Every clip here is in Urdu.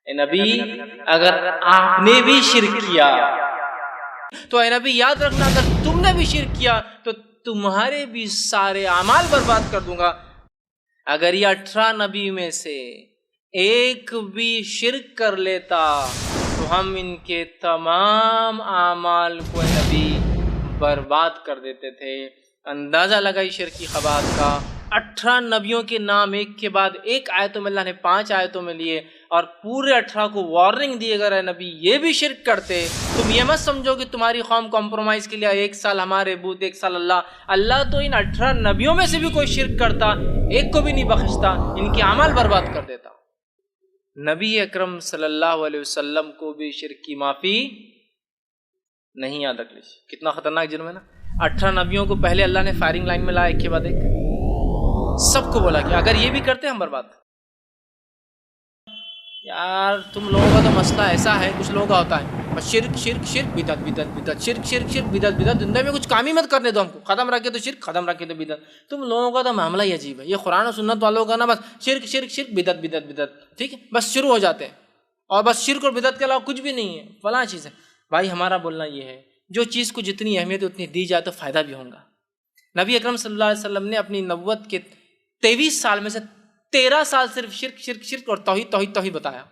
اے نبی اگر آپ نے بھی شرک کیا تو اے نبی یاد رکھنا، اگر تم نے بھی شرک کیا تو تمہارے بھی سارے اعمال برباد کر دوں گا۔ اگر یہ 18 نبی میں سے ایک بھی شرک کر لیتا تو ہم ان کے تمام اعمال کو اے نبی برباد کر دیتے تھے۔ اندازہ لگائی شرک کی خباث کا۔ 18 نبیوں کے نام ایک کے بعد ایک آیتوں میں اللہ نے 5 آیتوں میں لیے، اور پورے 18 کو وارننگ دی اگر اے نبی یہ بھی شرک کرتے، تم یہ مت سمجھو کہ تمہاری قوم کمپرومائز کے لیے 1 سال ہمارے بت 1 سال اللہ تو ان 18 نبیوں میں سے بھی کوئی شرک کرتا ایک کو بھی نہیں بخشتا، ان کے اعمال برباد کر دیتا۔ نبی اکرم صلی اللہ علیہ وسلم کو بھی شرک کی معافی نہیں یاد رکھ لیجیے۔ کتنا خطرناک جرم ہے نا۔ 18 نبیوں کو پہلے اللہ نے فائرنگ لائن میں لایا، ایک کے بعد ایک، سب کو بولا کہ اگر یہ بھی کرتے ہم برباد۔ یار تم لوگوں کا تو مسئلہ ایسا ہے، کچھ لوگوں کا ہوتا ہے بس شرک شرک شرک بدعت بدعت بدعت، شرک شرک شرک بدعت بدعت، دنیا میں کچھ کام ہی مت کرنے دو ہم کو، ختم رکھے تو شرک، ختم رکھے تو بدعت۔ تم لوگوں کا تو معاملہ ہی عجیب ہے، یہ قرآن و سنت والوں کا نا بس شرک شرک شرک بدعت بدعت بدعت، ٹھیک ہے، بس شروع ہو جاتے ہیں، اور بس شرک اور بدعت کے علاوہ کچھ بھی نہیں ہے، فلاں چیز ہے۔ بھائی ہمارا بولنا یہ ہے، جو چیز کو جتنی اہمیت اتنی دی جائے تو فائدہ بھی ہوگا۔ نبی اکرم صلی اللہ علیہ وسلم نے اپنی نبوت کے 23 سال میں سے 13 سال صرف شرک شرک شرک اور توحید توحید توحید بتایا۔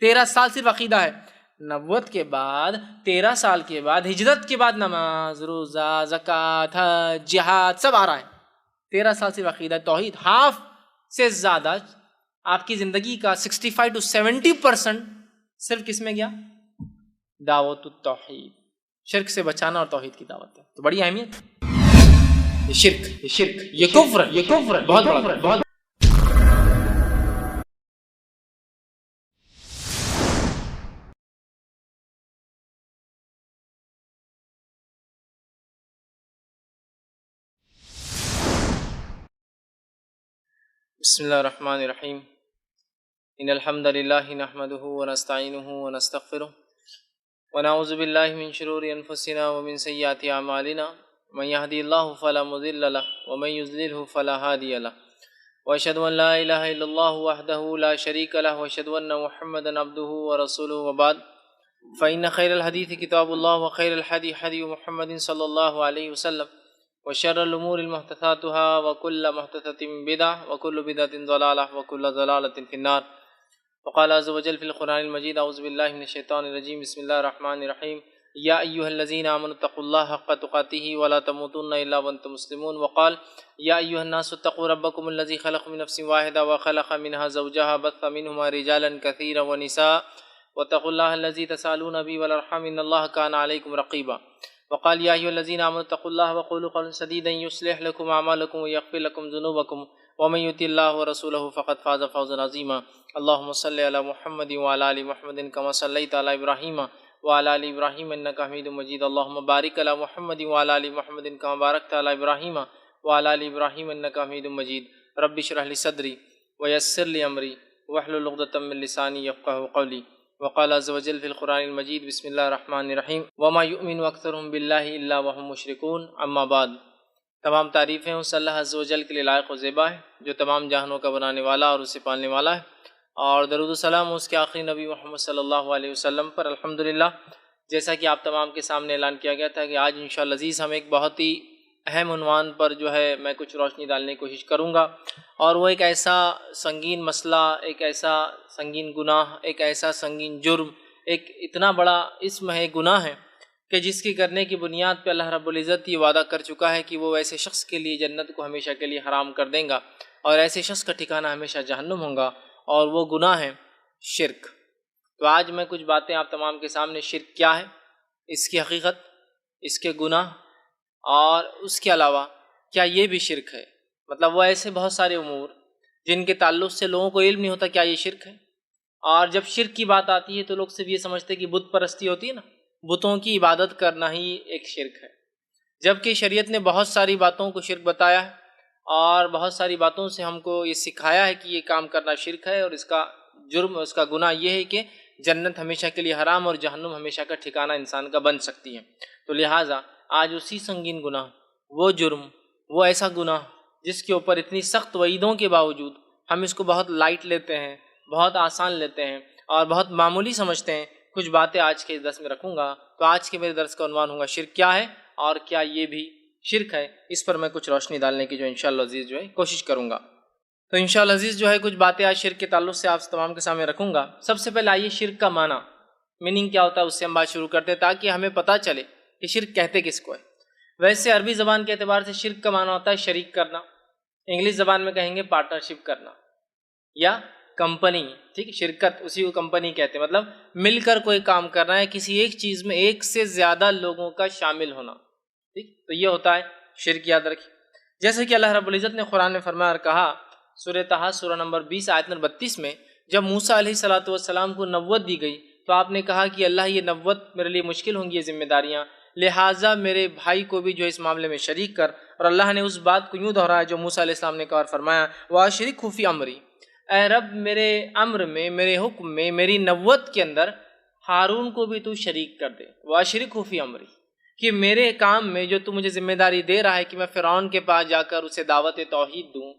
13 سال صرف عقیدہ ہے۔ نبوت کے بعد 13 سال کے بعد ہجرت کے بعد نماز، روزہ، زکوٰۃ، حج، جہاد سب آ رہا ہے۔ 13 سال صرف عقیدہ توحید، ہاف سے زیادہ آپ کی زندگی کا 65 to 70% صرف کس میں گیا؟ دعوت التوحید، شرک سے بچانا اور توحید کی دعوت ہے۔ تو بڑی اہمیت یہ شرک، یہ شرک، یہ کفر ہے، یہ کفر ہے، بہت بڑا بہت۔ بسم اللہ الرحمن الرحیم، ان الحمد للہ نحمده ونستعینه ونستغفره ونعوذ باللہ من شرور انفسنا ومن سیئات اعمالنا، من يهدي الله فلا مضل له ومن يضلل فلا هادي له، واشهد ان لا الہ الا اللہ وحدہ لا شریک له واشهد ان محمدا عبدہ ورسولہ، وبعد فإن خیر الحدیث کتاب اللہ وخیر الحدی حدی محمد صلی اللہ علیہ وسلم، وشر الامور محدثاتها وكل محدثة بدعة وكل بدعة ضلالة وكل ضلالة في النار۔ وقال عز وجل في القرآن المجيد، أعوذ بالله من الشيطان الرجيم، بسم الله الرحمن الرحيم، يا أيها الذين آمنوا اتقوا الله حق تقاته ولا تموتن إلا وأنتم مسلمون۔ وقال يا أيها الناس اتقوا ربكم الذي خلق من نفس واحدة وخلق منها زوجها بث منهما رجالا كثيرا ونساء واتقوا الله الذي تسألون به والأرحام إن الله كان عليكم رقيبا۔ وقال يا أيها الذين آمنوا اتقوا الله وقولوا قولا سديدا يصلح لكم أعمالكم ويغفر لكم ذنوبكم ومن يطع الله ورسوله فقد فاز فوزا عظيما۔ اللهم صل على محمد وعلى آل محمد كما صليت على إبراهيم وعلى آل إبراهيم إنك حميد مجيد۔ اللهم بارك على محمد وعلى آل محمد كما باركت على إبراهيم وعلى آل إبراهيم إنك حميد مجيد۔ رب اشرح لي صدري ويسر لي أمري واحلل عقدة من لساني يفقهوا قولي۔ وقال عز وجل في القرآن المجيد، بسم الله الرحمن الرحيم، وما يؤمن أكثرهم بالله إلا وهم مشركون، اما بعد۔ تمام تعریفیں اس اللہ عز وجل کے لیے لائق و زیبا ہے جو تمام جہانوں کا بنانے والا اور اسے پالنے والا ہے، اور درود و سلام اس کے آخری نبی محمد صلی اللہ علیہ وسلم پر۔ الحمدللہ جیسا کہ آپ تمام کے سامنے اعلان کیا گیا تھا کہ آج انشاءاللہ عزیز ہم ایک بہت ہی اہم عنوان پر جو ہے میں کچھ روشنی ڈالنے کی کوشش کروں گا، اور وہ ایک ایسا سنگین مسئلہ، ایک ایسا سنگین گناہ، ایک ایسا سنگین جرم، ایک اتنا بڑا اسم ہے، گناہ ہے کہ جس کی کرنے کی بنیاد پہ اللہ رب العزت یہ وعدہ کر چکا ہے کہ وہ ایسے شخص کے لیے جنت کو ہمیشہ کے لیے حرام کر دیں گا، اور ایسے شخص کا ٹھکانہ ہمیشہ جہنم ہوگا، اور وہ گناہ ہے شرک۔ تو آج میں کچھ باتیں آپ تمام کے سامنے شرک کیا ہے، اس کی حقیقت، اس کے گناہ، اور اس کے علاوہ کیا یہ بھی شرک ہے، مطلب وہ ایسے بہت سارے امور جن کے تعلق سے لوگوں کو علم نہیں ہوتا کیا یہ شرک ہے، اور جب شرک کی بات آتی ہے تو لوگ صرف یہ سمجھتے ہیں کہ بت پرستی ہوتی ہے نا، بتوں کی عبادت کرنا ہی ایک شرک ہے، جبکہ شریعت نے بہت ساری باتوں کو شرک بتایا ہے، اور بہت ساری باتوں سے ہم کو یہ سکھایا ہے کہ یہ کام کرنا شرک ہے، اور اس کا جرم، اس کا گناہ یہ ہے کہ جنت ہمیشہ کے لیے حرام اور جہنم ہمیشہ کا ٹھکانہ انسان کا بن سکتی ہے۔ تو لہٰذا آج اسی سنگین گناہ، وہ جرم، وہ ایسا گناہ جس کے اوپر اتنی سخت وعیدوں کے باوجود ہم اس کو بہت لائٹ لیتے ہیں، بہت آسان لیتے ہیں، اور بہت معمولی سمجھتے ہیں. کچھ باتیں آج کے درس میں رکھوں گا. تو آج کے میرے درس کا عنوان ہوگا شرک کیا ہے اور کیا یہ بھی شرک ہے. اس پر میں کچھ روشنی ڈالنے کی جو انشاءاللہ عزیز جو ہے کوشش کروں گا. تو انشاءاللہ عزیز جو ہے کچھ باتیں آج شرک کے تعلق سے آپ تمام کے سامنے رکھوں گا. سب سے پہلے آئیے شرک کا معنی میننگ کیا ہوتا ہے اس سے ہم بات شروع کرتے ہیں تاکہ ہمیں پتہ چلے کہ شرک کہتے کس کو ہے. ویسے عربی زبان کے اعتبار سے شرک کا معنی ہوتا ہے شریک کرنا. انگلش زبان میں کہیں گے پارٹنرشپ کرنا یا کمپنی. ٹھیک ہے, شرکت اسی کو کمپنی کہتے ہیں. مطلب مل کر کوئی کام کرنا ہے, کسی ایک چیز میں ایک سے زیادہ لوگوں کا شامل ہونا. ٹھیک, تو یہ ہوتا ہے شرک. یاد رکھیے جیسے کہ اللہ رب العزت نے قرآن میں فرمایا اور کہا سورہ طٰہٰ سورہ نمبر 20 آیت نمبر 32 میں, جب موسیٰ علیہ الصلوۃ والسلام کو نبوت دی گئی تو آپ نے کہا کہ اللہ یہ نبوت میرے لیے مشکل ہوں گی, یہ ذمہ داریاں, لہٰذا میرے بھائی کو بھی جو اس معاملے میں شریک کر. اور اللہ نے اس بات کو یوں دہرایا جو موسیٰ علیہ السلام نے کہا اور فرمایا وَأَشْرِكْهُ فِي أَمْرِي, اے رب میرے امر میں, میرے حکم میں, میری نبوت کے اندر ہارون کو بھی تو شریک کر دے. وَأَشْرِكْهُ فِي أَمْرِي, کہ میرے کام میں جو تو مجھے ذمہ داری دے رہا ہے کہ میں فرعون کے پاس جا کر اسے دعوت توحید دوں,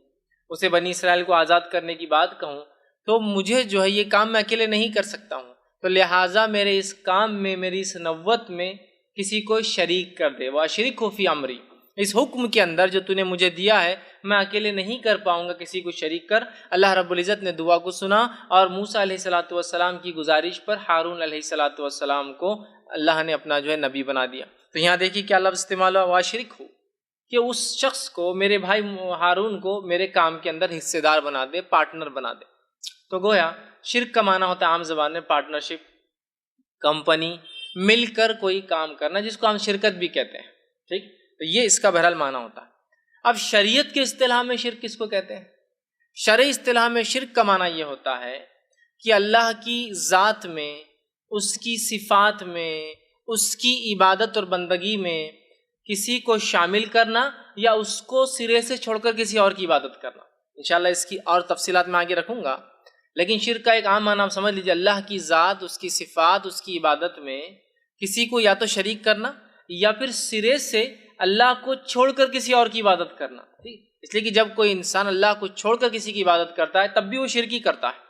اسے بنی اسرائیل کو آزاد کرنے کی بات کہوں, تو مجھے جو ہے یہ کام میں اکیلے نہیں کر سکتا ہوں. تو لہٰذا میرے اس کام میں, میری اس نبوت میں کسی کو شریک کر دے. وَأَشْرِكْهُ فِي أَمْرِي, اس حکم کے اندر جو تو نے مجھے دیا ہے میں اکیلے نہیں کر پاؤں گا, کسی کو شریک کر. اللہ رب العزت نے دعا کو سنا اور موسیٰ علیہ الصلوۃ والسلام کی گزارش پر ہارون علیہ الصلوۃ والسلام کو اللہ نے اپنا جو ہے نبی بنا دیا. تو یہاں دیکھیے کیا لفظ استعمال ہوا, وَأَشْرِكْهُ, کہ اس شخص کو, میرے بھائی ہارون کو میرے کام کے اندر حصے دار بنا دے, پارٹنر بنا دے. تو گویا شرک کا معنی ہوتا ہے عام زبان میں پارٹنرشپ, کمپنی, مل کر کوئی کام کرنا, جس کو ہم شرکت بھی کہتے ہیں. ٹھیک, تو یہ اس کا بہرحال معنی ہوتا ہے. اب شریعت کے اصطلاح میں شرک کس کو کہتے ہیں؟ شرعی اصطلاح میں شرک کا معنی یہ ہوتا ہے کہ اللہ کی ذات میں, اس کی صفات میں, اس کی عبادت اور بندگی میں کسی کو شامل کرنا یا اس کو سرے سے چھوڑ کر کسی اور کی عبادت کرنا. انشاءاللہ اس کی اور تفصیلات میں آگے رکھوں گا, لیکن شرک کا ایک عام معنی آپ سمجھ لیجیے, اللہ کی ذات, اس کی صفات, اس کی عبادت میں کسی کو یا تو شریک کرنا یا پھر سرے سے اللہ کو چھوڑ کر کسی اور کی عبادت کرنا. ٹھیک, اس لیے کہ جب کوئی انسان اللہ کو چھوڑ کر کسی کی عبادت کرتا ہے تب بھی وہ شرک ہی کرتا ہے,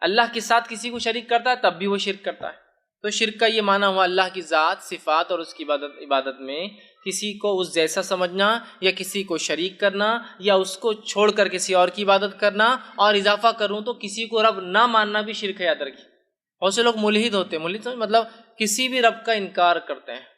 اللہ کے ساتھ کسی کو شریک کرتا ہے تب بھی وہ شرک کرتا ہے. تو شرک کا یہ معنی ہوا اللہ کی ذات, صفات اور اس کی عبادت میں کسی کو اس جیسا سمجھنا یا کسی کو شریک کرنا یا اس کو چھوڑ کر کسی اور کی عبادت کرنا. اور اضافہ کروں تو کسی کو رب نہ ماننا بھی شرک ہے. یاد رکھیے بہت سے لوگ ملحد ہوتے ہیں, ملحد مطلب کسی بھی رب کا انکار کرتے ہیں.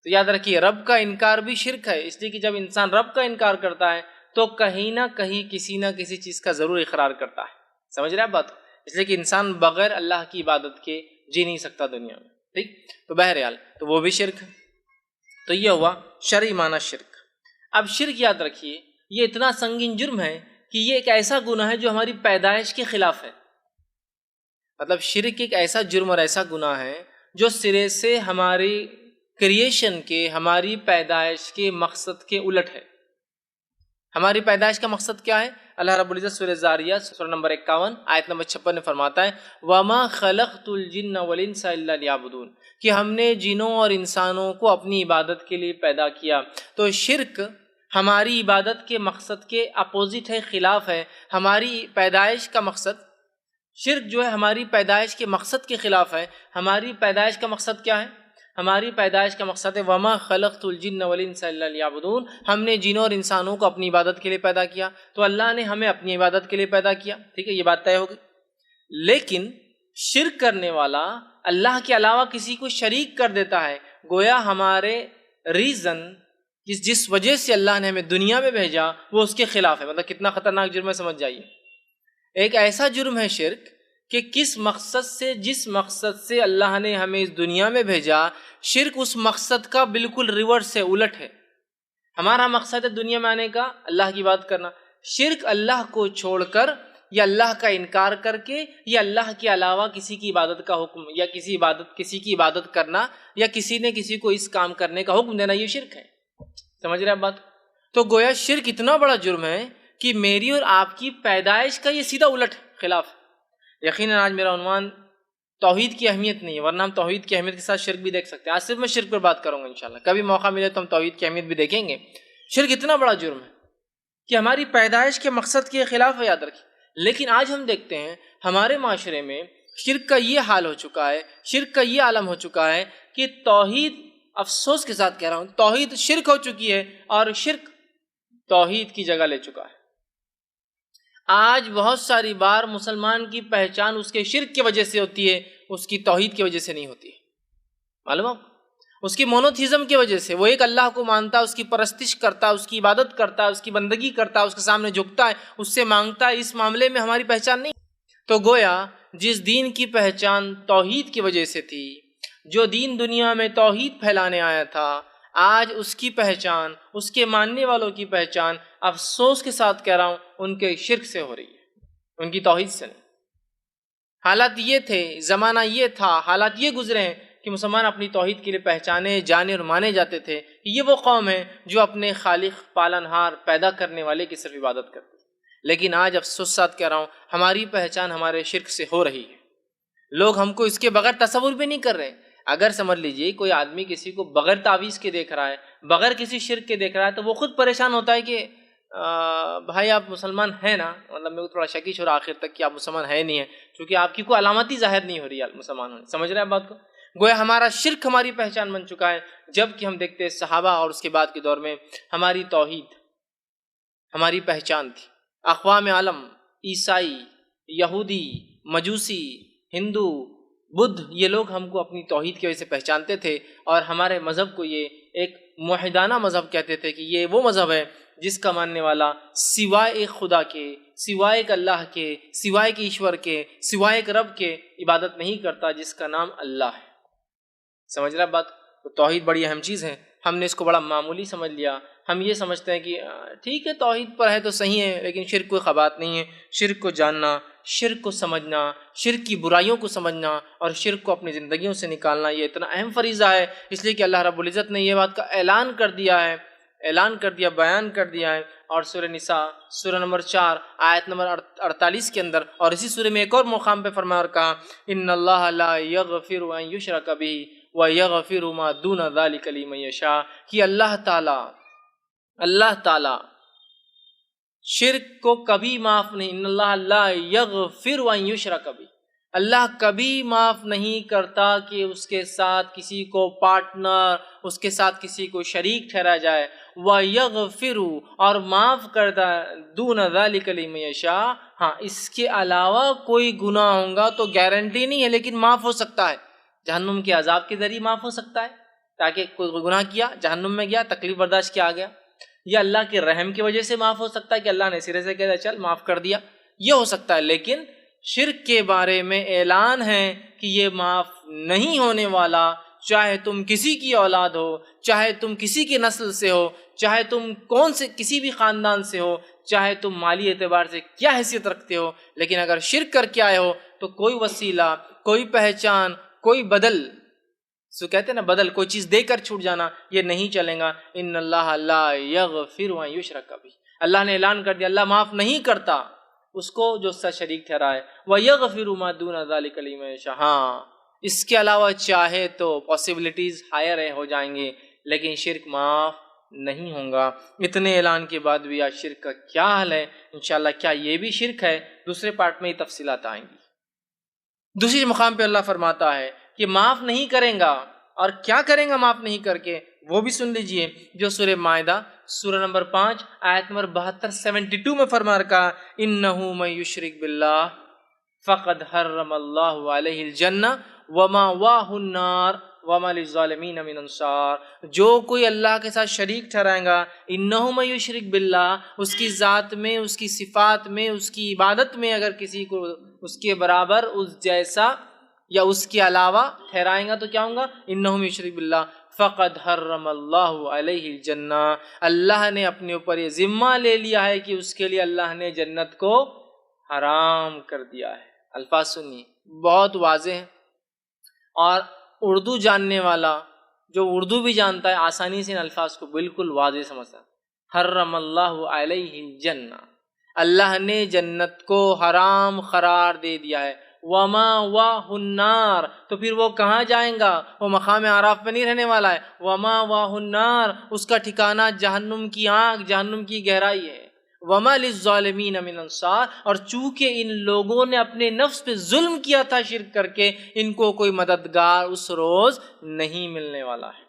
تو یاد رکھیے رب کا انکار بھی شرک ہے, اس لیے کہ جب انسان رب کا انکار کرتا ہے تو کہیں نہ کہیں کسی نہ کسی چیز کا ضرور اقرار کرتا ہے. سمجھ رہے ہیں بات؟ اس لیے کہ انسان بغیر اللہ کی عبادت کے جی نہیں سکتا دنیا میں. ٹھیک, تو بہرحال تو وہ بھی شرک ہے. تو یہ ہوا شرعی معنی شرک. اب شرک یاد رکھیے یہ اتنا سنگین جرم ہے کہ یہ ایک ایسا گناہ ہے جو ہماری پیدائش کے خلاف ہے. مطلب شرک ایک ایسا جرم اور ایسا گناہ ہے جو سرے سے ہماری کریشن کے, ہماری پیدائش کے مقصد کے الٹ ہے. ہماری پیدائش کا مقصد کیا ہے؟ اللہ رب العزت سورہ زاریات سورہ نمبر 51 آیت نمبر 56 میں فرماتا ہے وَمَا خَلَقْتُ الْجِنَّ وَالْإِنسَ إِلَّا لِيَعْبُدُونَ, کہ ہم نے جنوں اور انسانوں کو اپنی عبادت کے لیے پیدا کیا. تو شرک ہماری عبادت کے مقصد کے اپوزٹ ہے, خلاف ہے. ہماری پیدائش کا مقصد, شرک جو ہے ہماری پیدائش کے مقصد کے خلاف ہے. ہماری پیدائش کا مقصد کیا ہے؟ ہماری پیدائش کا مقصد ہے وَمَا خَلَقْتُ الْجِنَّ وَالْإِنسَ إِلَّا لِيَعْبُدُونَ, ہم نے جنوں اور انسانوں کو اپنی عبادت کے لیے پیدا کیا. تو اللہ نے ہمیں اپنی عبادت کے لیے پیدا کیا. ٹھیک ہے, یہ بات طے ہوگی. لیکن شرک کرنے والا اللہ کے علاوہ کسی کو شریک کر دیتا ہے, گویا ہمارے ریزن جس وجہ سے اللہ نے ہمیں دنیا میں بھیجا وہ اس کے خلاف ہے. مطلب کتنا خطرناک جرم ہے سمجھ جائیے. ایک ایسا جرم ہے شرک کہ کس مقصد سے, جس مقصد سے اللہ نے ہمیں اس دنیا میں بھیجا, شرک اس مقصد کا بالکل ریورس ہے, الٹ ہے. ہمارا مقصد ہے دنیا میں آنے کا اللہ کی بات کرنا, شرک اللہ کو چھوڑ کر یا اللہ کا انکار کر کے یا اللہ کے علاوہ کسی کی عبادت کا حکم یا کسی کی عبادت کرنا یا کسی نے کسی کو اس کام کرنے کا حکم دینا, یہ شرک ہے. سمجھ رہے آپ بات؟ تو گویا شرک اتنا بڑا جرم ہے کہ میری اور آپ کی پیدائش کا یہ سیدھا الٹ خلاف. یقیناً آج میرا عنوان توحید کی اہمیت نہیں ہے, ورنہ ہم توحید کی اہمیت کے ساتھ شرک بھی دیکھ سکتے ہیں. آج صرف میں شرک پر بات کروں گا انشاءاللہ, کبھی موقع ملے تو ہم توحید کی اہمیت بھی دیکھیں گے. شرک اتنا بڑا جرم ہے کہ ہماری پیدائش کے مقصد کے خلاف ہے, یاد رکھیے. لیکن آج ہم دیکھتے ہیں ہمارے معاشرے میں شرک کا یہ حال ہو چکا ہے، شرک کا یہ عالم ہو چکا ہے کہ توحید، افسوس کے ساتھ کہہ رہا ہوں، توحید شرک ہو چکی ہے اور شرک توحید کی جگہ لے چکا ہے۔ آج بہت ساری بار مسلمان کی پہچان اس کے شرک کی وجہ سے ہوتی ہے، اس کی توحید کی وجہ سے نہیں ہوتی ہے۔ معلوم آپ، اس کی مونوتھیزم کی وجہ سے، وہ ایک اللہ کو مانتا ہے، اس کی پرستش کرتا ہے، اس کی عبادت کرتا ہے، اس کی بندگی کرتا ہے، اس کے سامنے جھکتا ہے، اس سے مانگتا ہے، اس معاملے میں ہماری پہچان نہیں۔ تو گویا جس دین کی پہچان توحید کی وجہ سے تھی، جو دین دنیا میں توحید پھیلانے آیا تھا، آج اس کی پہچان، اس کے ماننے والوں کی پہچان، افسوس کے ساتھ کہہ رہا ہوں، ان کے شرک سے ہو رہی ہے، ان کی توحید سے نہیں۔ حالات یہ تھے، زمانہ یہ تھا، حالات یہ گزرے ہیں کہ مسلمان اپنی توحید کے لیے پہچانے، جانے اور مانے جاتے تھے کہ یہ وہ قوم ہے جو اپنے خالق، پالنہار، پیدا کرنے والے کی صرف عبادت کرتی ہے۔ لیکن آج افسوس ساتھ کہہ رہا ہوں، ہماری پہچان ہمارے شرک سے ہو رہی ہے۔ لوگ ہم کو اس کے بغیر تصور بھی نہیں کر رہے۔ اگر سمجھ لیجئے کوئی آدمی کسی کو بغیر تعویذ کے دیکھ رہا ہے، بغیر کسی شرک کے دیکھ رہا ہے، تو وہ خود پریشان ہوتا ہے کہ بھائی آپ مسلمان ہیں نا؟ مطلب میں تھوڑا شکی چھوڑا آخر تک کہ آپ مسلمان ہے نہیں ہیں، کیونکہ آپ کی کوئی علامت ہی ظاہر نہیں ہو رہی ہے مسلمان ہونے۔ سمجھ رہے ہیں بات کو؟ گویا ہمارا شرک ہماری پہچان بن چکا ہے، جبکہ ہم دیکھتے ہیں صحابہ اور اس کے بعد کے دور میں ہماری توحید ہماری پہچان تھی۔ اقوام عالم، عیسائی، یہودی، مجوسی، ہندو، بدھ، یہ لوگ ہم کو اپنی توحید کی وجہ سے پہچانتے تھے، اور ہمارے مذہب کو یہ ایک موحدانہ مذہب کہتے تھے کہ یہ وہ مذہب ہے جس کا ماننے والا سوائے ایک خدا کے، سوائے ایک اللہ کے، سوائے ایک ایشور کے، سوائے ایک رب کے عبادت نہیں کرتا، جس کا نام اللہ ہے۔ سمجھ رہا بات؟ تو توحید بڑی اہم چیز ہے، ہم نے اس کو بڑا معمولی سمجھ لیا۔ ہم یہ سمجھتے ہیں کہ ٹھیک ہے توحید پر ہے تو صحیح ہے، لیکن شرک کوئی خبات نہیں ہے۔ شرک کو جاننا، شرک کو سمجھنا، شرک کی برائیوں کو سمجھنا اور شرک کو اپنی زندگیوں سے نکالنا، یہ اتنا اہم فریضہ ہے، اس لیے کہ اللہ رب العزت نے یہ بات کا اعلان کر دیا ہے، بیان کر دیا ہے۔ اور سورہ نساء سورہ نمبر 4 آیت نمبر 48 کے اندر، اور اسی سورہ میں ایک اور مقام پہ فرمایا اور کہا ان اللہ لا یغفر ان یشرک بہ ویغفر ما دون ذلک لمن یشاء، کہ اللہ تعالی شرک کو کبھی معاف نہیں، ان اللہ لا یغفر ان یشرک بہ، اللہ کبھی معاف نہیں کرتا کہ اس کے ساتھ کسی کو پارٹنر، اس کے ساتھ کسی کو شریک ٹھہرا جائے، وَيَغْفِرُ، اور معاف کرتا دون ذَلِكَ لِمَن یشاء، ہاں اس کے علاوہ کوئی گناہ ہوگا تو گارنٹی نہیں ہے لیکن معاف ہو سکتا ہے، جہنم کے عذاب کے ذریعے معاف ہو سکتا ہے، تاکہ کوئی گناہ کیا، جہنم میں گیا، تکلیف برداشت کیا آ گیا، یا اللہ کے رحم کی وجہ سے معاف ہو سکتا ہے کہ اللہ نے سرے سے کہہ دیا چل معاف کر دیا، یہ ہو سکتا ہے۔ لیکن شرک کے بارے میں اعلان ہے کہ یہ معاف نہیں ہونے والا، چاہے تم کسی کی اولاد ہو، چاہے تم کسی کی نسل سے ہو، چاہے تم کسی بھی خاندان سے ہو، چاہے تم مالی اعتبار سے کیا حیثیت رکھتے ہو، لیکن اگر شرک کر کے آئے ہو تو کوئی وسیلہ، کوئی پہچان، کوئی بدل، سو کہتے ہیں نا بدل، کوئی چیز دے کر چھوٹ جانا، یہ نہیں چلے گا۔ ان اللہ لا یغفر ان یشرک بہ، اللہ نے اعلان کر دیا اللہ معاف نہیں کرتا اس کو جو اس سے شریک ٹھہرائے، وَيَغْفِرُ مَا دُونَ ذَلِكَ لِمَن یشاء، ہاں اس کے علاوہ چاہے تو پاسبلٹیز ہائر ہو جائیں گے لیکن شرک معاف نہیں ہوں گا۔ اتنے اعلان کے بعد بھی آج شرک کا کیا حال ہے؟ انشاءاللہ کیا یہ بھی شرک ہے؟ دوسرے پارٹ میں یہ تفصیلات آئیں گی۔ دوسری مقام پہ اللہ فرماتا ہے کہ معاف نہیں کریں گا، اور کیا کریں گا معاف نہیں کر کے، وہ بھی سن لیجئے، جو سورہ مائدہ سورہ نمبر 5 آیت نمبر 72 میں فرما رکھا انہ من یشرک باللہ فقد حرم اللہ علیہ الجنہ ومأواہ النار وما للظالمین من انصار، جو کوئی اللہ کے ساتھ شریک ٹھہرائے گا، انہ من یشرک باللہ، اس کی ذات میں، اس کی صفات میں، اس کی عبادت میں اگر کسی کو اس کے برابر، اس جیسا یا اس کے علاوہ ٹھہرائیں گا تو کیا ہوں گا؟ انہم یشرک باللہ فقد حرم اللہ علیہ الجنہ، اللہ نے اپنے اوپر یہ ذمہ لے لیا ہے کہ اس کے لیے اللہ نے جنت کو حرام کر دیا ہے۔ الفاظ سنیے، بہت واضح ہیں، اور اردو جاننے والا جو اردو بھی جانتا ہے آسانی سے ان الفاظ کو بالکل واضح سمجھتا ہے۔ حرم اللہ علیہ الجنہ، اللہ نے جنت کو حرام قرار دے دیا ہے۔ ومأواہ النار، تو پھر وہ کہاں جائیں گا؟ وہ مقام اعراف میں نہیں رہنے والا ہے۔ ومأواہ النار، اس کا ٹھکانہ جہنم کی آگ، جہنم کی گہرائی ہے۔ وَمَا لِلظَّالِمِينَ مِنْ أَنصَارٍ، اور چونکہ ان لوگوں نے اپنے نفس پہ ظلم کیا تھا شرک کر کے، ان کو کوئی مددگار اس روز نہیں ملنے والا ہے۔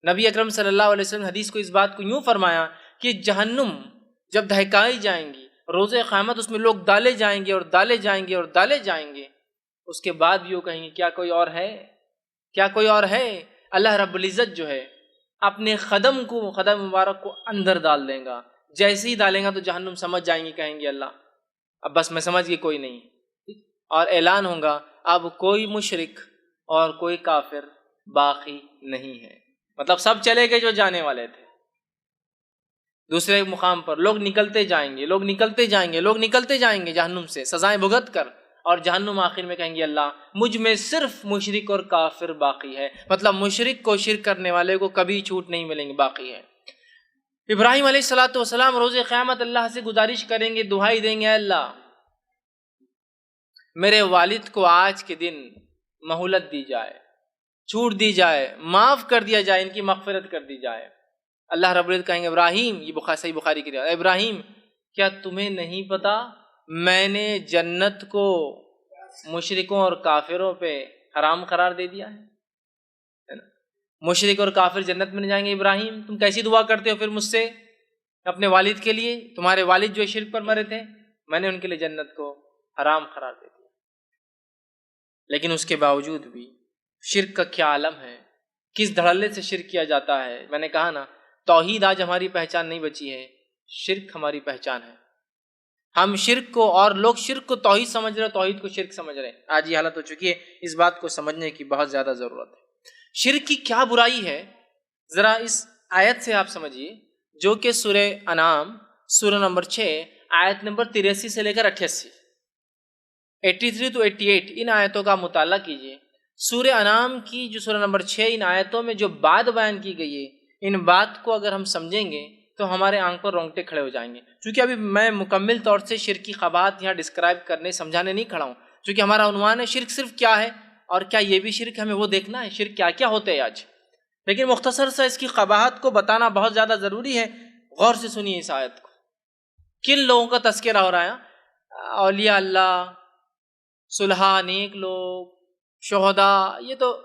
نبی اکرم صلی اللہ علیہ وسلم حدیث کو اس بات کو یوں فرمایا کہ جہنم جب دہکائی جائیں گی، روز قیامت اس میں لوگ ڈالے جائیں گے اور ڈالے جائیں گے اور ڈالے جائیں گے، اس کے بعد بھی وہ کہیں گے کیا کوئی اور ہے؟ کیا کوئی اور ہے؟ اللہ رب العزت جو ہے اپنے قدم مبارک کو اندر ڈال دیں گا، جیسے ہی ڈالیں گا تو جہنم سمجھ جائیں گی، کہیں گے اللہ اب بس میں سمجھ گئی کوئی نہیں، اور اعلان ہوگا اب کوئی مشرک اور کوئی کافر باقی نہیں ہے، مطلب سب چلے گئے جو جانے والے تھے۔ دوسرے مقام پر لوگ نکلتے جائیں گے، لوگ نکلتے جائیں گے، لوگ نکلتے جائیں گے جہنم سے سزائیں بھگت کر، اور جہنم آخر میں کہیں گے اللہ مجھ میں صرف مشرک اور کافر باقی ہے، مطلب مشرک کو شرک کرنے والے کو کبھی چھوٹ نہیں ملیں گے، باقی ہے۔ ابراہیم علیہ السلام روز قیامت اللہ سے گزارش کریں گے، دعائی دیں گے، اللہ میرے والد کو آج کے دن مہلت دی جائے، چھوٹ دی جائے، معاف کر دیا جائے، ان کی مغفرت کر دی جائے۔ اللہ رب العزت کہیں گے ابراہیم، یہ صحیح بخاری کی روایت، ابراہیم کیا تمہیں نہیں پتا میں نے جنت کو مشرکوں اور کافروں پہ حرام قرار دے دیا ہے؟ مشرک اور کافر جنت میں نہیں جائیں گے۔ ابراہیم تم کیسی دعا کرتے ہو پھر مجھ سے اپنے والد کے لیے؟ تمہارے والد جو شرک پر مرے تھے، میں نے ان کے لیے جنت کو حرام قرار دے دیا، لیکن اس کے باوجود بھی شرک کا کیا عالم ہے، کس دھڑلے سے شرک کیا جاتا ہے۔ میں نے کہا نا توحید آج ہماری پہچان نہیں بچی ہے، شرک ہماری پہچان ہے۔ ہم شرک کو، اور لوگ شرک کو توحید سمجھ رہے، توحید کو شرک سمجھ رہے، آج یہ حالت ہو چکی ہے۔ اس بات کو سمجھنے کی بہت زیادہ ضرورت ہے۔ شرک کی کیا برائی ہے ذرا اس آیت سے آپ سمجھیے، جو کہ سورہ انعام سورہ نمبر 6 آیت نمبر 83 سے لے کر 88 83 to 88 ان آیتوں کا مطالعہ کیجیے۔ سورہ انعام کی جو سورہ نمبر 6 ان آیتوں میں جو بات بیان کی گئی ہے، ان بات کو اگر ہم سمجھیں گے تو ہمارے آنکھ پر رونگٹے کھڑے ہو جائیں گے۔ چونکہ ابھی میں مکمل طور سے شرک کی قباحت یہاں ڈسکرائب کرنے سمجھانے نہیں کھڑا ہوں، چونکہ ہمارا عنوان ہے شرک صرف کیا ہے، اور کیا یہ بھی شرک، ہمیں وہ دیکھنا ہے شرک کیا کیا ہوتے ہیں آج۔ لیکن مختصر سا اس کی قباحت کو بتانا بہت زیادہ ضروری ہے۔ غور سے سنیے اس آیت کو، کن لوگوں کا تذکرہ ہو رہا ہے؟ اولیاء اللہ، صلحاء، نیک لوگ، شہداء، یہ تو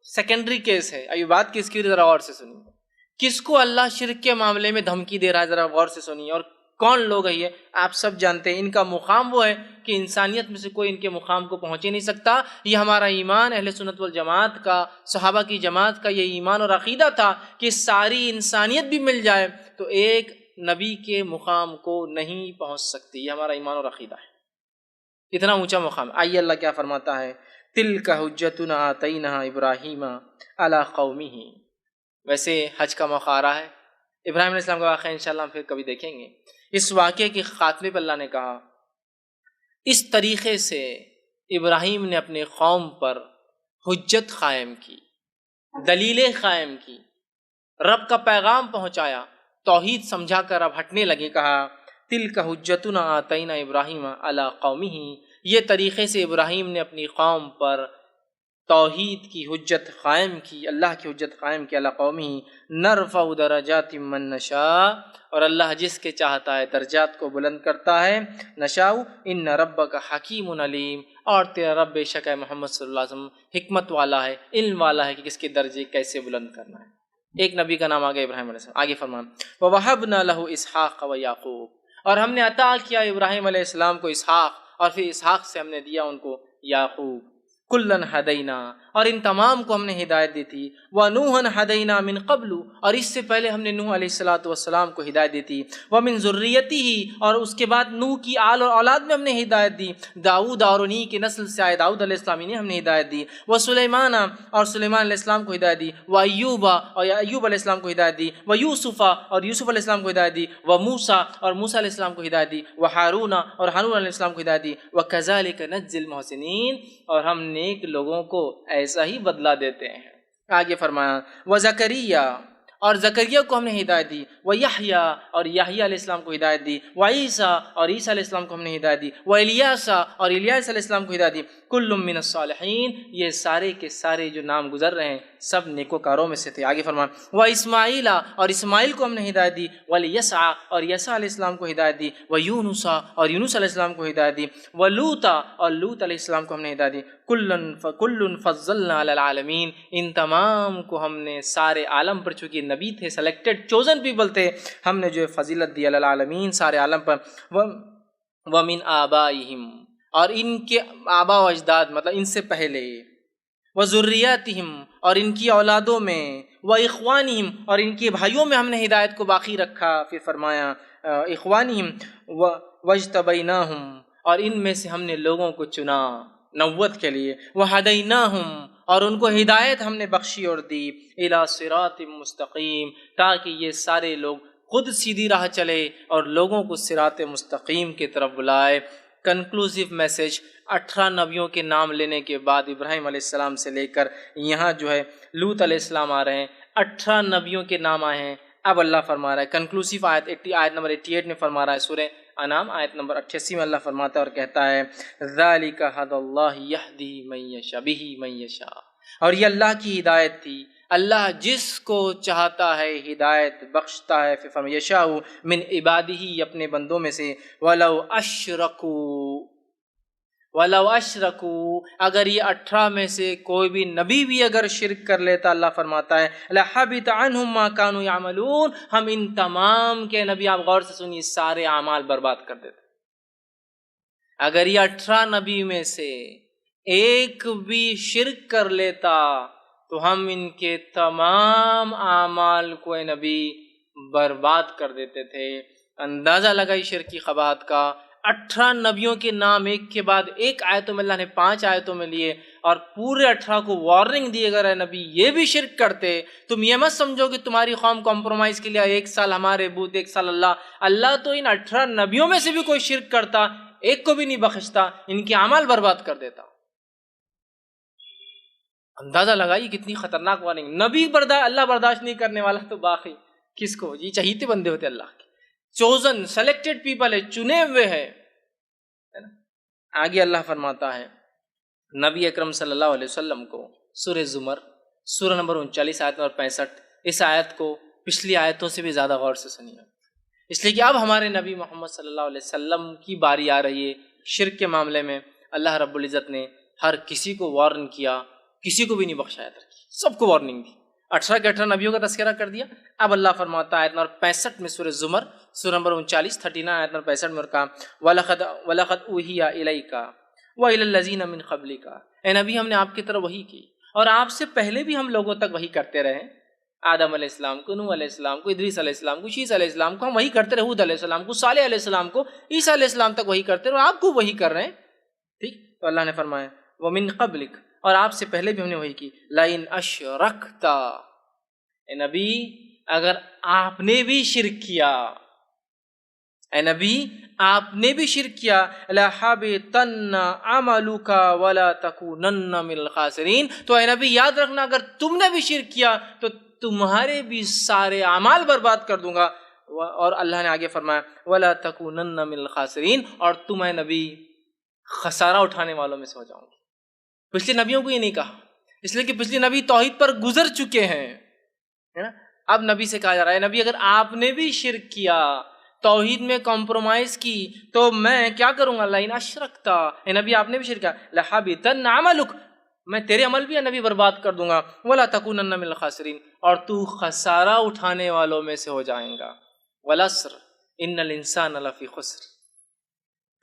سیکنڈری کیس ہے۔ ابھی بات کس کی، ذرا غور سے سنیے، کس کو اللہ شرک کے معاملے میں دھمکی دے رہا ہے، ذرا غور سے سنیے، اور کون لوگ ہیں یہ آپ سب جانتے ہیں۔ ان کا مقام وہ ہے کہ انسانیت میں سے کوئی ان کے مقام کو پہنچ ہی نہیں سکتا۔ یہ ہمارا ایمان اہل سنت والجماعت کا، صحابہ کی جماعت کا یہ ایمان اور عقیدہ تھا کہ ساری انسانیت بھی مل جائے تو ایک نبی کے مقام کو نہیں پہنچ سکتی۔ یہ ہمارا ایمان اور عقیدہ ہے، اتنا اونچا مقام۔ آئیے اللہ کیا فرماتا ہے، تِلْکَ حُجَّتُنَا آتَيْنَاهَا إِبْرَاهِيمَ عَلَىٰ قَوْمِهِ۔ ویسے حج کا موقع آ رہا ہے، ابراہیم علیہ السلام کا واقعہ انشاءاللہ ہم پھر کبھی دیکھیں گے۔ اس واقعے کے خاتمے پر اللہ نے کہا اس طریقے سے ابراہیم نے اپنے قوم پر حجت قائم کی، دلیلیں قائم کی، رب کا پیغام پہنچایا، توحید سمجھا کر اب ہٹنے لگے۔ کہا تِلْکَ حُجَّتُنَا آتَيْنَا إِبْرَاهِيمَ عَلَىٰ قَوْمِهِ، یہ طریقے سے ابراہیم نے اپنی قوم پر توحید کی حجت قائم کی، اللہ کی حجت قائم کی۔ علی قومی نرفع درجات من نشاء، اور اللہ جس کے چاہتا ہے درجات کو بلند کرتا ہے۔ نشاء ان ربک حکیم علیم، اور تیرا رب بے شک ہے محمد صلی اللہ علیہ وسلم حکمت والا ہے، علم والا ہے کہ کس کے درجے کیسے بلند کرنا ہے۔ ایک نبی کا نام آگے ابراہیم علیہ السلام، آگے فرمانا وَوَهَبْنَا لَهُ إِسْحَاقَ وَيَعْقُوبَ، اور ہم نے عطا کیا ابراہیم علیہ السلام کو اسحاق، اور پھر اسحاق سے ہم نے دیا ان کو یعقوب۔ کلن ہدینا، اور ان تمام کو ہم نے ہدایت دی تھی۔ وَنُوحًا ہدینا من قبل، اور اس سے پہلے ہم نے نوح علیہ السلام کو ہدایت دی تھی۔ وَمِن ذُرِّيَّتِهِ، اور اس کے بعد نوح کی آل اور اولاد میں ہم نے ہدایت دی۔ داؤد اور انہی کی نسل سے آئے داؤد علیہ السلام، انہیں ہم نے ہدایت دی۔ وَسُلَيْمَانَ، اور سلیمان علیہ السلام کو ہدایت دی۔ وَأَيُّوبَ، اور ایوب علیہ السلام کو ہدایت دی۔ وَيُوسُفَ، اور یوسف علیہ السلام کو ہدایت دی۔ وَمُوسَى، اور موسیٰ علیہ السلام کو ہدایت دی۔ وَهَارُونَ، اور ہارون علیہ السلام کو ہدایت دی۔ وَكَذَلِكَ نَجْزِي الْمُحْسِنِينَ، اور ہم نیک لوگوں کو ایسا ہی بدلہ دیتے ہیں۔ آگے فرمایا وَزَكَرِيَّا، اور زکریا کو ہم نے ہدایت دی، ویحییٰ اور یحییٰ علیہ السلام کو ہدایت دی، وعیسیٰ اور عیسیٰ علیہ السلام کو ہم نے ہدایت دی، والیاسا اور الیاس علیہ السلام کو ہدایت دی، کل من الصالحین، یہ سارے کے سارے جو نام گزر رہے ہیں سب نیکوکاروں میں سے تھے۔ آگے فرمان واسماعیل اور اسماعیل کو ہم نے ہدایت دی، والیسع اور یسع علیہ السلام کو ہدایت دی، ویونس اور یونس علیہ السلام کو ہدایت دی، ولوطا اور لوط علیہ السلام کو ہم نے ہدایت دی، کل فضلنا علی العالمین، ان تمام کو ہم نے سارے عالم پر، چونکہ نبی تھے، سلیکٹڈ چوزن پیپل تھے، ہم نے جو فضیلت دی علی العالمین، سارے عالم پر۔ ومن آبائہم، اور ان کے آبا و اجداد مطلب ان سے پہلے، وذریاتہم اور ان کی اولادوں میں، واخوانہم اور ان کے بھائیوں میں ہم نے ہدایت کو باقی رکھا۔ پھر فرمایا اخوانہم واجتبیناہم، اور ان میں سے ہم نے لوگوں کو چنا نبوت کے لیے، وہدیناہم اور ان کو ہدایت ہم نے بخشی اور دی، الی صراط مستقیم، تاکہ یہ سارے لوگ خود سیدھی راہ چلے اور لوگوں کو صراط مستقیم کی طرف بلائے۔ کنکلوزیو میسج، 18 نبیوں کے نام لینے کے بعد ابراہیم علیہ السلام سے لے کر یہاں جو ہے لوط علیہ السلام آ رہے ہیں، 18 نبیوں کے نام آئے ہیں۔ اب اللہ فرما رہا ہے کنکلوسیو آیت نمبر 88 میں فرما رہا ہے، سورہ انعام آیت نمبر 88 میں اللہ فرماتا ہے اور کہتا ہے ذالک ھدی اللہ یہدی من یشاء بہ من یشاء، اور یہ اللہ کی ہدایت تھی، اللہ جس کو چاہتا ہے ہدایت بخشتا ہے۔ پھر فرمایا یشاء من عبادہ، اپنے بندوں میں سے، ولو اشرکوا اگر یہ 18 میں سے کوئی بھی نبی بھی اگر شرک کر لیتا، اللہ فرماتا ہے لحبط عنہم ما كانوا يعملون، ہم ان تمام کے نبی، آپ غور سے سنیے، سارے اعمال برباد کر دیتے۔ اگر یہ 18 نبی میں سے ایک بھی شرک کر لیتا تو ہم ان کے تمام اعمال کو اے نبی برباد کر دیتے تھے۔ اندازہ لگائی شرک کی قباحت کا۔ 18 نبیوں کے نام ایک کے بعد ایک آیتوں میں اللہ نے 5 آیتوں میں لیے، اور پورے 18 کو وارننگ دی، اگر اے نبی یہ بھی شرک کرتے، تم یہ مت سمجھو کہ تمہاری قوم کمپرومائز کے لیے 1 سال ہمارے بت 1 سال اللہ تو ان 18 نبیوں میں سے بھی کوئی شرک کرتا ایک کو بھی نہیں بخشتا، ان کے اعمال برباد کر دیتا۔ اندازہ لگائیے کتنی خطرناک وارننگ۔ نبی اللہ برداشت نہیں کرنے والا تو باقی کس کو؟ یہ چہیتے بندے ہوتے اللہ کے، چوزن سلیکٹڈ پیپل ہے، چنے ہوئے ہیں۔ آگے اللہ فرماتا ہے نبی اکرم صلی اللہ علیہ وسلم کو، سورہ زمر سورہ نمبر 39 آیت نمبر 65، اس آیت کو پچھلی آیتوں سے بھی زیادہ غور سے سنیے، اس لیے کہ اب ہمارے نبی محمد صلی اللہ علیہ وسلم کی باری آ رہی ہے۔ شرک کے معاملے میں اللہ رب العزت نے ہر کسی کو وارن کیا، کسی کو بھی نہیں بخشایا، سب کو وارننگ دی۔ 18 کے 18 نبیوں کا تذکرہ کر دیا۔ اب اللہ فرماتا ہے آیت نمبر 65 میں، سورہ زمر سورہ نمبر 39 آیت نمبر 65 میں، اور کہا وَلَقَدْ أُوحِيَ إِلَيْكَ وَإِلَى الَّذِينَ مِنْ قَبْلِكَ، اے نبی ہم نے آپ کی طرف وحی کی، اور آپ سے پہلے بھی ہم لوگوں تک وحی کرتے رہے، آدم علیہ السلام کو، نوح علیہ السلام کو، ادریس علیہ السلام کو، شیس علیہ السلام کو ہم وحی کرتے رہے، ہود علیہ السلام کو، صالح علیہ السلام کو، عیسیٰ علیہ السلام تک وحی کرتے رہے، اور آپ کو وحی کر رہے ہیں۔ ٹھیک، تو اللہ نے فرمایا وَمِنْ قَبْلِكَ، اور آپ سے پہلے بھی ہم نے وحی کی، لَئِنْ أَشْرَكْتَ، اے نبی اگر آپ نے بھی شرک کیا، اے نبی آپ نے بھی شرک کیا، لَحَبِطَنَّ عَمَلُكَ وَلَا تَكُونَنَّ مِنَ الْخَاسِرِينَ، تو اے نبی یاد رکھنا اگر تم نے بھی شرک کیا تو تمہارے بھی سارے اعمال برباد کر دوں گا۔ اور اللہ نے آگے فرمایا وَلَا تَكُونَنَّ مِنَ الْخَاسِرِينَ، اور تم اے نبی خسارہ اٹھانے والوں میں سے ہو جاؤں گے۔ پچھلے نبیوں کو یہ نہیں کہا، اس لیے کہ پچھلے نبی توحید پر گزر چکے ہیں، ہے نا۔ اب نبی سے کہا جا رہا ہے نبی اگر آپ نے بھی شرک کیا، توحید میں کمپرومائز کی، تو میں کیا کروں گا، لَئِنْ أَشْرَكْتَ، اے نبی آپ نے بھی شرک کیا، لَحَبِطَنَّ عَمَلُكَ، میں تیرے عمل بھی نبی برباد کر دوں گا، وَلَا تَكُونَنَّ مِنَ الْخَاسِرِينَ، اور تو خسارہ اٹھانے والوں میں سے ہو جائیں گا۔ وَالْعَصْرِ إِنَّ الْإِنسَانَ لَفِي خُسْرٍ،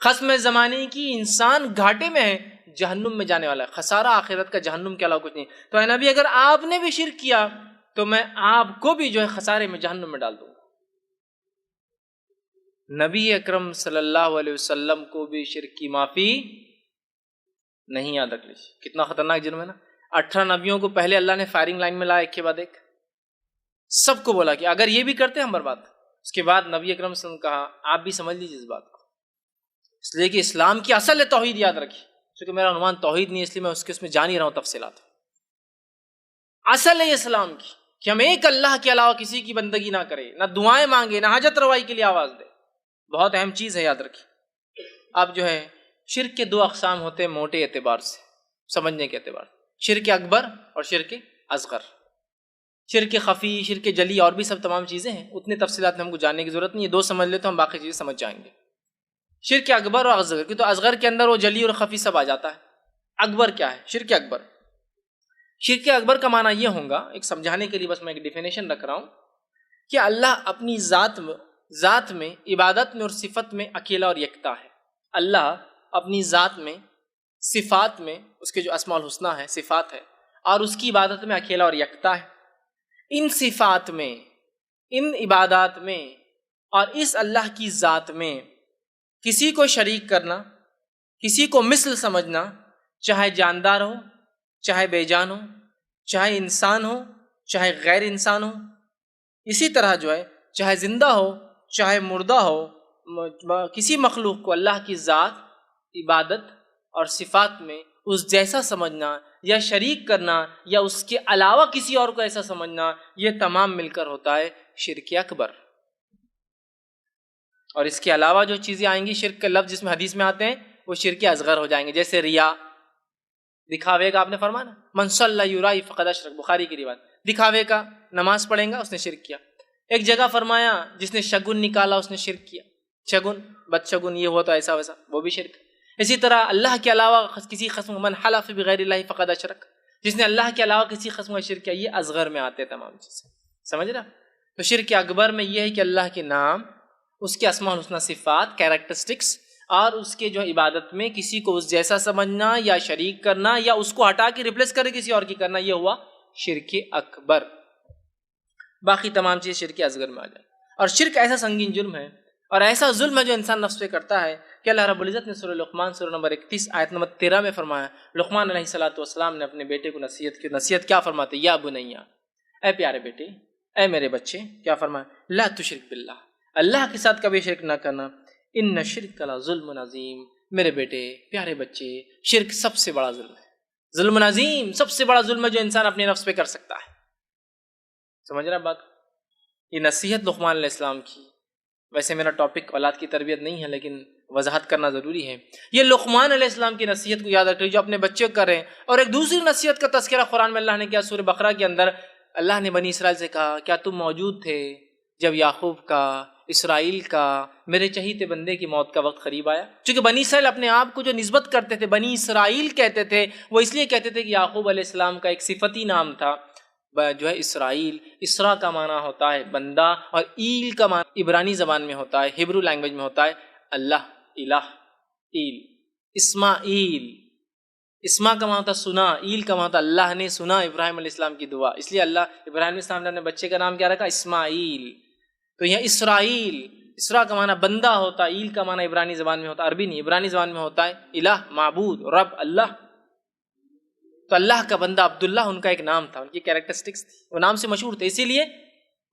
قسم زمانے کی، انسان گھاٹے میں ہے، جہنم میں جانے والا ہے، خسارہ آخرت کا، جہنم کے علاوہ کچھ نہیں۔ تو اے نبی اگر آپ نے بھی شرک کیا تو میں آپ کو بھی جو ہے خسارے میں، جہنم میں ڈال دوں گا۔ نبی اکرم صلی اللہ علیہ وسلم کو بھی شرک کی معافی نہیں، یاد رکھ لیجیے، کتنا خطرناک جرم ہے نا۔ 18 نبیوں کو پہلے اللہ نے فائرنگ لائن میں لایا، ایک کے بعد ایک، سب کو بولا کہ اگر یہ بھی کرتے ہم برباد۔ اس کے بعد نبی اکرم صلی اللہ علیہ وسلم نے کہا آپ بھی سمجھ لیجیے اس بات کو، اس لیے کہ اسلام کی اصل ہے توحید، یاد رکھیے، کیونکہ میرا عنوان توحید نہیں، اس لیے میں اس میں جا نہیں رہا ہوں تفصیلات۔ اصل ہے اسلام کی کہ ہم ایک اللہ کے علاوہ کسی کی بندگی نہ کریں، نہ دعائیں مانگے، نہ حاجت روائی کے لیے آواز دے. بہت اہم چیز ہے، یاد رکھیے. اب جو ہے شرک کے دو اقسام ہوتے ہیں موٹے اعتبار سے، سمجھنے کے اعتبار سے، شرک اکبر اور شرک اصغر. شرک خفی، شرک جلی اور بھی سب تمام چیزیں ہیں، اتنے تفصیلات میں ہم کو جاننے کی ضرورت نہیں ہے. دو سمجھ لے تو ہم باقی چیزیں سمجھ جائیں گے. شرک اکبر اور اصغر کی تو اصغر کے اندر وہ جلی اور خفی سب آ جاتا ہے. اکبر کیا ہے؟ شرک اکبر. شرک اکبر کا معنی یہ ہوگا، ایک سمجھانے کے لیے بس میں ایک ڈیفینیشن رکھ رہا ہوں، کہ اللہ اپنی ذات میں، عبادت میں اور صفت میں اکیلا اور یکتا ہے. اللہ اپنی ذات میں، صفات میں، اس کے جو اسماء الحسنی ہے، صفات ہے، اور اس کی عبادت میں اکیلا اور یکتا ہے. ان صفات میں، ان عبادات میں اور اس اللہ کی ذات میں کسی کو شریک کرنا، کسی کو مثل سمجھنا، چاہے جاندار ہو، چاہے بے جان ہو، چاہے انسان ہو، چاہے غیر انسان ہو، اسی طرح جو ہے چاہے زندہ ہو، چاہے مردہ ہو، کسی مخلوق کو اللہ کی ذات، عبادت اور صفات میں اس جیسا سمجھنا یا شریک کرنا یا اس کے علاوہ کسی اور کو ایسا سمجھنا، یہ تمام مل کر ہوتا ہے شرک اکبر. اور اس کے علاوہ جو چیزیں آئیں گی، شرک کا لفظ جس میں حدیث میں آتے ہیں، وہ شرک اصغر ہو جائیں گے. جیسے ریا، دکھاوے کا، آپ نے فرمایا نا من صلی یرائی فقد اشرک، بخاری کی روایت. دکھاوے کا، نماز پڑھیں گا، اس نے شرک کیا. ایک جگہ فرمایا جس نے شگن نکالا اس نے شرک کیا. شگن، بد شگن یہ ہوا تو ایسا ویسا، وہ بھی شرک. اسی طرح اللہ کے علاوہ کسی قسم، من حلف بغیر اللہ فقد اشرک، جس نے اللہ کے علاوہ کسی قسم کا شرک کیا. یہ اصغر میں آتے تمام چیزیں، سمجھ رہا؟ تو شرک اکبر میں یہ ہے کہ اللہ کے نام، اس کے اسماء الحسنی صفات، کیریکٹرسٹکس، اور اس کے جو عبادت میں کسی کو اس جیسا سمجھنا یا شریک کرنا یا اس کو ہٹا کے ریپلیس کر کسی اور کی کرنا، یہ ہوا شرک اکبر. باقی تمام چیز شرک اصغر میں آ جائے. اور شرک ایسا سنگین جرم ہے اور ایسا ظلم ہے جو انسان نفس پہ کرتا ہے کہ اللہ رب العزت نے سورہ لقمان سورہ نمبر 31 آیت نمبر 13 میں فرمایا. لقمان علیہ الصلوۃ والسلام نے اپنے بیٹے کو نصیحت کی. نصیحت کیا فرماتے؟ یا بنیا، اے پیارے بیٹے، اے میرے بچے. کیا فرمایا؟ لا تشرک باللہ، اللہ کے ساتھ کبھی شرک نہ کرنا. ان شرک لظلم عظیم، میرے بیٹے، پیارے بچے، شرک سب سے بڑا ظلم ہے. ظلم عظیم، سب سے بڑا ظلم ہے جو انسان اپنے نفس پہ کر سکتا ہے. سمجھ رہا بات؟ یہ نصیحت لقمان علیہ السلام کی. ویسے میرا ٹاپک اولاد کی تربیت نہیں ہے، لیکن وضاحت کرنا ضروری ہے. یہ لقمان علیہ السلام کی نصیحت کو یاد رکھیں جو اپنے بچے کو کر رہے ہیں. اور ایک دوسری نصیحت کا تذکرہ قرآن میں اللہ نے کیا، سورہ بقرہ کے اندر اللہ نے بنی اسرائیل سے کہا، کیا تم موجود تھے جب یعقوب کا، اسرائیل کا، میرے چہیتے بندے کی موت کا وقت قریب آیا؟ چونکہ بنی اسرائیل اپنے آپ کو جو نسبت کرتے تھے بنی اسرائیل کہتے تھے، وہ اس لیے کہتے تھے کہ یعقوب علیہ السلام کا ایک صفتی نام تھا جو ہے اسرائیل. اسرا کا معنی ہوتا ہے بندہ، اور ایل کا معنی عبرانی زبان میں ہوتا ہے، ہیبرو لینگویج میں ہوتا ہے اللہ، الہ، ایل. اسماعیل، اسما کا معنی ہوتا سنا، ایل کا معنی ہوتا اللہ نے سنا ابراہیم علیہ السلام کی دعا، اس لیے اللہ ابراہیم علیہ السلام نے اپنے بچے کا نام کیا رکھا؟ اسماعیل. تو یہاں اسرائیل، اسرا کا معنی بندہ ہوتا ہے، ایل کا معنی عبرانی زبان میں ہوتا ہے، عربی نہیں عبرانی زبان میں ہوتا ہے الہ، معبود، رب، اللہ. تو اللہ کا بندہ عبداللہ ان کا ایک نام تھا، ان کی کیریکٹرسٹکس تھی، وہ نام سے مشہور تھے. اسی لیے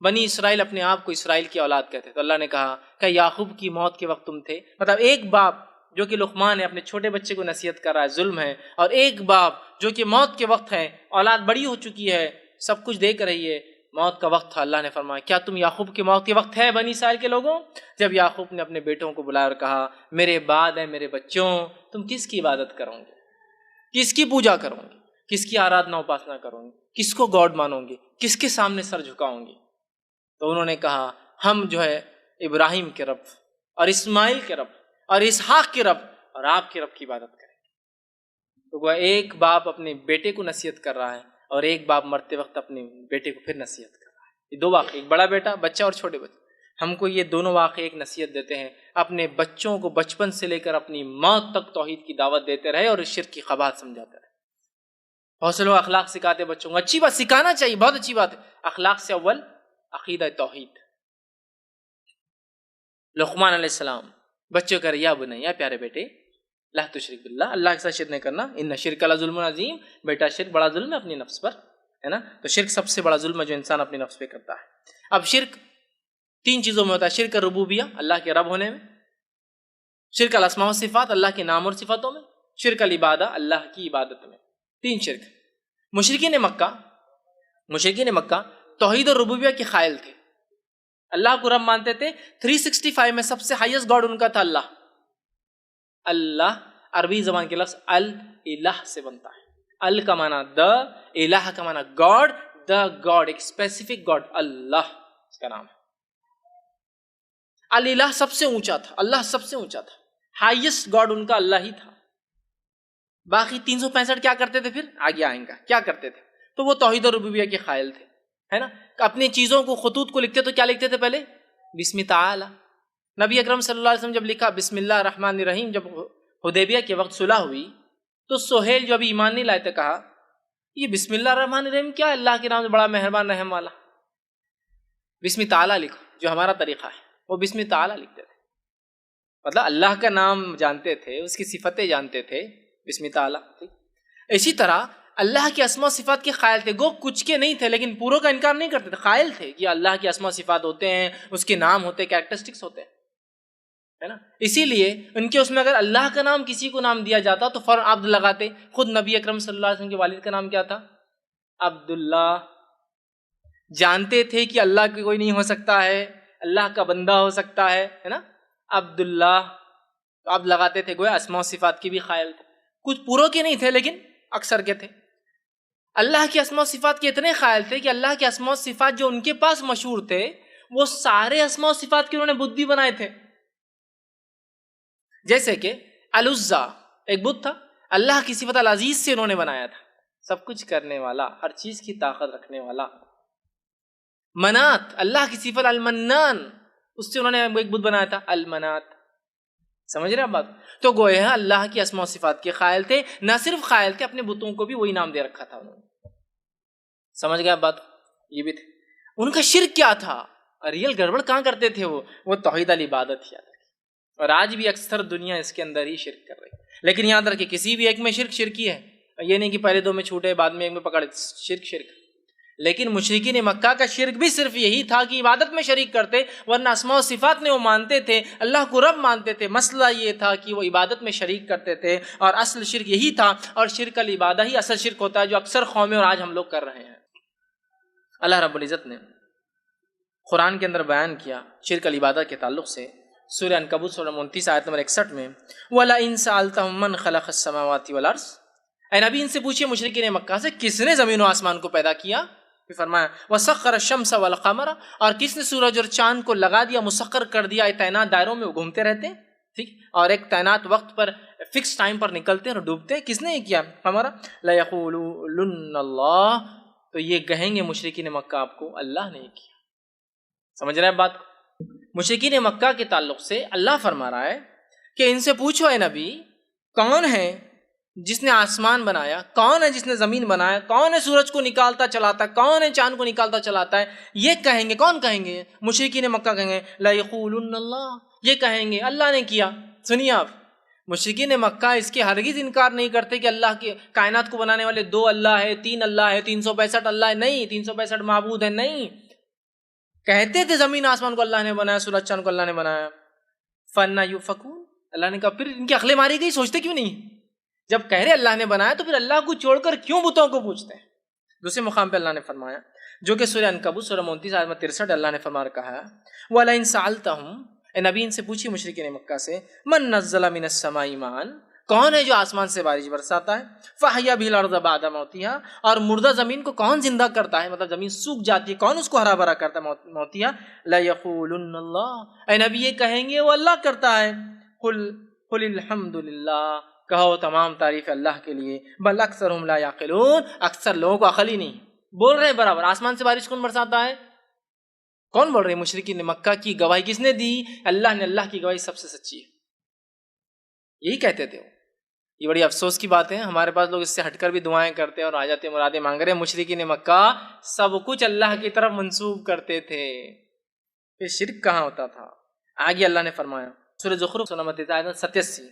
بنی اسرائیل اپنے آپ کو اسرائیل کی اولاد کہتے. تو اللہ نے کہا کہ یعقوب کی موت کے وقت تم تھے. مطلب ایک باپ جو کہ لقمان ہے اپنے چھوٹے بچے کو نصیحت کر رہا ہے، ظلم ہے، اور ایک باپ جو کہ موت کے وقت ہے، اولاد بڑی ہو چکی ہے، سب کچھ دیکھ رہی ہے، موت کا وقت تھا. اللہ نے فرمایا کیا تم یعقوب کی موت کے وقت ہے بنی اسرائیل کے لوگوں؟ جب یعقوب نے اپنے بیٹوں کو بلایا اور کہا میرے بعد ہے میرے بچوں، تم کس کی عبادت کرو گے، کس کی پوجا کرو گے، کس کی آرادھنا اپاسنا کرو گے، کس کو گاڈ مانو گے، کس کے سامنے سر جھکاؤ گے؟ تو انہوں نے کہا ہم جو ہے ابراہیم کے رب اور اسماعیل کے رب اور اسحاق کے رب اور آپ کے رب کی عبادت کریں گے. تو وہ ایک باپ اپنے بیٹے کو نصیحت کر رہا ہے اور ایک باپ مرتے وقت اپنے بیٹے کو پھر نصیحت کر رہا ہے. یہ دو واقعے، ایک بڑا بیٹا، بچہ، اور چھوٹے بچے. ہم کو یہ دونوں واقعے ایک نصیحت دیتے ہیں، اپنے بچوں کو بچپن سے لے کر اپنی موت تک توحید کی دعوت دیتے رہے اور شرک کی قباحت سمجھاتے رہے. بہت سے لوگ اخلاق سکھاتے بچوں کو، اچھی بات، سکھانا چاہیے، بہت اچھی بات ہے. اخلاق سے اول عقیدہ توحید. لقمان علیہ السلام بچوں کا یا بنیا، پیارے بیٹے، لا تشرک باللہ، اللہ کے ساتھ شرک نہیں کرنا. ان شرک لظلم عظیم، بیٹا شرک بڑا ظلم ہے اپنی نفس پر، ہے نا. تو شرک سب سے بڑا ظلم ہے جو انسان اپنے نفس پہ کرتا ہے. اب شرک تین چیزوں میں ہوتا ہے: شرک ربوبیہ، اللہ کے رب ہونے میں; شرک الاسماء و صفات، اللہ کے نام اور صفاتوں میں; شرک العبادہ، اللہ کی عبادت میں. تین شرک. مشرکین مکہ توحید اور ربوبیہ کے قائل تھے، اللہ کو رب مانتے تھے۔ 365 میں سب سے ہائیسٹ گاڈ ان کا تھا اللہ۔ اللہ عربی زبان کے لفظ الہ سے بنتا ہے۔ ال کا معنی دا، الہ کا معنی گاڈ، دا گاڈ ایک اسپیسیفک گاڈ، اللہ اس کا نام ہے۔ الہ سب سے اونچا تھا، اللہ سب سے اونچا تھا، ہائیسٹ گاڈ ان کا اللہ ہی تھا۔ باقی 365 کیا کرتے تھے؟ پھر آگے آئیں گا کیا کرتے تھے۔ تو وہ توحید اور ربوبیہ کے قائل تھے، ہے نا۔ اپنی چیزوں کو، خطوط کو لکھتے تو کیا لکھتے تھے پہلے؟ بسم تعالی۔ نبی اکرم صلی اللہ علیہ وسلم جب لکھا بسم اللہ الرحمن الرحیم، جب حدیبیہ کے وقت صلح ہوئی تو سہیل جو ابھی ایمان نہیں لائے تھے کہا یہ بسم اللہ الرحمن الرحیم کیا ہے؟ اللہ کے نام سے بڑا مہربان رحم والا، بسم تعالی لکھو، جو ہمارا طریقہ ہے وہ بسم تعالی لکھتے تھے، مطلب اللہ کا نام جانتے تھے، اس کی صفتیں جانتے تھے، بسم تعالی۔ اسی طرح اللہ کے اسماء و صفات کے قائل تھے، گو کچھ کے نہیں تھے لیکن پوروں کا انکار نہیں کرتے تھے، قائل تھے کہ اللہ کے اسماء و صفات ہوتے ہیں، اس کے نام ہوتے ہیں، کیریکٹرسٹکس ہوتے ہیں، ہے نا۔ اسی لیے ان کے اس میں اگر اللہ کا نام کسی کو نام دیا جاتا تو فوراً عبد لگاتے۔ خود نبی اکرم صلی اللہ علیہ وسلم کے والد کا نام کیا تھا؟ عبداللہ۔ جانتے تھے کہ اللہ کا کوئی نہیں ہو سکتا ہے، اللہ کا بندہ ہو سکتا ہے نا، عبداللہ، تو عبد لگاتے تھے، گویا اسماء و صفات کی بھی قائل تھے، کچھ پوروں کے نہیں تھے لیکن اکثر کے تھے۔ اللہ کے اسماء و صفات کے اتنے قائل تھے کہ اللہ کے اسماء و صفات جو ان کے پاس مشہور تھے وہ سارے اسماء و صفات کے انہوں نے بت بھی بنائے تھے۔ جیسے کہ العزیٰ ایک بت تھا، اللہ کی صفت العزیز سے انہوں نے بنایا تھا، سب کچھ کرنے والا، ہر چیز کی طاقت رکھنے والا۔ منات اللہ کی صفت المنان، اس سے انہوں نے ایک بت بنایا تھا المنات۔ سمجھ رہے ہیں بات؟ تو گویا اللہ کی اسماء و صفات کے قائل تھے، نہ صرف قائل تھے، اپنے بتوں کو بھی وہی نام دے رکھا تھا انہوں نے۔ سمجھ گئے بات؟ یہ بھی تھے۔ ان کا شرک کیا تھا؟ ریل گڑبڑ کہاں کرتے تھے؟ وہ توحید العبادت یاد رکھیں، اور آج بھی اکثر دنیا اس کے اندر ہی شرک کر رہی ہے، لیکن یاد رکھیں کسی بھی ایک میں شرک ہی ہے، یہ نہیں کہ پہلے دو میں چھوٹے بعد میں ایک میں پکڑے، شرک۔ لیکن مشرکین مکہ کا شرک بھی صرف یہی تھا کہ عبادت میں شریک کرتے، ورنہ اسماء و صفات میں وہ مانتے تھے، اللہ کو رب مانتے تھے، مسئلہ یہ تھا کہ وہ عبادت میں شریک کرتے تھے، اور اصل شرک یہی تھا، اور شرک العبادہ ہی اصل شرک ہوتا ہے جو اکثر قومیں اور آج ہم لوگ کر رہے ہیں۔ اللہ رب العزت نے قرآن کے اندر بیان کیا شرک العبادہ کے تعلق سے، سورہ عنکبوت سورہ 29 آیت نمبر 61 میں، وَلَئِن سَأَلْتَهُم مَّن خَلَقَ السَّمَاوَاتِ وَالْأَرْضَ، اے نبی ان سے پوچھئے مشرکین مکہ سے کس نے زمین و آسمان کو پیدا کیا؟ پھر فرمایا وَسَخَّرَ الشَّمْسَ وَالْقَمَرَ، اور کس نے سورج اور چاند کو لگا دیا، مسخر کر دیا، تعینات دائروں میں وہ گھومتے رہتے ہیں، ٹھیک، اور ایک تعینات وقت پر فکس ٹائم پر نکلتے ہیں اور ڈوبتے ہیں، کس نے یہ کیا؟ ہمارا لَيَقُولُنَّ اللَّهُ، تو یہ کہیں گے مشرکین مکہ آپ کو اللہ نے کیا۔ سمجھ رہے ہیں بات کو؟ مشرکین مکہ کے تعلق سے اللہ فرما رہا ہے کہ ان سے پوچھو اے نبی، کون ہے جس نے آسمان بنایا، کون ہے جس نے زمین بنایا، کون ہے سورج کو نکالتا چلاتا ہے، کون ہے چاند کو نکالتا چلاتا ہے؟ یہ کہیں گے، کون کہیں گے؟ مشرکین مکہ کہیں گے لَيَقُولُنَّ اللَّهُ، یہ کہیں گے اللہ نے کیا۔ سنیے آپ، مشرکین مکہ اس کے ہرگز انکار نہیں کرتے کہ اللہ کے کائنات کو بنانے والے 2 اللہ ہے، 3 اللہ ہے، 365 اللہ ہے، نہیں، 365 معبود ہے، نہیں، کہتے تھے زمین آسمان کو اللہ نے بنایا، سورج چاند کو اللہ نے بنایا۔ فَأَنَّىٰ يُؤْفَكُونَ، اللہ نے کہا پھر ان کی عقلیں ماری گئی، سوچتے کیوں نہیں؟ جب کہہ رہے اللہ نے بنایا تو پھر اللہ کو چھوڑ کر کیوں بتوں کو پوچھتے ہیں؟ دوسرے مقام پہ اللہ نے فرمایا، جو کہ سورہ عنکبوت سورہ 29 آیت 63 اللہ نے فرما کہا وَلَئِن سَأَلْتَهُم، اے نبی ان سے پوچھیے مشرکین مکہ سے، من نزل من السماء ماء، کون ہے جو آسمان سے بارش برساتا ہے، فَأَحْيَا بِهِ الْأَرْضَ بَعْدَ مَوْتِهَا، اور مردہ زمین کو کون زندہ کرتا ہے، مطلب زمین سوکھ جاتی ہے، کون اس کو ہرا بھرا کرتا ہے موتیہا، لَيَقُولُنَّ اللَّهُ، اے نبی یہ کہیں گے وہ اللہ کرتا ہے، قُلِ الْحَمْدُ لِلَّهِ، کہو تمام تعریف اللہ کے لیے، بل اکثرهم لا یعقلون، اکثر لوگوں کو عقل ہی نہیں۔ بول رہے ہیں برابر آسمان سے بارش کون برساتا ہے؟ کون بول رہے ہیں؟ مشرکین مکہ کی گواہی کس نے دی؟ اللہ نے، اللہ کی گواہی سب سے سچی ہے، یہی کہتے تھے وہ۔ یہ بڑی افسوس کی بات ہے، ہمارے پاس لوگ اس سے ہٹ کر بھی دعائیں کرتے ہیں اور آ جاتے مرادیں مانگ رہے ہیں۔ مشرکین مکہ سب کچھ اللہ کی طرف منسوب کرتے تھے، یہ شرک کہاں ہوتا تھا؟ آگے اللہ نے فرمایا سورہ زخرف سورہ نمبر 87،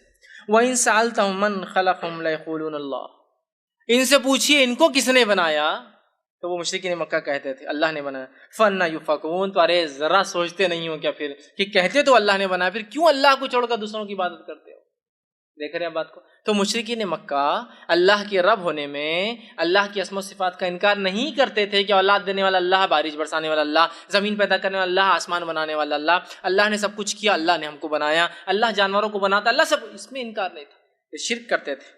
وَإِن سَأَلْتَهُم مَّن خَلَقَهُم لَيَقُولُونَ اللَّهُ، ان سے پوچھئے ان کو کس نے بنایا، تو وہ مشرکین مکہ کہتے تھے اللہ نے بنایا۔ فَأَنَّىٰ يُؤْفَكُونَ، تو ارے ذرا سوچتے نہیں ہو کیا پھر کہ کہتے تو اللہ نے بنایا، پھر کیوں اللہ کو چھوڑ کر دوسروں کی عبادت کرتے ہو؟ دیکھ رہے ہیں بات کو؟ تو مشرکین مکہ اللہ کے رب ہونے میں اللہ کی اسماء و صفات کا انکار نہیں کرتے تھے کہ اولاد دینے والا اللہ، بارش برسانے والا اللہ، زمین پیدا کرنے والا اللہ، آسمان بنانے والا اللہ، اللہ نے سب کچھ کیا، اللہ نے ہم کو بنایا، اللہ جانوروں کو بناتا، اللہ سب، اس میں انکار نہیں تھا۔ شرک کرتے تھے،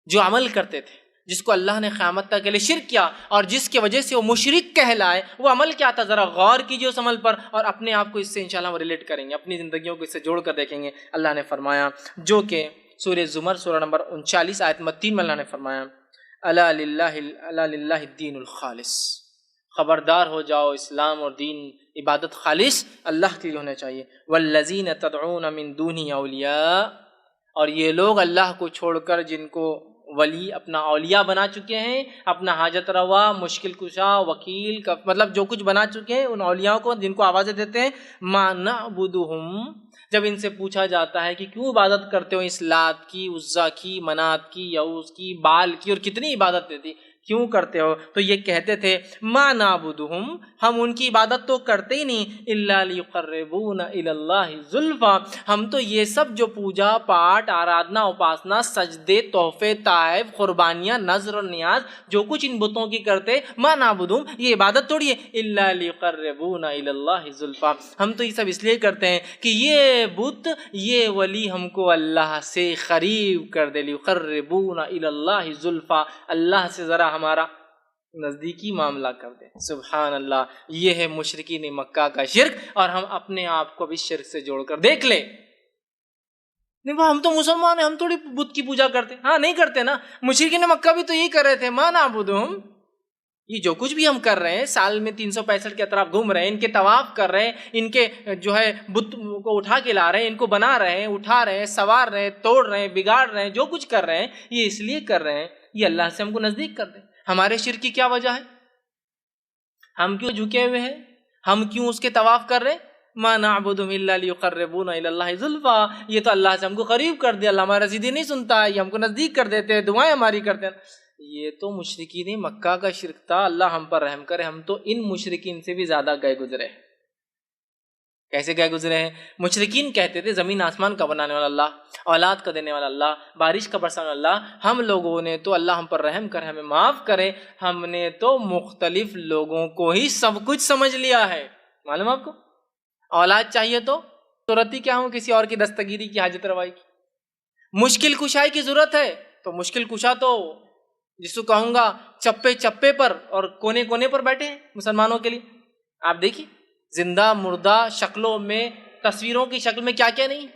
جو عمل کرتے تھے جس کو اللہ نے قیامت تک کے لیے شرک کیا اور جس کی وجہ سے وہ مشرک کہلائے، وہ عمل کیا تھا؟ ذرا غور کیجیے اس عمل پر اور اپنے آپ کو اس سے انشاءاللہ ہم ریلیٹ کریں گے، اپنی زندگیوں کو اس سے جوڑ کر دیکھیں گے۔ اللہ نے فرمایا، جو کہ سورہ زمر سورہ نمبر 39 آیت نمبر 3 میں اللہ نے فرمایا، الا للہ الدین الخالص، خبردار ہو جاؤ، اسلام اور دین، عبادت خالص اللہ کے لیے ہونا چاہیے۔ والذین تدعون من دونہ اولیاء، اور یہ لوگ اللہ کو چھوڑ کر جن کو ولی اپنا اولیاء بنا چکے ہیں، اپنا حاجت روا، مشکل کشا، وکیل، مطلب جو کچھ بنا چکے ہیں ان اولیاء کو جن کو آوازیں دیتے ہیں، ما نعبدہم، جب ان سے پوچھا جاتا ہے کہ کیوں عبادت کرتے ہو اس لات کی، عزا کی، منات کی، یعوز کی، بال کی، اور کتنی عبادت دیتی، کیوں کرتے ہو؟ تو یہ کہتے تھے ما نعبدہم، ہم ان کی عبادت تو کرتے ہی نہیں، الا لیقربونا الی اللہ زلفا، ہم تو یہ سب جو پوجا پاٹ، آرادھنا، اپاسنا، سجدے، تحفے، تائب، قربانیاں، نذر اور نیاز، جو کچھ ان بتوں کی کرتے، ما نعبدہم، یہ عبادت توڑی ہے، الا لیقربونا الی اللہ زلفا، ہم تو یہ سب اس لیے کرتے ہیں کہ یہ بت، یہ ولی ہم کو اللہ سے قریب کر دے، لیقربونا الی اللہ زلفا، اللہ سے ذرا ہمارا نزدیکی معاملہ کر دیں۔ سبحان اللہ، یہ ہے مشرکین مکہ کا شرک، اور ہم اپنے آپ کو بھی شرک سے جوڑ کر دیکھ لیں۔ نہیں وہ ہم تو مسلمان ہیں، ہم تھوڑی بت کی پوجا کرتے، ہاں نہیں کرتے نا، مشرکین مکہ بھی تو یہی کر رہے تھے، ما نعبدہم، یہ جو کچھ بھی ہم کر رہے ہیں، سال میں 365 کے اطراف گھوم رہے ہیں، ان کے طواف کر رہے ہیں، ان کے جو ہے بت کو اٹھا کے لا رہے ہیں، ان کو بنا رہے ہیں، اٹھا رہے ہیں، سوار رہے ہیں، توڑ رہے ہیں، بگاڑ رہے ہیں، جو کچھ کر رہے ہیں یہ اس لیے کر رہے ہیں یہ اللہ سے ہم کو نزدیک کر دیں۔ ہمارے شرک کی کیا وجہ ہے؟ ہم کیوں جھکے ہوئے ہیں؟ ہم کیوں اس کے طواف کر رہے ہیں؟ ما نعبدہم الا لیقربونا الی اللہ زلفا، یہ تو اللہ سے ہم کو قریب کر دے، اللہ ہمارا رسیدی نہیں سنتا ہے، یہ ہم کو نزدیک کر دیتے ہیں، دعائیں ہماری کرتے ہیں۔ یہ تو مشرکین مکہ کا شرک تھا، اللہ ہم پر رحم کرے، ہم تو ان مشرکین سے بھی زیادہ گئے گزرے ہیں۔ کیسے گئے گزرے ہیں؟ مشرکین کہتے تھے زمین آسمان کا بنانے والا اللہ، اولاد کا دینے والا اللہ، بارش کا برسانے والا اللہ، ہم لوگوں نے تو اللہ ہم پر رحم کرے، ہمیں معاف کرے، ہم نے تو مختلف لوگوں کو ہی سب کچھ سمجھ لیا ہے۔ معلوم آپ کو؟ اولاد چاہیے تو ضرورت ہی کیا ہوں کسی اور کی دستگیری کی، حاجت روائی کی۔ مشکل کشائی کی ضرورت ہے تو مشکل کشا تو جس کو کہوں گا چپے چپے پر اور کونے کونے پر بیٹھے ہیں مسلمانوں کے لیے۔ آپ دیکھیے زندہ مردہ شکلوں میں، تصویروں کی شکل میں کیا کیا نہیں۔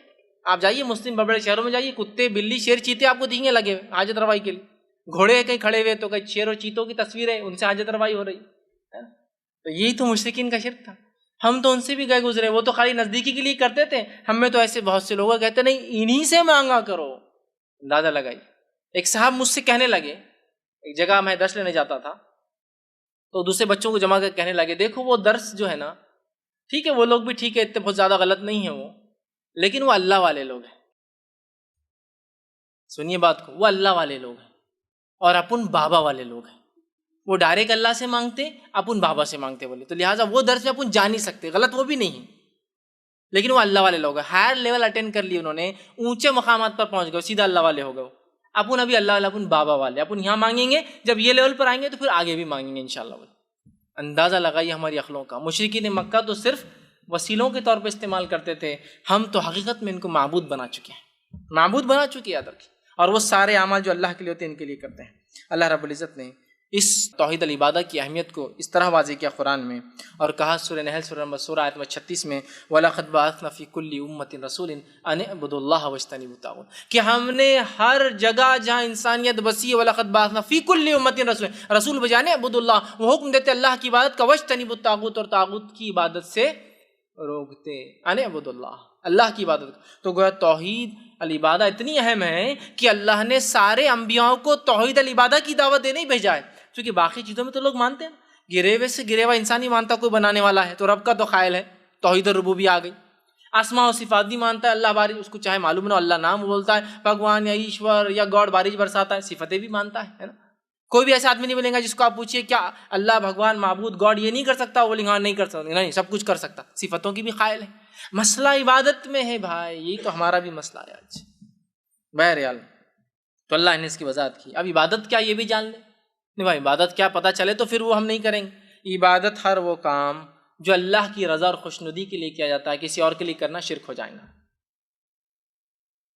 آپ جائیے مسلم بڑے بڑے شہروں میں جائیے، کتے، بلی، شیر، چیتے آپ کو دیں گے لگے ہوئے حاجت روائی کے لیے، گھوڑے کہیں کھڑے ہوئے تو کہیں شیر اور چیتوں کی تصویر ہے، ان سے حاجت روائی ہو رہی ہے۔ تو یہی تو مشرکین کا شرک تھا، ہم تو ان سے بھی گئے گزرے، وہ تو خالی نزدیکی کے لیے کرتے تھے، ہم میں تو ایسے بہت سے لوگ کہتے نہیں انہی سے مانگا کرو۔ اندازہ لگائی، ایک صاحب مجھ سے کہنے لگے، ایک جگہ میں درس لینے جاتا تھا تو دوسرے بچوں کو جمع کر کہنے لگے، دیکھو وہ درس جو ہے نا، ٹھیک ہے وہ لوگ بھی ٹھیک ہے، اتنے بہت زیادہ غلط نہیں ہے وہ، لیکن وہ اللہ والے لوگ ہیں۔ سنیے بات کو، وہ اللہ والے لوگ ہیں اور اپن بابا والے لوگ ہیں۔ وہ ڈائریکٹ اللہ سے مانگتے، اپن بابا سے مانگتے بولے، تو لہٰذا وہ درس میں اپن جا نہیں سکتے، غلط وہ بھی نہیں ہے، لیکن وہ اللہ والے لوگ ہیں، ہائر لیول اٹینڈ کر لی انہوں نے، اونچے مقامات پر پہنچ گئے، سیدھا اللہ والے ہو گئے۔ اپن ابھی اللہ والے، اپن بابا والے، اپن یہاں مانگیں گے، جب یہ لیول پر آئیں گے تو پھر آگے بھی مانگیں گے انشاءاللہ۔ اندازہ لگائیے ہماری عقلوں کا، مشرکین مکہ تو صرف وسیلوں کے طور پہ استعمال کرتے تھے، ہم تو حقیقت میں ان کو معبود بنا چکے ہیں، معبود بنا چکے ہیں، یاد رکھیے، اور وہ سارے اعمال جو اللہ کے لیے ہوتے ہیں ان کے لیے کرتے ہیں۔ اللہ رب العزت نے اس توحید العبادہ کی اہمیت کو اس طرح واضح کیا قرآن میں، اور کہا سورہ نحل سورہ آیت نمبر 36 میں، وَلَقَدْ بَعَثْنَا فِي كُلِّ أُمَّةٍ رَسُولٍ أَنِ اعْبُدُوا اللَّهَ وَاجْتَنِبُوا الطَّاغُوتَ، کہ ہم نے ہر جگہ جہاں انسانیت بسی ہے، وَلَقَدْ بَعَثْنَا فِي كُلِّ أُمَّةٍ رَسُولٍ، رسول بجانے اعبدوا اللہ، وہ حکم دیتے اللہ کی عبادت کا، وَاجْتَنِبُوا الطَّاغُوتَ، اور طاغوت کی عبادت سے روکتے، أَنِ اعْبُدُوا اللَّهَ، اللہ کی عبادت کا۔ تو گویا توحید العبادہ اتنی اہم ہے کہ اللہ نے سارے انبیاء کو توحید العبادہ کی دعوت دینے ہی بھیجا ہے، کیونکہ باقی چیزوں میں تو لوگ مانتے ہیں، گرے ہوئے سے گرے ہوا انسان ہی مانتا کوئی بنانے والا ہے، تو رب کا تو قائل ہے، توحید الربوبیہ آ گئی۔ اسماء و صفات بھی مانتا ہے، اللہ بارش، اس کو چاہے معلوم نہ ہو اللہ نام بولتا ہے، بھگوان یا ایشور یا گاڈ بارش برساتا ہے، صفتیں بھی مانتا ہے نا۔ کوئی بھی ایسا آدمی نہیں ملے گا جس کو آپ پوچھیے کیا اللہ، بھگوان، معبود، گاڈ یہ نہیں کر سکتا، وہ بولیں گے ہاں نہیں کر سکتا، نہیں سب کچھ کر سکتا، صفتوں کی بھی قائل ہے۔ مسئلہ عبادت میں ہے بھائی، یہی تو ہمارا بھی مسئلہ ہے آج۔ بہرحال تو اللہ نے اس کی وضاحت کی. اب عبادت کیا یہ بھی جان لیں. نہیں بھائی عبادت کیا پتہ چلے تو پھر وہ ہم نہیں کریں گے. عبادت ہر وہ کام جو اللہ کی رضا اور خوشنودی کے لیے کیا جاتا ہے، کسی اور کے لیے کرنا شرک ہو جائے گا.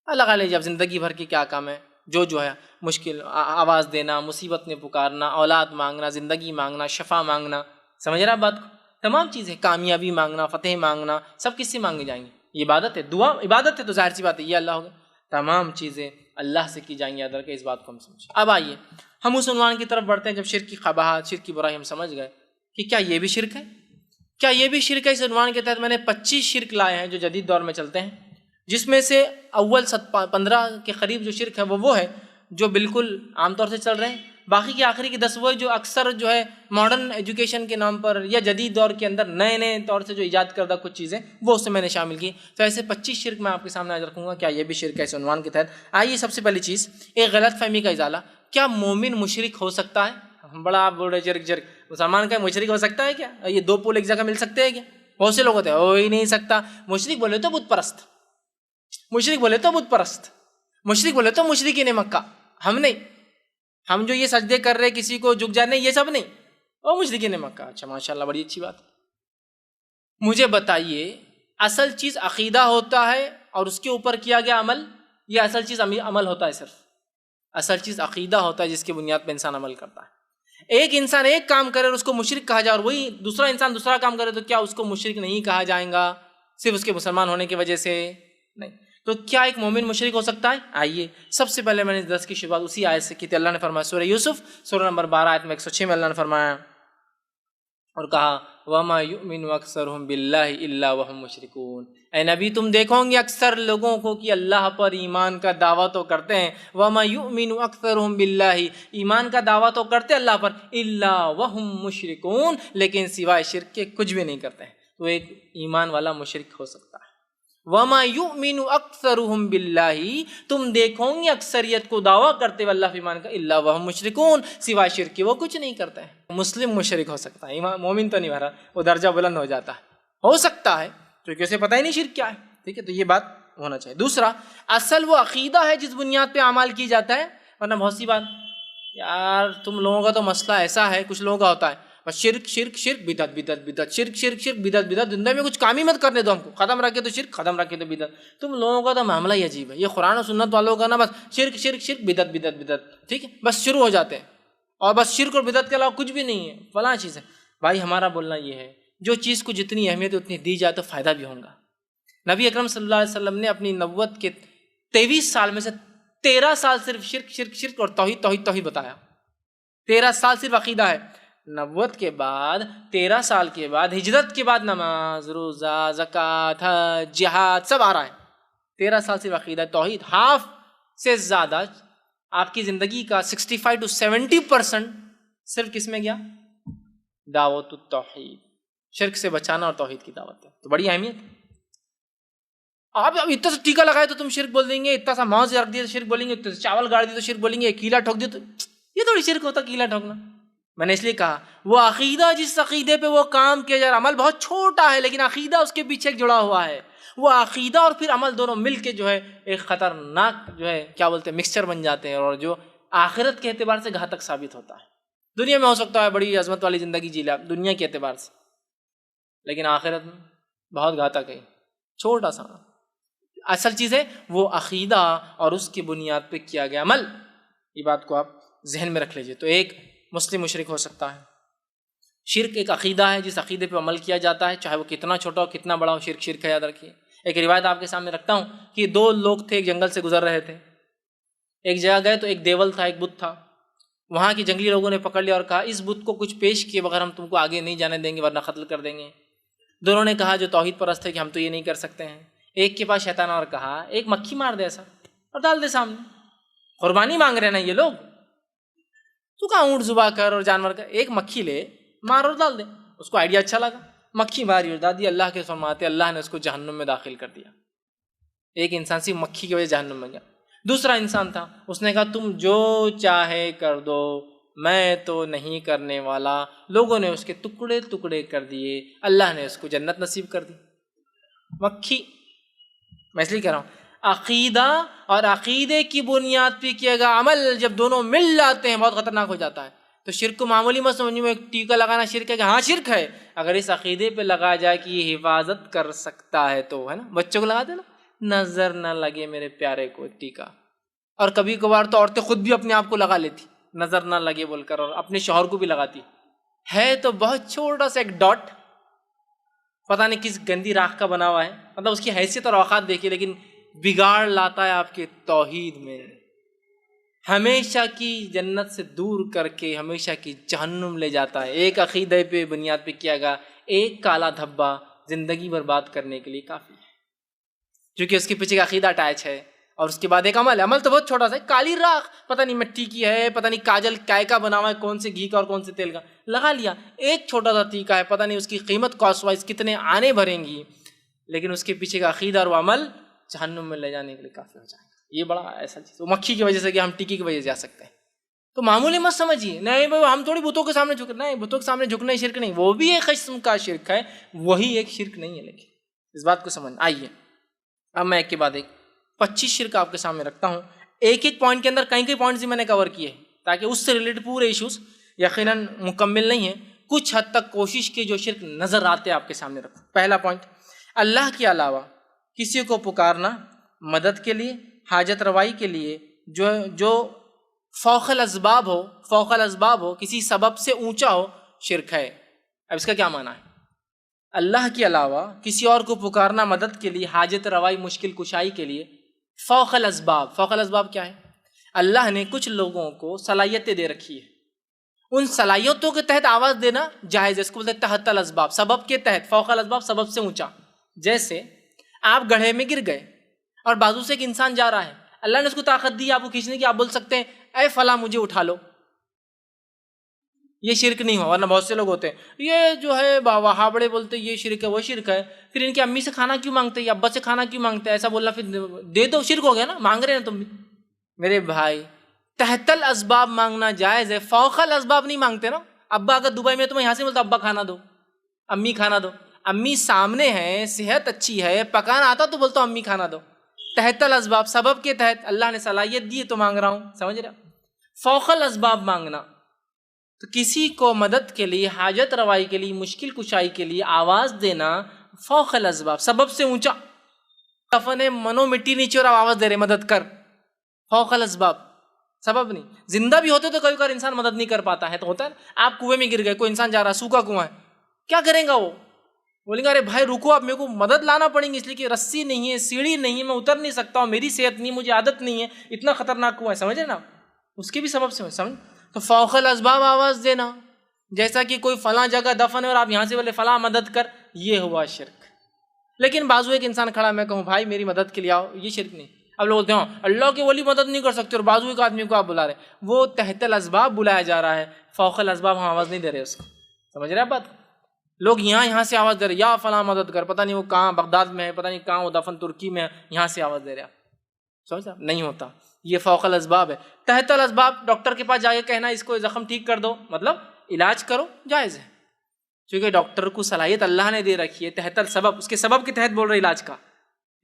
اللہ علیہ جب زندگی بھر کے کیا کام ہے جو ہے مشکل، آواز دینا، مصیبت میں پکارنا، اولاد مانگنا، زندگی مانگنا، شفا مانگنا، سمجھ رہا بات کو؟ تمام چیزیں، کامیابی مانگنا، فتح مانگنا، سب کس سے مانگے جائیں گے؟ یہ عبادت ہے. دعا عبادت ہے تو ظاہر سی بات ہے یہ اللہ ہوگا. تمام چیزیں اللہ سے کی جائیں گی. ادر کے اس بات کو ہم سمجھیں. اب آئیے ہم اس عنوان کی طرف بڑھتے ہیں. جب شرک کی قباحت، شرک کی برائی ہم سمجھ گئے کہ کیا یہ بھی شرک ہے، کیا یہ بھی شرک ہے. اس عنوان کے تحت میں نے 25 شرک لائے ہیں جو جدید دور میں چلتے ہیں، جس میں سے اول 15 کے قریب جو شرک ہے وہ ہے جو بالکل عام طور سے چل رہے ہیں. باقی کے آخری کے 10 وہ جو اکثر جو ہے ماڈرن ایجوکیشن کے نام پر یا جدید دور کے اندر نئے طور سے جو ایجاد کردہ کچھ چیزیں وہ اس سے میں نے شامل کی. تو ایسے 25 شرک میں آپ کے سامنے آج رکھوں گا. کیا یہ بھی شرک ہے اس عنوان کے تحت. آئیے سب سے پہلی چیز ایک غلط فہمی کا ازالہ. کیا مومن مشرک ہو سکتا ہے؟ بڑا آپ بول رہے شرک مسلمان کا مشرک ہو سکتا ہے کیا؟ یہ دو پول ایک جگہ مل سکتے ہیں کیا؟ بہت سے لوگ ہوتے ہیں ہو ہی نہیں سکتا. مشرک بولے تو بت پرست، مشرک بولے تو بت پرست، مشرک بولے تو مشرکین مکہ. ہم جو یہ سجدے کر رہے کسی کو جھک جانے یہ سب نہیں، او مشرکین مکہ. اچھا ماشاءاللہ بڑی اچھی بات. مجھے بتائیے اصل چیز عقیدہ ہوتا ہے اور اس کے اوپر کیا گیا عمل، یہ اصل چیز عمل ہوتا ہے؟ صرف اصل چیز عقیدہ ہوتا ہے جس کی بنیاد پہ انسان عمل کرتا ہے. ایک انسان ایک کام کرے اور اس کو مشرک کہا جائے، اور وہی دوسرا انسان دوسرا کام کرے تو کیا اس کو مشرک نہیں کہا جائے گا صرف اس کے مسلمان ہونے کی وجہ سے؟ نہیں. تو کیا ایک مومن مشرک ہو سکتا ہے؟ آئیے سب سے پہلے میں نے درس کی شروعات اسی آیت سے کی تھی. اللہ نے فرمایا سورہ یوسف سورہ نمبر 12 آیت میں 106 میں اللہ نے فرمایا اور کہا وَمَا يُؤْمِنُ أَكْثَرُهُمْ بِاللَّهِ إِلَّا وَهُمْ مُشْرِكُونَ. اے نبی تم دیکھو گے اکثر لوگوں کو کہ اللہ پر ایمان کا دعویٰ تو کرتے ہیں، وَمَا يُؤْمِنُ أَكْثَرُهُمْ بِاللَّهِ، ایمان کا دعویٰ تو کرتے اللہ پر، إِلَّا وَهُمْ مُشْرِكُونَ، لیکن سوائے شرک کے کچھ بھی نہیں کرتے ہیں. تو ایک ایمان والا مشرک ہو سکتا ہے. وَمَا يُؤْمِنُ أَكْثَرُهُمْ بِاللَّهِ، تم دیکھو گے اکثریت کو دعویٰ کرتے ہوئے اللہ ایمان کا، إِلَّا وَهُمْ مُشْرِكُونَ، سوائے شرک کے وہ کچھ نہیں کرتے ہیں. مسلم مشرک ہو سکتا ہے، ایمان مومن تو نہیں بھرا، وہ درجہ بلند ہو جاتا ہے. ہو سکتا ہے کیونکہ اسے پتہ ہی نہیں شرک کیا ہے. ٹھیک ہے، تو یہ بات ہونا چاہیے. دوسرا اصل وہ عقیدہ ہے جس بنیاد پہ اعمال کی جاتا ہے. ورنہ بہت سی بات یار تم لوگوں کا تو مسئلہ ایسا ہے، کچھ لوگوں کا ہوتا ہے بس شرک شرک شرک بدعت بدعت بدعت، شرک شرک شرک بدعت بدعت، زندگی میں کچھ کام ہی مت کرنے دو ہم کو، ختم رکھے تو شرک، ختم رکھے تو بدعت. تم لوگوں کا تو معاملہ ہی عجیب ہے. یہ قرآن و سنت والوں کا نا بس شرک شرک شرک بدعت بدعت بدعت، ٹھیک ہے، بس شروع ہو جاتے ہیں اور بس شرک اور بدعت کے علاوہ کچھ بھی نہیں ہے، فلاں چیز ہے. بھائی ہمارا بولنا یہ ہے جو چیز کو جتنی اہمیت اتنی دی جائے تو فائدہ بھی ہوگا. نبی اکرم صلی اللہ علیہ وسلم نے اپنی نبوت کے 23 سال میں سے 13 سال صرف شرک شرک شرک اور توحید توحید توحید بتایا. 13 سال صرف عقیدہ ہے. نبوت کے بعد 13 سال کے بعد ہجرت کے بعد نماز، روزہ، زکوٰۃ، حج، جہاد سب آ رہا ہے. 13 سال صرف عقیدہ توحید. ہاف سے زیادہ آپ کی زندگی کا 65 to 70% صرف کس میں گیا؟ دعوت التوحید، شرک سے بچانا اور توحید کی دعوت ہے. تو بڑی اہمیت. آپ اتنا سا ٹیکا لگائے تو تم شرک بول دیں گے، اتنا سا موز رکھ دیا تو شرک بولیں گے، اتنا سا چاول گاڑ دیا تو شرک بولیں گے، کیلا ٹھوک دیا تو یہ تھوڑی شرک ہوتا کیلا ٹھوکنا. میں نے اس لیے کہا وہ عقیدہ جس عقیدے پہ وہ کام کیا جائے، عمل بہت چھوٹا ہے لیکن عقیدہ اس کے پیچھے جڑا ہوا ہے. وہ عقیدہ اور پھر عمل دونوں مل کے جو ہے ایک خطرناک جو ہے کیا بولتے ہیں مکسچر بن جاتے ہیں، اور جو آخرت کے اعتبار سے گھاتک ثابت ہوتا ہے. دنیا میں ہو سکتا ہے بڑی عظمت والی زندگی جی لے آپ دنیا کے اعتبار سے، لیکن آخرت میں بہت گھاتک ہے، چھوٹا سا. اصل چیز ہے وہ عقیدہ اور اس کی بنیاد پہ کیا گیا عمل. یہ بات کو آپ ذہن میں رکھ لیجئے. تو ایک مسلم مشرک ہو سکتا ہے. شرک ایک عقیدہ ہے جس عقیدے پہ عمل کیا جاتا ہے، چاہے وہ کتنا چھوٹا ہو کتنا بڑا ہو، شرک شرک ہے، یاد رکھیے. ایک روایت آپ کے سامنے رکھتا ہوں کہ 2 لوگ تھے ایک جنگل سے گزر رہے تھے. ایک جگہ گئے تو ایک دیول تھا، ایک بت تھا. وہاں کی جنگلی لوگوں نے پکڑ لیا اور کہا اس بت کو کچھ پیش کیے بغیر ہم تم کو آگے نہیں جانے دیں گے ورنہ قتل کر دیں گے. دونوں نے کہا جو توحید پرست ہے کہ ہم تو یہ نہیں کر سکتے ہیں. ایک کے پاس شیطان اور کہا ایک مکھی مار دے ایسا اور ڈال دے سامنے، قربانی مانگ رہے نا یہ لوگ، تو کہا اونٹ ذبح کر اور جانور کا، ایک مکھی لے مار اور ڈال دے. اس کو آئیڈیا اچھا لگا، مکھی ماری اور ڈال دی. اللہ کے فرماتے اللہ نے اس کو جہنم میں داخل کر دیا. ایک انسان صرف مکھی کی وجہ جہنم میں گیا. دوسرا انسان تھا، اس نے کہا تم جو چاہے کر دو میں تو نہیں کرنے والا. لوگوں نے اس کے ٹکڑے ٹکڑے کر دیے، اللہ نے اس کو جنت نصیب کر دی. مکھی، میں اس لیے کہہ رہا ہوں عقیدہ اور عقیدے کی بنیاد پہ کیا گیا عمل جب دونوں مل جاتے ہیں بہت خطرناک ہو جاتا ہے. تو شرک کو معمولی مت سمجھو ایک ٹیکا لگانا شرک ہے کہ ہاں شرک ہے. اگر اس عقیدے پہ لگایا جائے کہ یہ حفاظت کر سکتا ہے تو ہے نا. بچوں کو لگا دینا نظر نہ لگے میرے پیارے کو ٹیکا. اور کبھی کبھار تو عورتیں خود بھی اپنے آپ کو لگا لیتی نظر نہ لگے بول کر, اور اپنے شوہر کو بھی لگاتی. ہے تو بہت چھوٹا سا ایک ڈاٹ, پتہ نہیں کس گندی راکھ کا بنا ہوا ہے, مطلب اس کی حیثیت اور اوقات دیکھیے, لیکن بگاڑ لاتا ہے آپ کے توحید میں, ہمیشہ کی جنت سے دور کر کے ہمیشہ کی جہنم لے جاتا ہے. ایک عقیدے پہ بنیاد پہ کیا گیا ایک کالا دھبا زندگی برباد کرنے کے لیے کافی ہے, کیونکہ اس کے پیچھے کا عقیدہ اٹیچ ہے. اور اس کے بعد ایک عمل ہے, عمل تو بہت چھوٹا سا ہے, کالی راکھ پتہ نہیں مٹی کی ہے, پتہ نہیں کاجل کائے کا بنا ہوا ہے, کون سے گھی کا اور کون سے تیل کا لگا لیا. ایک چھوٹا سا ٹیکا ہے, پتہ نہیں اس کی قیمت کاسٹ وائز کتنے آنے بھریں گی, لیکن اس کے پیچھے کا عقیدہ اور وہ عمل جہنم میں لے جانے کے لیے کافی ہو جائے گا. یہ بڑا ایسا چیز, وہ مکھی کی وجہ سے کہ ہم ٹیکی کی وجہ سے جا سکتے ہیں. تو معمولی مت سمجھیے نہیں بھائی ہم تھوڑی بتوں کے سامنے جھک, نہیں بتوں کے سامنے جھکنا شرک نہیں, وہ بھی ایک قسم کا شرک ہے, وہی ایک شرک نہیں ہے. لیکن اس بات کو سمجھ آئیے, اب میں ایک کے بعد ایک 25 شرک آپ کے سامنے رکھتا ہوں. ایک ایک پوائنٹ کے اندر کئی پوائنٹس میں نے کور کیے تاکہ اس سے ریلیٹڈ پورے ایشوز یقیناً مکمل نہیں ہیں, کچھ حد تک کوشش کی جو شرک نظر آتے آپ کے سامنے رکھوں. پہلا پوائنٹ, اللہ کے علاوہ کسی کو پکارنا مدد کے لیے, حاجت روائی کے لیے, جو فوق الاسباب ہو, کسی سبب سے اونچا ہو, شرک ہے. اب اس کا کیا معنی ہے؟ اللہ کے علاوہ کسی اور کو پکارنا مدد کے لیے, حاجت روائی, مشکل کشائی کے لیے, فوق الاسباب کیا ہے؟ اللہ نے کچھ لوگوں کو صلاحیتیں دے رکھی ہے, ان صلاحیتوں کے تحت آواز دینا جائز ہے, اس کو بولتے ہیں تحت الاسباب, سبب کے تحت. فوق الاسباب سبب سے اونچا, جیسے آپ گڑھے میں گر گئے اور بازو سے ایک انسان جا رہا ہے, اللہ نے اس کو طاقت دی آپ کو کھینچنے کی, آپ بول سکتے ہیں اے فلاں مجھے اٹھا لو, یہ شرک نہیں ہوا. ورنہ بہت سے لوگ ہوتے ہیں یہ جو ہے وہابڑے بولتے یہ شرک ہے وہ شرک ہے, پھر ان کی امی سے کھانا کیوں مانگتے ہیں یا ابا سے کھانا کیوں مانگتے ہیں, ایسا بولنا پھر دے دو, شرک ہو گیا نا, مانگ رہے ہیں تم بھی. میرے بھائی تحت الاسباب مانگنا جائز ہے, فوق الاسباب نہیں مانگتے نا. ابا اگر دبئی میں تو میں یہاں سے بولتا ابا کھانا دو, امی کھانا دو, امی سامنے ہے, صحت اچھی ہے, پکانا آتا تو بولتا ہوں امی کھانا دو. تحت الاسباب سبب کے تحت اللہ نے صلاحیت دی تو مانگ رہا ہوں, سمجھ رہے. فوق الاسباب مانگنا تو کسی کو مدد کے لیے, حاجت روائی کے لیے, مشکل کشائی کے لیے آواز دینا فوق الاسباب, سبب سے اونچا. دفن منو مٹی نیچے اور آواز دے رہے مدد کر, فوق الاسباب, سبب نہیں. زندہ بھی ہوتے تو کبھی کبھار انسان مدد نہیں کر پاتا ہے, تو ہوتا ہے آپ کنویں میں گر گئے, کوئی انسان جا رہا ہے, سوکھا کنواں ہے, کیا کریں گا وہ, بولیں گے ارے بھائی رکو آپ میرے کو مدد لانا پڑیں گی, اس لیے کہ رسی نہیں ہے, سیڑھی نہیں ہے, میں اتر نہیں سکتا ہوں, میری صحت نہیں, مجھے عادت نہیں ہے, اتنا خطرناک کنواں ہے, سمجھے نا, اس کے بھی سبب سے سمجھ. تو فوق الاسباب آواز دینا, جیسا کہ کوئی فلاں جگہ دفن ہے اور آپ یہاں سے بولے فلاں مدد کر, یہ ہوا شرک. لیکن بازو ایک انسان کھڑا, میں کہوں بھائی میری مدد کے لیے آؤ, یہ شرک نہیں. اب لوگ بولتے ہیں اللہ کے ولی مدد نہیں کر سکتے اور بازو ایک آدمی کو آپ بلا رہے, وہ تحت الاسباب بلایا جا رہا ہے, فوق الاسباب ہم آواز نہیں دے رہے اس کو, سمجھ رہے آپ بات. لوگ یہاں سے آواز دے رہے, یا فلاں مدد کر, پتہ نہیں وہ کہاں بغداد میں ہے, پتہ نہیں کہاں وہ دفن ترکی میں ہے, یہاں سے آواز دے رہے آپ, سمجھ رہے نہیں ہوتا, یہ فوق الاسباب ہے. تحت الاسباب ڈاکٹر کے پاس جا کے کہنا اس کو زخم ٹھیک کر دو, مطلب علاج کرو, جائز ہے, کیونکہ ڈاکٹر کو صلاحیت اللہ نے دے رکھی ہے. تحت السبب, اس کے سبب کے تحت بول رہے علاج کا.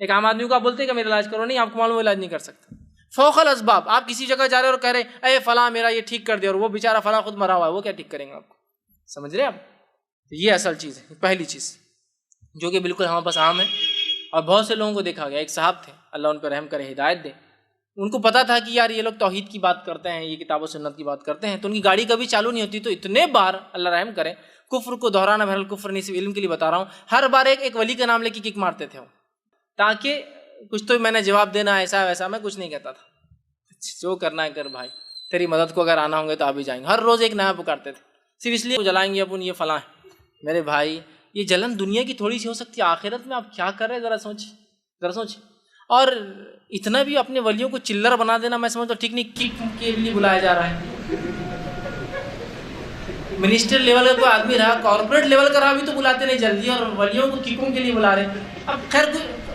ایک عام آدمی کو آپ بولتے ہیں کہ میرا علاج کرو, نہیں, آپ کو معلوم علاج نہیں کر سکتا. فوق الاسباب, آپ کسی جگہ جا رہے اور کہہ رہے اے فلاں میرا یہ ٹھیک کر دے, اور وہ بیچارہ فلاں خود مرا ہوا ہے, وہ کیا ٹھیک کریں گے آپ کو, سمجھ رہے آپ. یہ اصل چیز ہے, پہلی چیز جو کہ بالکل ہمارے پاس عام ہے, اور بہت سے لوگوں کو دیکھا گیا. ایک صاحب تھے, اللہ ان پہ رحم کرے, ہدایت دے, ان کو پتا تھا کہ یار یہ لوگ توحید کی بات کرتے ہیں, یہ کتاب و سنت کی بات کرتے ہیں, تو ان کی گاڑی کبھی چالو نہیں ہوتی, تو اتنے بار اللہ رحم کرے, کفر کو دہرانا بہر الکفر نہیں, صرف علم کے لیے بتا رہا ہوں, ہر بار ایک ولی کا نام لے کے کک مارتے تھے وہ, تاکہ کچھ تو میں نے جواب دینا, ایسا ویسا, میں کچھ نہیں کہتا تھا, جو کرنا ہے کر بھائی, تیری مدد کو اگر آنا ہوں گے تو آپ بھی جائیں گے. ہر روز ایک نیا پکارتے تھے, صرف اس لیے جلائیں گے اپن, یہ فلاں ہے. میرے بھائی یہ جلن دنیا کی تھوڑی سی ہو سکتی ہے, آخرت میں آپ کیا کر رہے ہیں, ذرا سوچ. اور اتنا بھی اپنے ولیوں کو چلر بنا دینا میں سمجھتا ہوں ٹھیک نہیں. کک کے لیے بلایا جا رہا ہے, منسٹر لیول کا کوئی آدمی رہا, کارپوریٹ لیول کا رہا بھی تو بلاتے نہیں جلدی, اور ولیوں کو ککوں کے لیے بلا رہے ہیں. اب خیر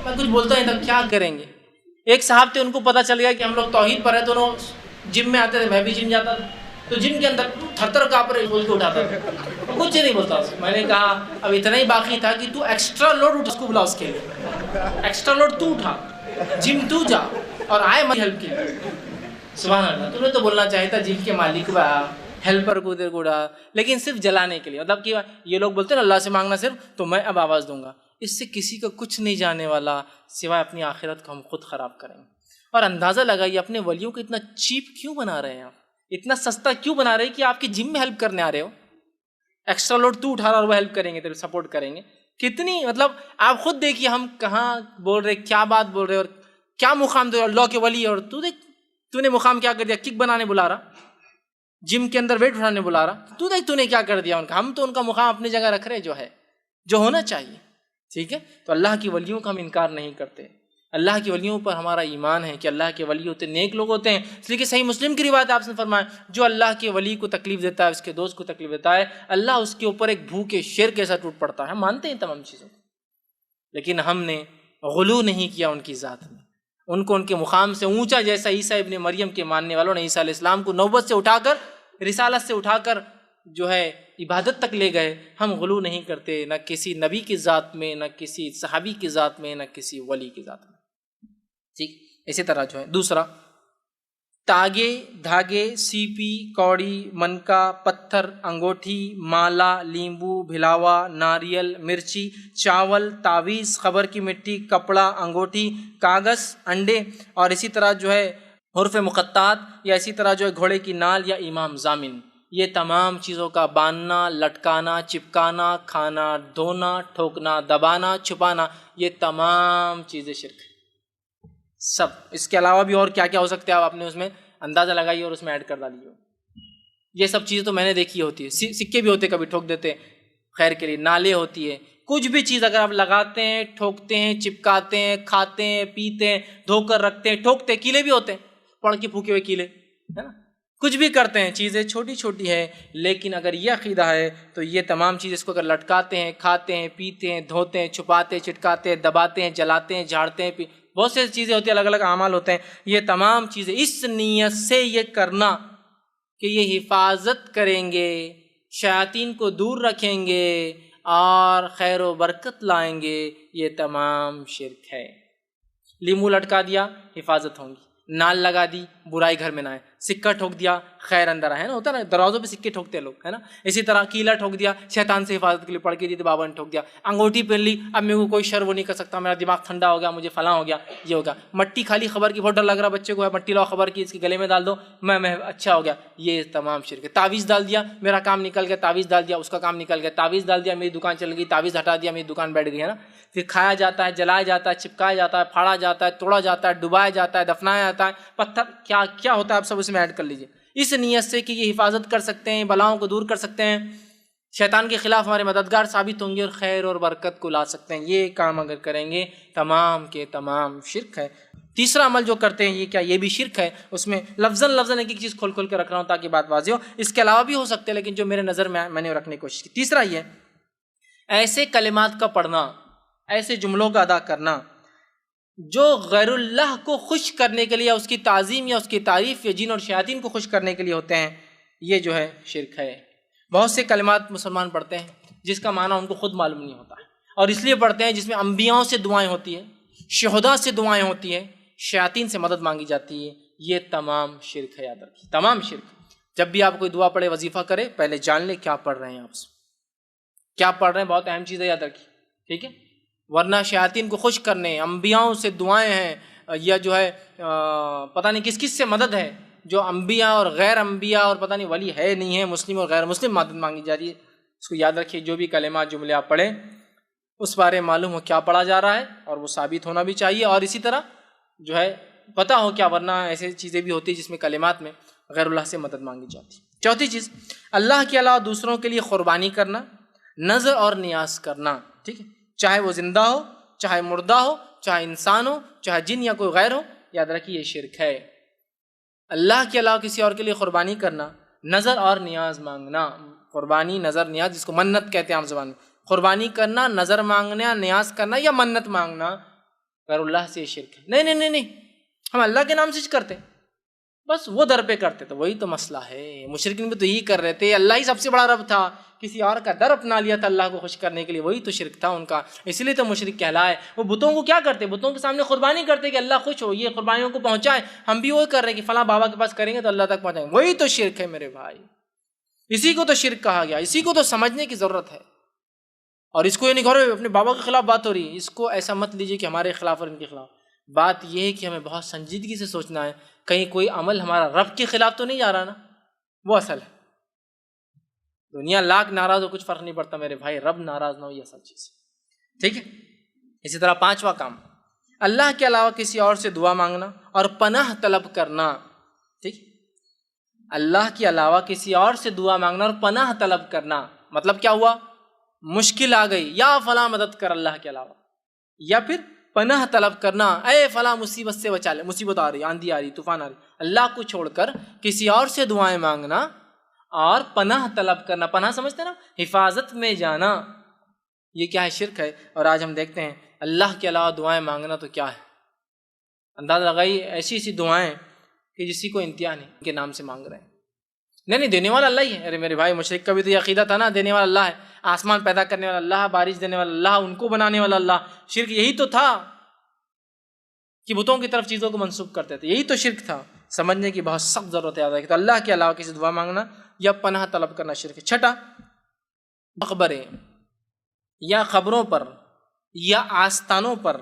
میں کچھ بولتا نہیں تھا, کیا کریں گے. ایک صاحب تھے, ان کو پتہ چل گیا کہ ہم لوگ توحید پر ہیں, تو انہوں جم میں آتے تھے, میں بھی جم جاتا تھا, تو جم کے اندر تھر تھر کانپ رہے بول کے اٹھاتا تھا, کچھ نہیں بولتا. میں نے کہا اب اتنا ہی باقی تھا کہ تو ایکسٹرا لوڈ اٹھا, اس کو بلا, اس کے لیے ایکسٹرا لوڈ تو اٹھا, جم تو جا اور آئے مجھے ہیلپ کے لیے. سبحان اللہ. تو نے تو بولنا چاہیے تھا جم کے مالک با ہیلپر کو دے گوڑا، لیکن صرف جلانے کے لیے. مطلب کہ یہ لوگ بولتے ہیں نا اللہ سے مانگنا صرف، تو میں اب آواز دوں گا. اس سے کسی کا کچھ نہیں جانے والا سوائے اپنی آخرت کو ہم خود خراب کریں گے. اور اندازہ لگائیے اپنے ولیوں کو اتنا چیپ کیوں بنا رہے ہیں آپ، اتنا سستا کیوں بنا رہے ہیں کہ آپ کی جم میں ہیلپ کرنے آ رہے ہو. ایکسٹرا لوڈ تو اٹھا رہا اور وہ ہیلپ کریں گے، تیرے سپورٹ کریں گے. کتنی مطلب آپ خود دیکھیے ہم کہاں بول رہے، کیا بات بول رہے اور کیا مقام دے اللہ کے ولی. اور تو دیکھ تو نے مقام کیا کر دیا، کک بنانے بلا رہا، جم کے اندر ویٹ اٹھانے بلا رہا. تو دیکھ تو نے کیا کر دیا ان کا. ہم تو ان کا مقام اپنی جگہ رکھ رہے جو ہے، جو ہونا چاہیے. ٹھیک ہے. تو اللہ کی ولیوں کا ہم انکار نہیں کرتے. اللہ کے ولیوں پر ہمارا ایمان ہے کہ اللہ کے ولی ہوتے نیک لوگ ہوتے ہیں. اس لیے کہ صحیح مسلم کی روایت آپ نے فرمایا، جو اللہ کے ولی کو تکلیف دیتا ہے، اس کے دوست کو تکلیف دیتا ہے، اللہ اس کے اوپر ایک بھوکے شیر کیسا ٹوٹ پڑتا ہے. ہم مانتے ہیں تمام چیزوں کو، لیکن ہم نے غلو نہیں کیا ان کی ذات میں. ان کو ان کے مقام سے اونچا، جیسا عیسیٰ ابن مریم کے ماننے والوں نے عیسیٰ علیہ السلام کو نبوت سے اٹھا کر، رسالت سے اٹھا کر جو ہے عبادت تک لے گئے. ہم غلو نہیں کرتے، نہ کسی نبی کی ذات میں، نہ کسی صحابی کی ذات میں، نہ کسی ولی کی ذات میں. ٹھیک. اسی طرح جو ہے دوسرا، تاگے، دھاگے، سیپی، کوڑی، منکا، پتھر، انگوٹھی، مالا، لیمبو، بھلاوا، ناریل، مرچی، چاول، تعویذ، خبر کی مٹی، کپڑا، انگوٹھی، کاغذ، انڈے، اور اسی طرح جو ہے حروف مقطعات، یا اسی طرح جو ہے گھوڑے کی نال یا امام ضامن. یہ تمام چیزوں کا باندھنا، لٹکانا، چپکانا، کھانا، دھونا، ٹھوکنا، دبانا، چھپانا، یہ تمام چیزیں شرک ہے. سب. اس کے علاوہ بھی اور کیا کیا ہو سکتے ہیں آپ اپنے اس میں اندازہ لگائیے اور اس میں ایڈ کر ڈالیے. یہ سب چیزیں تو میں نے دیکھی ہوتی ہے. سکے بھی ہوتے کبھی ٹھوک دیتے خیر کے لیے، نالے ہوتی ہے. کچھ بھی چیز اگر آپ لگاتے ہیں، ٹھوکتے ہیں، چپکاتے ہیں، کھاتے ہیں، پیتے ہیں، دھو کر رکھتے ہیں، ٹھوکتے ہیں. کیلے بھی ہوتے ہیں، پڑھ کے پھوکے ہوئے کیلے، ہے نا. کچھ بھی کرتے ہیں، چیزیں چھوٹی چھوٹی ہے، لیکن اگر یہ عقیدہ ہے تو یہ تمام چیز اس کو اگر لٹکاتے ہیں، کھاتے ہیں، پیتے ہیں، دھوتے ہیں، چھپاتے ہیں، چٹکاتے ہیں، دباتے ہیں، جلاتے ہیں، جھاڑتے ہیں، بہت سی چیزیں ہوتی ہیں، الگ الگ اعمال ہوتے ہیں. یہ تمام چیزیں اس نیت سے یہ کرنا کہ یہ حفاظت کریں گے، شیاطین کو دور رکھیں گے اور خیر و برکت لائیں گے، یہ تمام شرک ہے. لیمو لٹکا دیا، حفاظت ہوں گی. نال لگا دی، برائی گھر میں نہ آئے. سکہ ٹھوک دیا، خیر اندر آئے. نا ہوتا ہے نا دروازوں پہ سکے ٹھوکتے ہیں لوگ، ہے نا. اسی طرح کیلا ٹھوک دیا، شیطان سے حفاظت کے لیے پڑھ کے دی تو بابا نے ٹھوک دیا. انگوٹھی پہن لی، اب میرے کو کوئی شر وہ نہیں کر سکتا، میرا دماغ ٹھنڈا ہو گیا، مجھے فلاں ہو گیا، یہ ہوگا. مٹی کھا لی، خبر کی بہت ڈر لگ رہا بچے کو ہے، مٹی لاؤ خبر کی، اس کے گلے میں ڈال دو، میں اچھا ہو گیا. یہ تمام شرک ہے. تعویذ ڈال دیا، میرا کام نکل گیا، تعویذ ڈال دیا، اس کا کام نکل گیا. تعویذ ڈال دیا، میری دکان چل گئی، تعویذ ہٹا دیا، میری دکان بیٹھ گئی، ہے نا. پھر کھایا جاتا ہے، جلایا جاتا ہے، چپکایا جاتا ہے، پھاڑا جاتا ہے، توڑا جاتا ہے، ڈبایا جاتا ہے، دفنایا جاتا ہے. پتھر کیا کیا ہوتا ہے آپ سب اس میں ایڈ کر لیجئے. اس نیت سے کہ یہ حفاظت کر سکتے ہیں، بلاؤں کو دور کر سکتے ہیں، شیطان کے خلاف ہمارے مددگار ثابت ہوں گے اور خیر اور برکت کو لا سکتے ہیں. یہ کام اگر کریں گے تمام کے تمام شرک ہے. تیسرا عمل جو کرتے ہیں یہ کیا، یہ بھی شرک ہے. اس میں لفظاً ایک ایک چیز کھول کر رکھ رہا ہوں تاکہ بات واضح ہو. اس کے علاوہ بھی ہو سکتے ہیں، لیکن جو میرے نظر میں نے رکھنے کی کوشش کی. تیسرا یہ ایسے کلمات کا پڑھنا، ایسے جملوں کا ادا کرنا جو غیر اللہ کو خوش کرنے کے لیے، یا اس کی تعظیم یا اس کی تعریف یا جن اور شیاطین کو خوش کرنے کے لیے ہوتے ہیں، یہ جو ہے شرک ہے. بہت سے کلمات مسلمان پڑھتے ہیں جس کا معنی ان کو خود معلوم نہیں ہوتا ہے، اور اس لیے پڑھتے ہیں جس میں انبیاؤں سے دعائیں ہوتی ہیں، شہداء سے دعائیں ہوتی ہیں، شیاطین سے مدد مانگی جاتی ہے. یہ تمام شرک ہے. یاد رکھیے تمام شرک. جب بھی آپ کوئی دعا پڑھے، وظیفہ کرے، پہلے جان لے کیا پڑھ رہے ہیں آپ سے، کیا پڑھ رہے ہیں. بہت اہم چیز ہے، یاد رکھیے. ٹھیک ہے. ورنہ شیاطین کو خوش کرنے، انبیاؤں سے دعائیں ہیں، یا جو ہے پتہ نہیں کس کس سے مدد ہے، جو انبیاء اور غیر انبیاء اور پتہ نہیں ولی ہے نہیں ہے، مسلم اور غیر مسلم مدد مانگی جا رہی ہے. اس کو یاد رکھیے. جو بھی کلمات جملے آپ پڑھیں اس بارے معلوم ہو کیا پڑھا جا رہا ہے، اور وہ ثابت ہونا بھی چاہیے، اور اسی طرح جو ہے پتہ ہو کیا. ورنہ ایسے چیزیں بھی ہوتی ہیں جس میں کلمات میں غیر اللہ سے مدد مانگی جاتی ہے. چوتھی چیز، اللہ کے علاوہ دوسروں کے لیے قربانی کرنا، نظر اور نیاز کرنا. ٹھیک ہے. چاہے وہ زندہ ہو، چاہے مردہ ہو، چاہے انسان ہو، چاہے جن یا کوئی غیر ہو. یاد رکھیے یہ شرک ہے. اللہ کے علاوہ کسی اور کے لیے قربانی کرنا، نظر اور نیاز مانگنا. قربانی، نظر، نیاز، جس کو منت کہتے ہیں عام زبان میں. قربانی کرنا، نظر مانگنا، نیاز کرنا یا منت مانگنا غیر اللہ سے یہ شرک ہے. نہیں، ہم اللہ کے نام سے کرتے ہیں. بس وہ در پہ کرتے. تو وہی تو مسئلہ ہے. مشرکین بھی تو یہی کر رہے تھے. اللہ ہی سب سے بڑا رب تھا, کسی اور کا در اپنا لیا تھا اللہ کو خوش کرنے کے لیے. وہی تو شرک تھا ان کا, اسی لیے تو مشرک کہلائے. وہ بتوں کو کیا کرتے, بتوں کے سامنے قربانی کرتے کہ اللہ خوش ہو, یہ قربانیوں کو پہنچائے. ہم بھی وہی کر رہے ہیں کہ فلاں بابا کے پاس کریں گے تو اللہ تک پہنچائیں گے. وہی تو شرک ہے میرے بھائی. اسی کو تو شرک کہا گیا, اسی کو تو سمجھنے کی ضرورت ہے. اور اس کو یہ نہیں کہو اپنے بابا کے خلاف بات ہو رہی ہے, اس کو ایسا مت لیجیے کہ ہمارے خلاف اور ان کے خلاف. بات یہ ہے کہ ہمیں بہت سنجیدگی سے سوچنا ہے, کہیں کوئی عمل ہمارا رب کے خلاف تو نہیں جا رہا نا. وہ اصل ہے. دنیا لاکھ ناراض ہو کچھ فرق نہیں پڑتا میرے بھائی, رب ناراض نہ ہو, یہ اصل چیز ہے. ٹھیک ہے. اسی طرح 5واں کام, اللہ کے علاوہ کسی اور سے دعا مانگنا اور پناہ طلب کرنا. ٹھیک, اللہ کے علاوہ کسی اور سے دعا مانگنا اور پناہ طلب کرنا. مطلب کیا ہوا, مشکل آ گئی یا فلاں مدد کر اللہ کے علاوہ, یا پھر پناہ طلب کرنا, اے فلاں مصیبت سے بچا لے, مصیبت آ رہی, آندھی آ رہی, طوفان آ رہی, اللہ کو چھوڑ کر کسی اور سے دعائیں مانگنا اور پناہ طلب کرنا. پناہ سمجھتے نا, حفاظت میں جانا. یہ کیا ہے, شرک ہے. اور آج ہم دیکھتے ہیں اللہ کے علاوہ دعائیں مانگنا تو کیا ہے. اندازہ لگائی ایسی ایسی دعائیں کہ جسی کو انتہا نہیں, ان کے نام سے مانگ رہے ہیں. نہیں دینے والا اللہ ہی ہے. ارے میرے بھائی, مشرک کا بھی تو یہ عقیدہ تھا نا, دینے والا اللہ ہے, آسمان پیدا کرنے والا اللہ, بارش دینے والا اللہ, ان کو بنانے والا اللہ. شرک یہی تو تھا کہ بتوں کی طرف چیزوں کو منسوب کرتے تھے. یہی تو شرک تھا. سمجھنے کی بہت سخت ضرورت ہے کہ تو اللہ کے علاوہ کسی دعا مانگنا یا پناہ طلب کرنا شرک ہے. 6, مقبرے یا خبروں پر یا آستانوں پر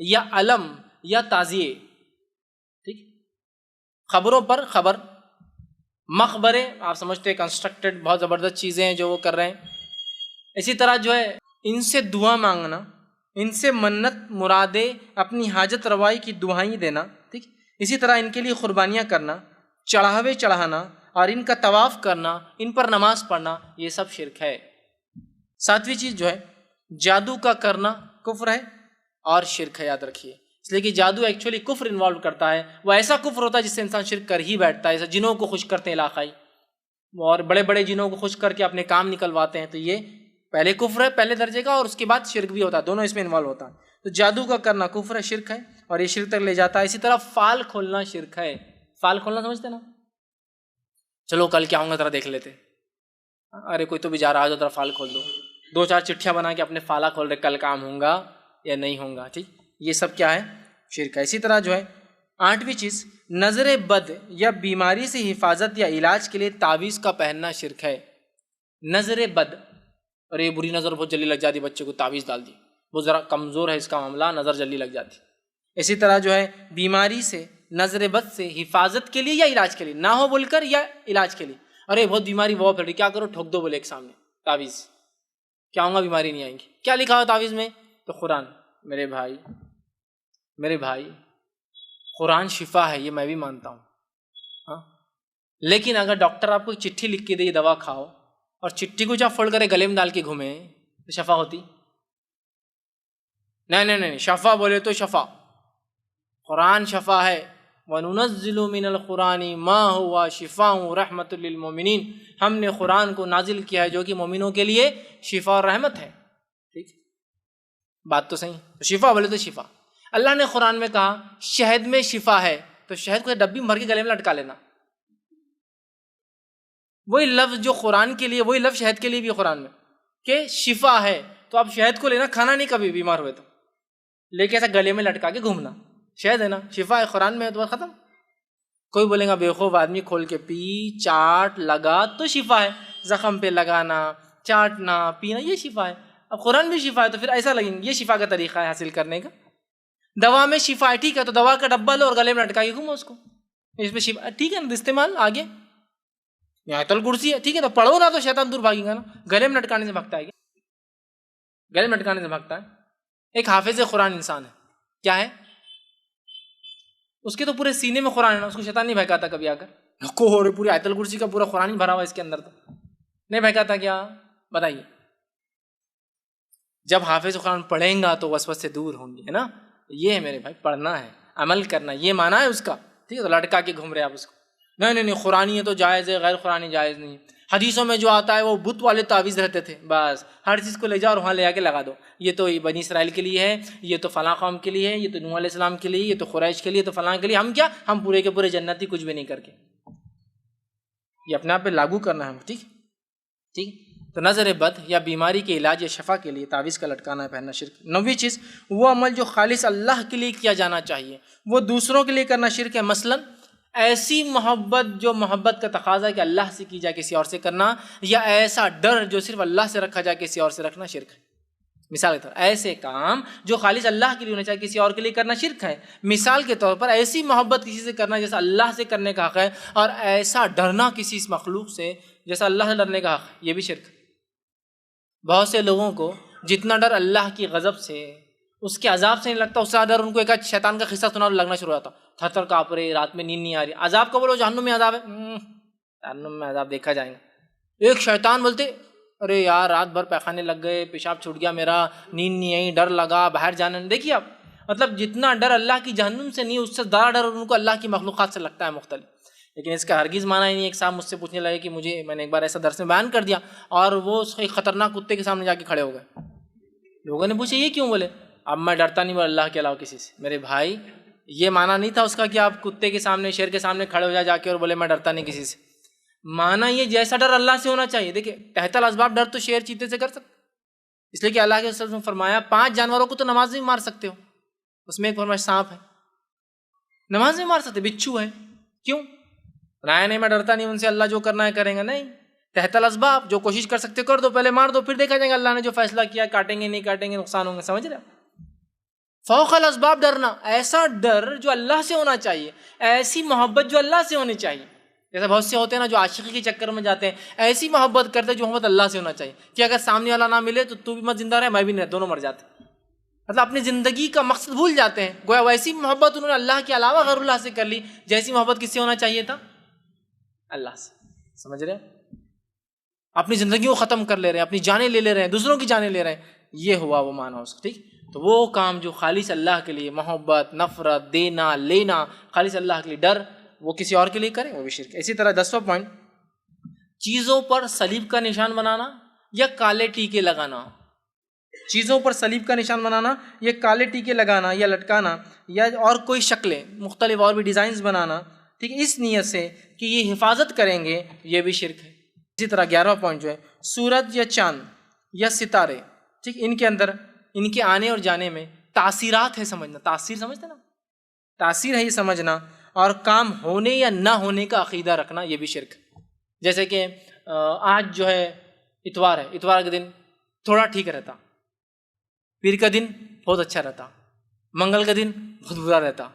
یا علم یا تعزیے. ٹھیک, خبروں پر خبر, مقبرے آپ سمجھتے ہیں کنسٹرکٹڈ بہت زبردست چیزیں ہیں جو وہ کر رہے ہیں. اسی طرح جو ہے ان سے دعا مانگنا, ان سے منت مرادیں, اپنی حاجت روائی کی دعائیں دینا. ٹھیک, اسی طرح ان کے لیے قربانیاں کرنا, چڑھاوے چڑھانا اور ان کا طواف کرنا, ان پر نماز پڑھنا, یہ سب شرک ہے. 7ویں چیز جو ہے جادو کا کرنا کفر ہے اور شرک ہے. یاد رکھیے, اس لیے کہ جادو ایکچولی کفر انوالو کرتا ہے. وہ ایسا کفر ہوتا ہے جس سے انسان شرک کر ہی بیٹھتا ہے. ایسا جنوں کو خوش کرتے ہیں علاقائی, اور بڑے بڑے جنوں کو خوش کر کے اپنے کام نکلواتے ہیں. تو یہ پہلے کفر ہے پہلے درجے کا, اور اس کے بعد شرک بھی ہوتا ہے. دونوں اس میں انوالو ہوتا ہے. تو جادو کا کرنا کفر ہے, شرک ہے, اور یہ شرک تک لے جاتا ہے. اسی طرح فال کھولنا شرک ہے. فال کھولنا سمجھتے نا, چلو کل کیا ہوں گا ذرا دیکھ لیتے, ارے کوئی تو بھی جا رہا ہے ذرا فال کھول دو, 2-4 چٹھیاں بنا کے اپنے فالا کھول رہے, کل کام ہوں گا یا نہیں ہوں گا. ٹھیک, یہ سب کیا ہے, شرک ہے. اسی طرح جو ہے 8ویں چیز نظر بد یا بیماری سے حفاظت یا علاج کے لیے تعویذ کا پہننا شرک ہے. نظر بد, اور یہ بری نظر بہت جلدی لگ جاتی, بچے کو تعویذ ڈال دی, وہ ذرا کمزور ہے اس کا معاملہ, نظر جلدی لگ جاتی. اسی طرح جو ہے بیماری سے, نظر بد سے حفاظت کے لیے یا علاج کے لیے, نہ ہو بول کر یا علاج کے لیے. ارے بہت بیماری وہ پھر کیا کرو, ٹھوک دو بولے ایک سامنے تعویذ, کیا ہوں گا بیماری نہیں آئیں گی. کیا لکھا ہو تعویذ میں, تو قرآن. میرے بھائی قرآن شفا ہے, یہ میں بھی مانتا ہوں, ہاں, لیکن اگر ڈاکٹر آپ کو چٹھی لکھ کے دے یہ دوا کھاؤ, اور چٹھی کو جب فولڈ کرے گلے میں ڈال کے گھومے, تو شفا ہوتی؟ نہیں, شفا بولے تو شفا, قرآن شفا ہے. وَنُنَزِّلُ مِنَ الْقُرْآنِ مَا هُوَ شِفَاءٌ رَحْمَةٌ لِّلْمُؤْمِنِينَ, ہم نے قرآن کو نازل کیا ہے جو کہ مومنوں کے لیے شفا اور رحمت ہے. ٹھیک, بات تو صحیح. تو شفا بولے تو شفا. اللہ نے قرآن میں کہا شہد میں شفا ہے, تو شہد کو ڈبی بھر کے گلے میں لٹکا لینا. وہی لفظ جو قرآن کے لیے, وہی لفظ شہد کے لیے بھی قرآن میں کہ شفا ہے. تو آپ شہد کو لینا, کھانا نہیں کبھی بیمار ہوئے تو, لیکن ایسا گلے میں لٹکا کے گھومنا. شہد ہے نا, شفا ہے, قرآن میں ہے, تو ختم. کوئی بولے گا بیوقوف آدمی, کھول کے پی, چاٹ, لگا تو شفا ہے. زخم پہ لگانا, چاٹنا, پینا, یہ شفا ہے. اب قرآن بھی شفا ہے, تو پھر ایسا لگیں گے یہ شفا کا طریقہ ہے حاصل کرنے کا. دوا میں شفا ہے, ٹھیک ہے, تو دوا کا ڈبہ لو اور گلے میں لٹکا کے گھومو اس کو, اس میں شفا, ٹھیک ہے نا, استعمال. آگے آیت الکرسی ہے, ٹھیک ہے, تو پڑھو نا, تو شیطان دور بھاگے گا نا. گلے میں لٹکانے سے بھگتا ہے, گلے میں لٹکانے سے بھگتا ہے. ایک حافظ قرآن انسان ہے, کیا ہے, اس کے تو پورے سینے میں قرآن ہے نا, اس کو شیطان نہیں بہکاتا کبھی آ کر, ہو رہے پوری آیت الکرسی کا پورا قرآن ہی بھرا ہوا اس کے اندر, تو نہیں بہکاتا کیا, بتائیے. جب حافظ قرآن پڑھیں گا تو وسوسے دور ہوں گے, ہے نا. یہ ہے میرے بھائی, پڑھنا ہے, عمل کرنا, یہ مانا ہے اس کا. ٹھیک ہے, تو لٹکا کے گھوم رہے آپ اس کو, نہیں قرآنی ہے تو جائز ہے، غیر قرآنی جائز نہیں۔ حدیثوں میں جو آتا ہے وہ بت والے تعویذ رہتے تھے، بس ہر چیز کو لے جاؤ اور وہاں لے آ کے لگا دو، یہ تو بنی اسرائیل کے لیے ہے، یہ تو فلاں قوم کے لیے ہے، یہ تو نوح علیہ السلام کے لیے، یہ تو قریش کے لیے، تو فلاں کے لیے۔ ہم کیا، ہم پورے کے پورے جنتی کچھ بھی نہیں کر کے، یہ اپنے آپ پہ لاگو کرنا ہے۔ ٹھیک ٹھیک تو نظر بد یا بیماری کے علاج یا شفا کے لیے تعویذ کا لٹکانا ہے پہننا شرک۔ 9ویں چیز، وہ عمل جو خالص اللہ کے لیے کیا جانا چاہیے وہ دوسروں کے لیے کرنا شرک ہے۔ مثلا ایسی محبت جو محبت کا تقاضا ہے کہ اللہ سے کی جائے کسی اور سے کرنا، یا ایسا ڈر جو صرف اللہ سے رکھا جائے کسی اور سے رکھنا، شرک ہے۔ مثال کے طور پر ایسے کام جو خالص اللہ کے لیے ہونا چاہیے کسی اور کے لیے کرنا شرک ہے۔ مثال کے طور پر ایسی محبت کسی سے کرنا جیسا اللہ سے کرنے کا حق ہے، اور ایسا ڈرنا کسی اس مخلوق سے جیسا اللہ سے ڈرنے کا حق ہے، یہ بھی شرک ہے۔ بہت سے لوگوں کو جتنا ڈر اللہ کی غضب سے، اس کے عذاب سے نہیں لگتا، اس سے ڈر ان کو ایک شیطان کا قصہ سنا لگنا شروع ہوتا، تھر تھر کانپ رہے، رات میں نیند نہیں آ رہی۔ عذاب کو بولو جہنم میں عذاب ہے، جہنم میں عذاب دیکھا جائے گا۔ ایک شیطان بولتے ارے یار رات بھر پیخانے لگ گئے، پیشاب چھوٹ گیا میرا، نیند نہیں آئی، ڈر لگا، باہر جانا نہیں۔ دیکھیے آپ، مطلب جتنا ڈر اللہ کی جہنم سے نہیں، اس سے زیادہ ڈر ان کو اللہ کی مخلوقات سے لگتا ہے مختلف۔ لیکن اس کا ہرگز معنی ہی نہیں۔ ایک صاحب مجھ سے پوچھنے لگے کہ میں نے ایک بار ایسا درس میں بیان کر دیا اور وہ ایک خطرناک کتے کے سامنے جا کے کھڑے ہو گئے۔ لوگوں نے پوچھا یہ کیوں؟ بولے اب میں ڈرتا نہیں اللہ کے علاوہ کسی سے۔ میرے بھائی یہ معنی نہیں تھا اس کا کہ آپ کتے کے سامنے، شیر کے سامنے کھڑے ہو جا کے اور بولے میں ڈرتا نہیں کسی سے۔ معنی یہ جیسا ڈر اللہ سے ہونا چاہیے۔ دیکھیں تحت الاسباب ڈر تو شیر چیتے سے کر سکتے، اس لیے کہ اللہ کے رسول نے فرمایا 5 جانوروں کو تو نماز میں مار سکتے ہو، اس میں ایک فرمایا سانپ ہے، نماز میں مار سکتے، بچھو ہے، کیوں؟ نہیں میں ڈرتا نہیں ان سے، اللہ جو کرنا ہے کریں گا۔ نہیں، تحت الاسباب جو کوشش کر سکتے کر دو، پہلے مار دو، پھر دیکھا جائے گا اللہ نے جو فیصلہ کیا، کاٹیں گے نہیں کاٹیں گے، نقصان ہوں گے۔ سمجھ رہے فوق الاسباب ڈرنا، ایسا ڈر جو اللہ سے ہونا چاہیے، ایسی محبت جو اللہ سے ہونی چاہیے۔ جیسے بہت سے ہوتے ہیں نا جو عاشقی کے چکر میں جاتے ہیں، ایسی محبت کرتے جو محبت اللہ سے ہونا چاہیے کہ اگر سامنے والا نہ ملے تو بھی مت زندہ رہے، میں بھی نہیں رہ، دونوں مر جاتے۔ مطلب اپنی زندگی کا مقصد بھول جاتے ہیں، گویا ویسی محبت انہوں نے اللہ کے علاوہ غیر اللہ سے کر لی جیسی محبت کس سے ہونا چاہیے تھا، اللہ سے۔ سمجھ رہے ہیں؟ اپنی زندگی کو ختم کر لے رہے ہیں، اپنی جانیں لے رہے ہیں، دوسروں کی جانیں لے رہے ہیں، یہ ہوا وہ معنی اس کا۔ ٹھیک، تو وہ کام جو خالص اللہ کے لیے، محبت، نفرت، دینا لینا خالص اللہ کے لیے، ڈر، وہ کسی اور کے لیے کریں وہ بھی شرک ہے۔ اسی طرح 10واں پوائنٹ، چیزوں پر صلیب کا نشان بنانا یا کالے ٹیکے لگانا۔ چیزوں پر صلیب کا نشان بنانا یا کالے ٹیکے لگانا یا لٹکانا یا اور کوئی شکلیں مختلف اور بھی ڈیزائنز بنانا، ٹھیک ہے، اس نیت سے کہ یہ حفاظت کریں گے، یہ بھی شرک ہے۔ اسی طرح 11واں پوائنٹ جو ہے، سورج یا چاند یا ستارے، ٹھیک، ان کے اندر ان کے آنے اور جانے میں تاثیرات ہے سمجھنا، تاثیر سمجھتے نا، تاثیر ہے یہ سمجھنا، اور کام ہونے یا نہ ہونے کا عقیدہ رکھنا، یہ بھی شرک ہے۔ جیسے کہ آج جو ہے اتوار ہے، اتوار کے دن تھوڑا ٹھیک رہتا، پیر کا دن بہت اچھا رہتا، منگل کا دن بہت برا رہتا،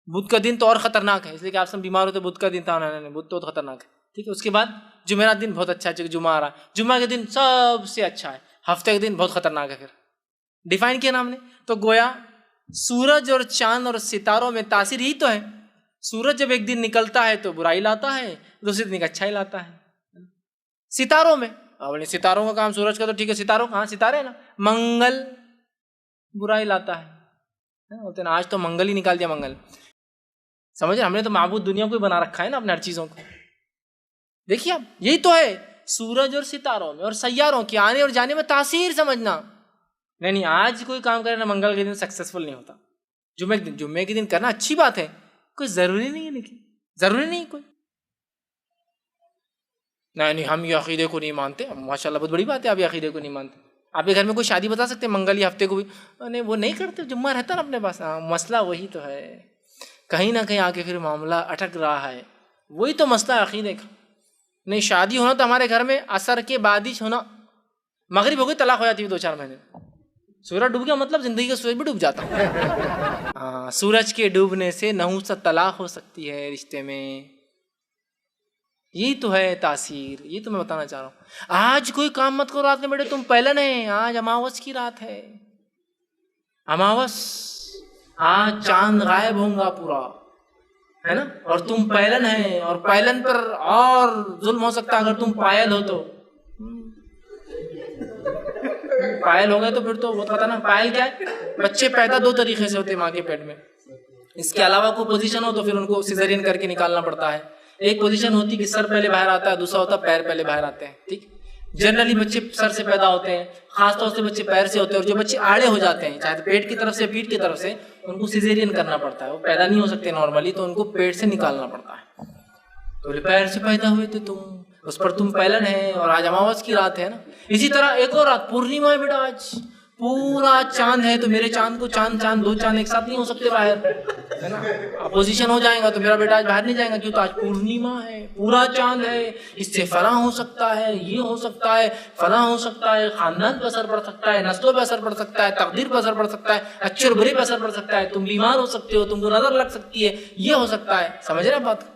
بدھ کا دن تو اور خطرناک ہے، اس لیے کہ آپ سب بیمار ہوتے، بدھ کا دن تھا، بدھ تو خطرناک ہے، ٹھیک ہے۔ اس کے بعد جمعرات دن بہت اچھا ہے، جمعہ آ رہا ہے، جمعہ کے دن سب سے اچھا ہے، ہفتے کے دن بہت خطرناک ہے۔ پھر ڈیفائن کیا نام نے، تو گویا سورج اور چاند اور ستاروں میں تاثیر ہی تو ہے۔ سورج جب ایک دن نکلتا ہے تو برائی لاتا ہے، دوسرے دن اچھائی لاتا ہے۔ ستاروں میں ستاروں کا کام، سورج کا تو ٹھیک ہے، ستاروں کہاں ستارے نا، منگل برائی لاتا ہے، بولتے ہیں آج تو منگل ہی نکال دیا منگل۔ سمجھے، ہم نے تو معبود دنیا کو ہی بنا رکھا ہے نا اپنے ہر چیزوں کو۔ دیکھیے اب یہی تو ہے، سورج اور ستاروں میں اور سیاروں کے آنے اور جانے میں تاثیر سمجھنا۔ نہیں آج کوئی کام کرے نا منگل کے دن سکسیسفل نہیں ہوتا، جمعے کے دن کرنا اچھی بات ہے، کوئی ضروری نہیں ہے، لیکن ضروری نہیں کوئی۔ نہیں ہم یہ عقیدے کو نہیں مانتے، ماشاء اللہ بہت بڑی بات ہے آپ یہ عقیدے کو نہیں مانتے۔ آپ کے گھر میں کوئی شادی بتا سکتے ہیں منگل یا ہفتے کو بھی؟ نہیں وہ نہیں کرتے، جمعہ رہتا نا اپنے پاس۔ مسئلہ وہی تو ہے، کہیں نہ کہیں آ کے پھر معاملہ اٹک رہا ہے، وہی تو مسئلہ عقیدے کا۔ نہیں شادی ہونا تو ہمارے گھر میں عصر کے بعد ہی ہونا، مغرب ہو گئی طلاق ہو جاتی ہے 2-4 مہینے، سورج ڈوب گیا مطلب زندگی کا سورج بھی ڈوب جاتا۔ ہاں، سورج کے ڈوبنے سے نحوست طلاق ہو سکتی ہے رشتے میں، یہی تو ہے تاثیر، یہ تو میں بتانا چاہ رہا ہوں۔ آج کوئی کام مت کرو رات میں بیٹے، تم پہلن ہے، آج اماوس کی رات ہے، اماوس، آج چاند غائب ہوں گا پورا، ہے نا، اور تم پہلن ہے، اور پہلن پر اور ظلم ہو سکتا ہے اگر تم پائل ہو تو۔ پائل ہو گئے تو پھر تو وہ پتا نا، پائل کیا ہے، بچے پیدا 2 طریقے سے ہوتے ہیں ماں کے پیٹ میں، اس کے علاوہ کوئی پوزیشن ہو تو پھر ان کو سیزرین کر کے نکالنا پڑتا ہے، ایک پوزیشن ہوتی کہ سر پہلے باہر آتا ہے, دوسرا ہوتا ہے پیر پہلے باہر آتے ہیں. ٹھیک, جنرلی بچے سر سے پیدا ہوتے ہیں, خاص طور سے بچے پیر سے ہوتے ہیں, اور جو بچے آڑے ہو جاتے ہیں چاہے پیٹ کی طرف سے پیٹھ کی طرف سے, ان کو سیزیرین کرنا پڑتا ہے, وہ پیدا نہیں ہو سکتے نارملی, تو ان کو پیٹ سے نکالنا پڑتا ہے. تو پیر سے پیدا ہوئے تھے تم, اس پر تم پیلن ہے, اور آج اماوس کی رات ہے نا. اسی طرح ایک اور رات پورنیما ہے بیٹا, آج پورا چاند ہے, تو میرے چاند کو چاند دو چاند ایک ساتھ نہیں ہو سکتے باہر, ہے نا, اپوزیشن ہو جائے گا, تو میرا بیٹا آج باہر نہیں جائے گا, کیوں تو آج پورنیما ہے, پورا چاند ہے, اس سے فلاں ہو سکتا ہے, یہ ہو سکتا ہے, فلاں ہو سکتا ہے, خاندان پہ اثر پڑ سکتا ہے, نسلوں پہ اثر پڑ سکتا ہے, تقدیر پہ اثر پڑ سکتا ہے, اچھے اور برے پہ اثر پڑ سکتا ہے, تم بیمار ہو سکتے ہو, تم کو نظر لگ سکتی ہے, یہ ہو سکتا ہے. سمجھ رہے بات؟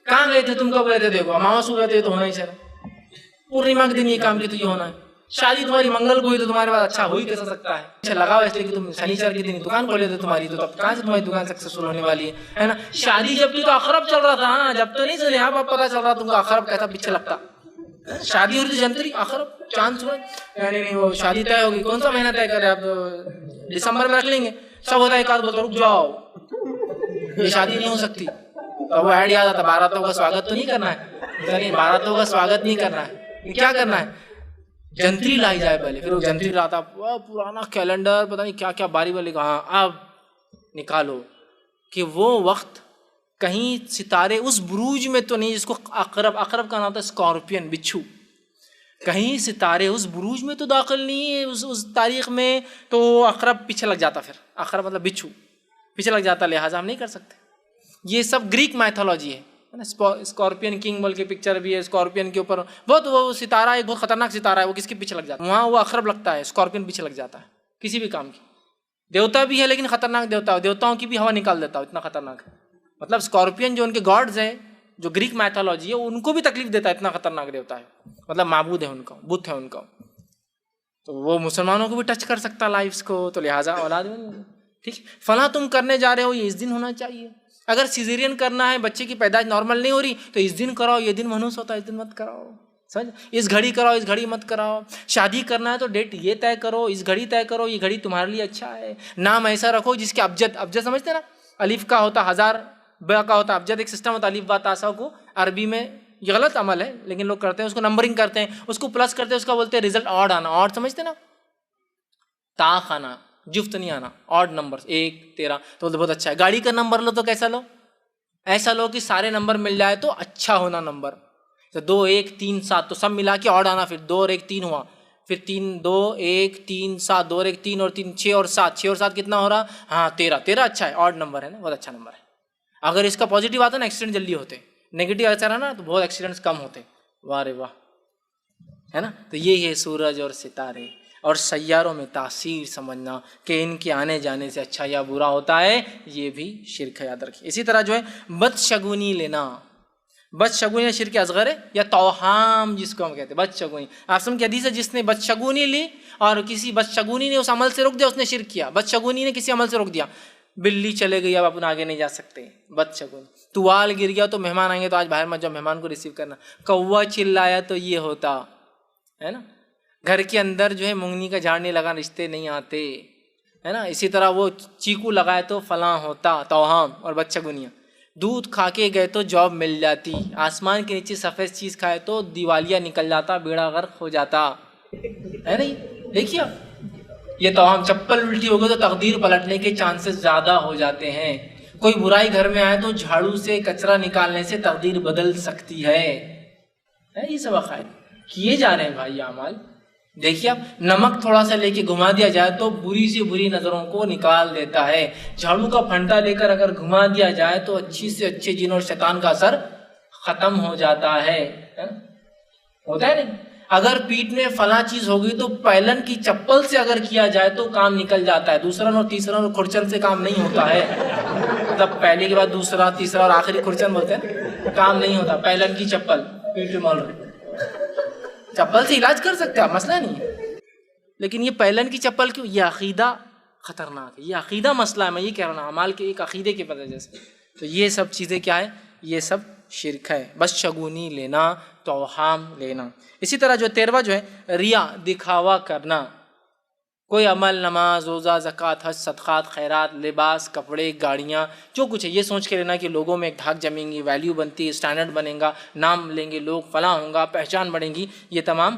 کہاں گئے تھے تم, کب گئے تھے؟ دیکھو اماوس ہو گئے تھے تو ہونا ہی چاہیے, پورنیما کے دن یہ کام کی تو یہ ہونا ہے. شادی تمہاری منگل کو ہوئی تو تمہارے پاس اچھا ہو ہی کیسا سکتا ہے, اچھا لگاؤ اس لیے کہ تم شنیچر کے دن دکان کھولے تھے تمہاری, تو تب کہاں سے تمہاری دکان سکسیسفل ہونے والی ہے نا. شادی جب کی تو اخرب چل رہا تھا, جب تو نہیں سنے آپ پتا چل رہا تم کو اخرب کیسا پیچھے لگتا. شادی ہو رہی تھی جنتری, اخرب, چاند سورج, نہیں وہ شادی طے ہوگی, کون سا مہینہ طے کرے آپ, دسمبر میں رکھ لیں گے, سب ہوتا ہے ایک آدھ بولتا رک جاؤ یہ شادی نہیں ہو سکتی. تو وہ ایڈ یاد آتا, باراتوں کا سواگت تو نہیں کرنا ہے, باراتوں کا سواگت نہیں کرنا ہے, کیا کرنا ہے, جنتری لائی جائے پہلے. پھر وہ جنتری لاتا, پرانا کیلنڈر پتہ نہیں کیا کیا باری والی, کہاں اب نکالو کہ وہ وقت کہیں ستارے اس بروج میں تو نہیں جس کو عقرب کا نام تھا اسکارپین, بچھو, کہیں ستارے اس بروج میں تو داخل نہیں ہے اس تاریخ میں, تو عقرب پیچھے لگ جاتا. پھر عقرب مطلب بچھو پیچھے لگ جاتا, لہٰذا ہم نہیں کر سکتے. یہ سب گریک میتھولوجی ہے. اسکارپین کنگ بول کے پکچر بھی ہے, اسکارپین کے اوپر بہت وہ ستارہ ایک بہت خطرناک ستارہ ہے, وہ کس کے پیچھے لگ جاتا ہے, وہاں وہ عقرب لگتا ہے, اسکارپین پیچھے لگ جاتا ہے کسی بھی کام کی. دیوتا بھی ہے لیکن خطرناک دیوتا, دیوتاؤں کی بھی ہوا نکال دیتا ہو, اتنا خطرناک ہے. مطلب اسکارپین جو ان کے گاڈز ہیں, جو گریک میتھولوجی ہے, ان کو بھی تکلیف دیتا ہے, اتنا خطرناک دیوتا ہے, مطلب معبود ہے ان کا, بت ہے ان کا. تو وہ مسلمانوں کو بھی ٹچ کر سکتا ہے لائفس کو, تو لہٰذا اولاد ٹھیک, فلاں تم کرنے جا رہے ہو یہ اس دن ہونا چاہیے. اگر سیزیرین کرنا ہے, بچے کی پیدائش نارمل نہیں ہو رہی, تو اس دن کراؤ, یہ دن منحوس ہوتا ہے, اس دن مت کراؤ. سمجھ, اس گھڑی کراؤ, اس گھڑی مت کراؤ. شادی کرنا ہے تو ڈیٹ یہ طے کرو, اس گھڑی طے کرو, یہ گھڑی تمہارے لیے اچھا ہے. نام ایسا رکھو جس کے ابجد سمجھتے نا, الف کا ہوتا ہزار, با کا ہوتا ابجد, ایک سسٹم ہوتا الف با تا سا کو عربی میں. یہ غلط عمل ہے لیکن لوگ کرتے ہیں, اس کو نمبرنگ کرتے ہیں, اس کو پلس کرتے ہیں, اس کا بولتے ہیں ریزلٹ آڈ آنا. آڈ سمجھتے نا, تا خانا, جفت نہیں آنا, آڈ نمبر 1 13, تو بہت اچھا ہے. گاڑی کا نمبر لو تو کیسا لو, ایسا لو کہ سارے نمبر مل جائے تو اچھا ہونا نمبر. 2 1 3 7 تو سب ملا کے آڈ آنا, پھر 2 اور 1 3 ہوا, پھر 3 2 1 3 7 2 اور 1 3 اور 3 6 اور 7, 6 اور 7 کتنا ہو رہا, ہاں 13 اچھا ہے, آڈ نمبر ہے نا, بہت اچھا نمبر ہے. اگر اس کا پازیٹیو آتا نا ایکسیڈنٹ جلدی ہوتے, نیگیٹو ایسا رہا نا تو بہت ایکسیڈنٹس کم ہوتے. واہ رے واہ, ہے نا. تو یہ ہے سورج اور ستارے اور سیاروں میں تاثیر سمجھنا کہ ان کے آنے جانے سے اچھا یا برا ہوتا ہے, یہ بھی شرک ہے, یاد رکھیے. اسی طرح جو ہے بدشگونی لینا, بدشگونی شرک اصغر ہے, یا توہام جس کو ہم کہتے ہیں بدشگونی. آسم کی حدیث ہے, جس نے بدشگونی لی اور کسی بدشگونی نے اس عمل سے روک دیا, اس نے شرک کیا. بدشگونی نے کسی عمل سے روک دیا, بلی چلے گئی, اب اپنا آگے نہیں جا سکتے, بدشگونی. توال گر گیا تو مہمان آئیں گے تو آج باہر مت جاؤ, مہمان کو ریسیو کرنا. کوا چلایا تو یہ ہوتا ہے نا. گھر کے اندر جو ہے مونگنی کا جھاڑ نہیں لگا, رشتے نہیں آتے, ہے نا. اسی طرح وہ چیکو لگائے تو فلاں ہوتا, توہام اور بدشگونیاں. دودھ کھا کے گئے تو جاب مل جاتی, آسمان کے نیچے سفید چیز کھائے تو دیوالیہ نکل جاتا, بیڑا غرق ہو جاتا, ہے نہیں. دیکھیے یہ توہام. چپل الٹی ہو گئی تو تقدیر پلٹنے کے چانسز زیادہ ہو جاتے ہیں. کوئی برائی گھر میں آئے تو جھاڑو سے کچرا نکالنے سے تقدیر بدل سکتی ہے. یہ سب عقائد کیے جا رہے ہیں بھائی اعمال. دیکھیے اب نمک تھوڑا سا لے کے گھما دیا جائے تو بری سے بری نظروں کو نکال دیتا ہے. جھاڑو کا پھنٹا لے کر اگر گھما دیا جائے تو اچھی سے اچھے جن اور شیطان کا اثر ختم ہو جاتا ہے. ہوتا ہے نہیں. اگر پیٹ میں فلاں چیز ہوگی تو پہلن کی چپل سے اگر کیا جائے تو کام نکل جاتا ہے. دوسرا اور تیسرا اور کھرچن سے کام نہیں ہوتا ہے. مطلب پہلے کے بعد دوسرا تیسرا اور آخری کھرچن بولتے ہیں, کام نہیں ہوتا. پہلن کی چپل پیٹ میں مال رہی, چپل سے علاج کر سکتے ہیں, مسئلہ نہیں ہے. لیکن یہ پہلن کی چپل کیوں, یہ عقیدہ خطرناک ہے, یہ عقیدہ مسئلہ ہے. میں یہ کہہ رہا ہوں اعمال کے ایک عقیدے کی وجہ سے. تو یہ سب چیزیں کیا ہے, یہ سب شرک ہے. بس شگونی لینا, توہام لینا. اسی طرح جو 13واں جو ہے ریا, دکھاوا کرنا. کوئی عمل، نماز، روزہ، زکوٰۃ، حج، صدقات، خیرات، لباس، کپڑے، گاڑیاں، جو کچھ ہے یہ سوچ کے لینا کہ لوگوں میں ایک دھاک جمیں گی، ویلیو بنتی ہے، اسٹینڈرڈ بنے گا، نام لیں گے لوگ، فلاں ہوں گا، پہچان بڑھیں گی، یہ تمام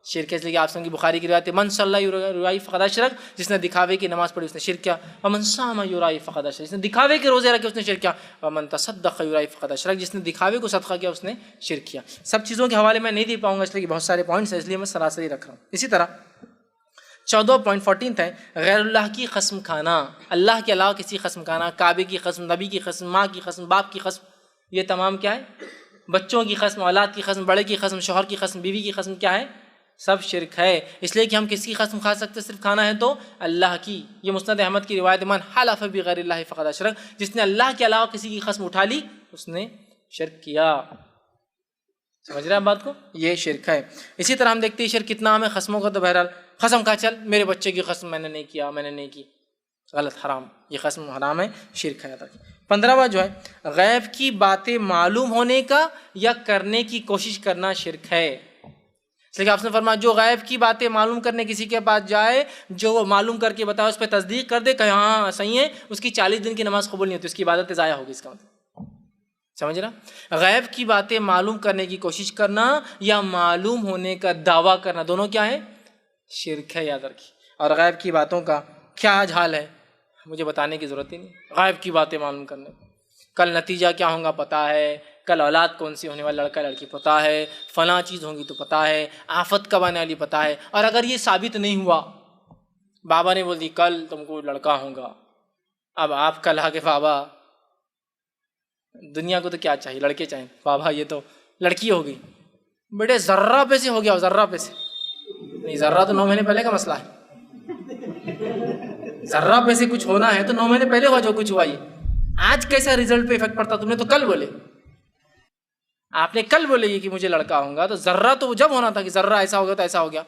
شرک ہے۔ اس لیے کہ آپ سن کی بخاری کی روایت ہے، من صلی یرائی فقد اشرک، جس نے دکھاوے کی نماز پڑھی اس نے شرک کیا، ومن صام یرائی فقد اشرک، جس نے دکھاوے کے روزے رکھے اس نے شرک کیا، ومن تصدق یرائی فقد اشرک، جس نے دکھاوے کو صدقہ کیا اس نے شرک کیا۔ سب چیزوں کے حوالے میں نہیں دے پاؤں گا اس لیے کہ بہت سارے پوائنٹس ہیں، اس لیے میں سراسری رکھ رہا ہوں۔ اسی طرح 14.14 ہے غیر اللہ کی قسم کھانا، اللہ کے علاوہ کسی قسم کھانا، کعبے کی قسم، نبی کی قسم، ماں کی قسم، باپ کی قسم، یہ تمام کیا ہے؟ بچوں کی قسم، اولاد کی قسم، بڑے کی قسم، شوہر کی قسم، بیوی کی قسم، کیا ہے؟ سب شرک ہے۔ اس لیے کہ ہم کس کی قسم کھا سکتے صرف کھانا ہے تو اللہ کی۔ یہ مسند احمد کی روایت، من حلف بغیر اللہ فقد اشرک، جس نے اللہ کے علاوہ کسی کی قسم اٹھا لی اس نے شرک کیا۔ سمجھ رہے ہیں بات کو؟ یہ شرک ہے۔ اسی طرح ہم دیکھتے ہیں شرک کتنا عام ہے قسموں کا، تو بہرحال قسم کھا چل میرے بچے کی قسم میں نے نہیں کیا، میں نے نہیں کی، غلط، حرام، یہ قسم حرام ہے، شرک ہے۔ 15واں جو ہے غیب کی باتیں معلوم ہونے کا یا کرنے کی کوشش کرنا شرک ہے۔ اس لیے کہ آپ نے فرمایا جو غیب کی باتیں معلوم کرنے کسی کے پاس جائے، جو وہ معلوم کر کے بتائے اس پہ تصدیق کر دے کہ ہاں صحیح ہے، اس کی 40 دن کی نماز قبول نہیں ہوتی، اس کی عبادت ضائع ہوگی۔ اس کا مطلب سمجھ رہا؟ غیب کی باتیں معلوم کرنے کی کوشش کرنا یا معلوم ہونے کا دعویٰ کرنا، دونوں کیا ہے؟ شرک ہے، یاد رکھیے۔ اور غیب کی باتوں کا کیا آج حال ہے مجھے بتانے کی ضرورت ہی نہیں، غیب کی باتیں معلوم کرنے، کل نتیجہ کیا ہوگا پتہ ہے، کل اولاد کون سی ہونے والا، لڑکا لڑکی پتہ ہے، فلاں چیز ہوگی تو پتہ ہے، آفت کب آنے والی پتہ ہے۔ اور اگر یہ ثابت نہیں ہوا، بابا نے بول دی کل تم کو لڑکا ہوگا، اب آپ کل آ کے بابا، دنیا کو تو کیا چاہیے، لڑکے چاہیں، بابا یہ تو لڑکی ہوگی، بیٹے ذرہ پہ سے ہو گیا، ذرہ پہ سے نہیں، ذرہ تو 9 مہینے پہلے کا مسئلہ ہے، ذرہ پہ سے کچھ ہونا ہے تو 9 مہینے پہلے ہوا جو کچھ ہوا۔ یہ آج کیسا رزلٹ پہ افیکٹ پڑتا، تم نے تو کل بولے، آپ نے کل بولے کہ مجھے لڑکا ہوگا، تو ذرہ تو جب ہونا تھا کہ ذرہ ایسا ہو گیا تو ایسا ہو گیا،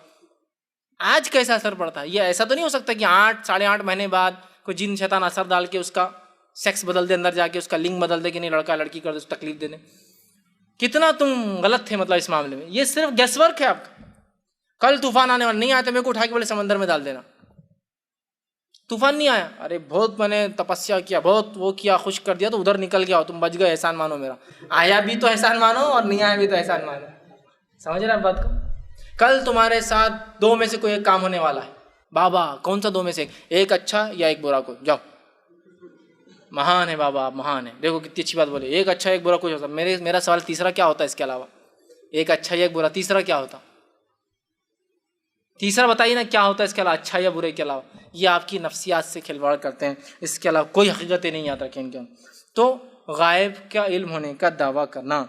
آج کیسا اثر پڑتا ہے؟ یہ ایسا تو نہیں ہو سکتا کہ 8 ساڑھے 8 مہینے بعد کوئی جن شیطان اثر ڈال کے اس کا سیکس بدل دے، اندر جا کے اس کا لنگ بدل دے کہ نہیں لڑکا لڑکی کر دے، اس تکلیف دے دے۔ کتنا تم غلط تھے مطلب اس معاملے میں، یہ صرف گیس ورک ہے آپ کا۔ کل طوفان آنے والا، نہیں آیا تو میرے کو اٹھا کے بولے سمندر میں ڈال دینا، طوفان نہیں آیا، ارے بہت میں نے تپسیا کیا، بہت وہ کیا، خشک کر دیا تو ادھر نکل گیا، تم بچ گئے، احسان مانو میرا، آیا بھی تو احسان مانو اور نہیں آیا بھی تو احسان مانو۔ سمجھ رہے ہیں بات کو؟ کل تمہارے ساتھ 2 میں سے کوئی ایک کام ہونے والا ہے، بابا کون سا 2 میں سے ایک اچھا یا ایک برا، کوئی جاؤ، مہان ہے بابا، مہان ہے، دیکھو کتنی اچھی بات بولے، ایک اچھا ایک برا کچھ ہوتا۔ میرا سوال تیسرا کیا ہوتا ہے اس کے علاوہ؟ ایک اچھا یا ایک برا، تیسرا کیا ہوتا؟ تیسرا بتائیے نا کیا ہوتا ہے اس کے علاوہ، اچھا یا برے کے علاوہ؟ یہ آپ کی نفسیات سے کھلواڑ کرتے ہیں، اس کے علاوہ کوئی حقیقتیں نہیں یاد رکھیں گے۔ تو غائب کا علم ہونے کا دعویٰ کرنا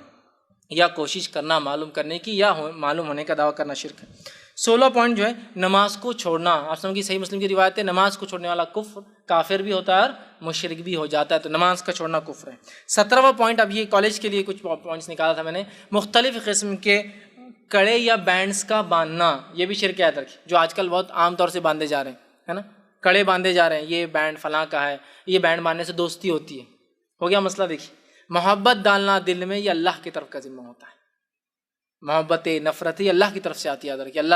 یا کوشش کرنا معلوم کرنے کی یا معلوم ہونے کا دعویٰ کرنا شرک ہے۔ 16 پوائنٹ جو ہے نماز کو چھوڑنا، آپ سمجھ کی صحیح مسلم کی روایت ہے، نماز کو چھوڑنے والا کافر بھی ہوتا ہے اور مشرک بھی ہو جاتا ہے، تو نماز کا چھوڑنا کفر ہے۔ 17واں پوائنٹ، اب یہ کالج کے لیے کچھ پوائنٹس نکالا تھا میں نے، مختلف قسم کے کڑے یا بینڈز کا باندھنا، یہ بھی شرک یاد رکھیں، جو آج کل بہت عام طور سے باندھے جا رہے ہیں، ہے نا، کڑے باندھے جا رہے ہیں، یہ بینڈ فلاں کا ہے، یہ بینڈ باندھنے سے دوستی ہوتی ہے، ہو گیا مسئلہ۔ دیکھیے محبت ڈالنا دل میں یہ اللہ کی طرف کا ذمہ ہوتا ہے، محبت نفرت یہ اللہ کی طرف سے آتی ہے، یاد رکھیے اللہ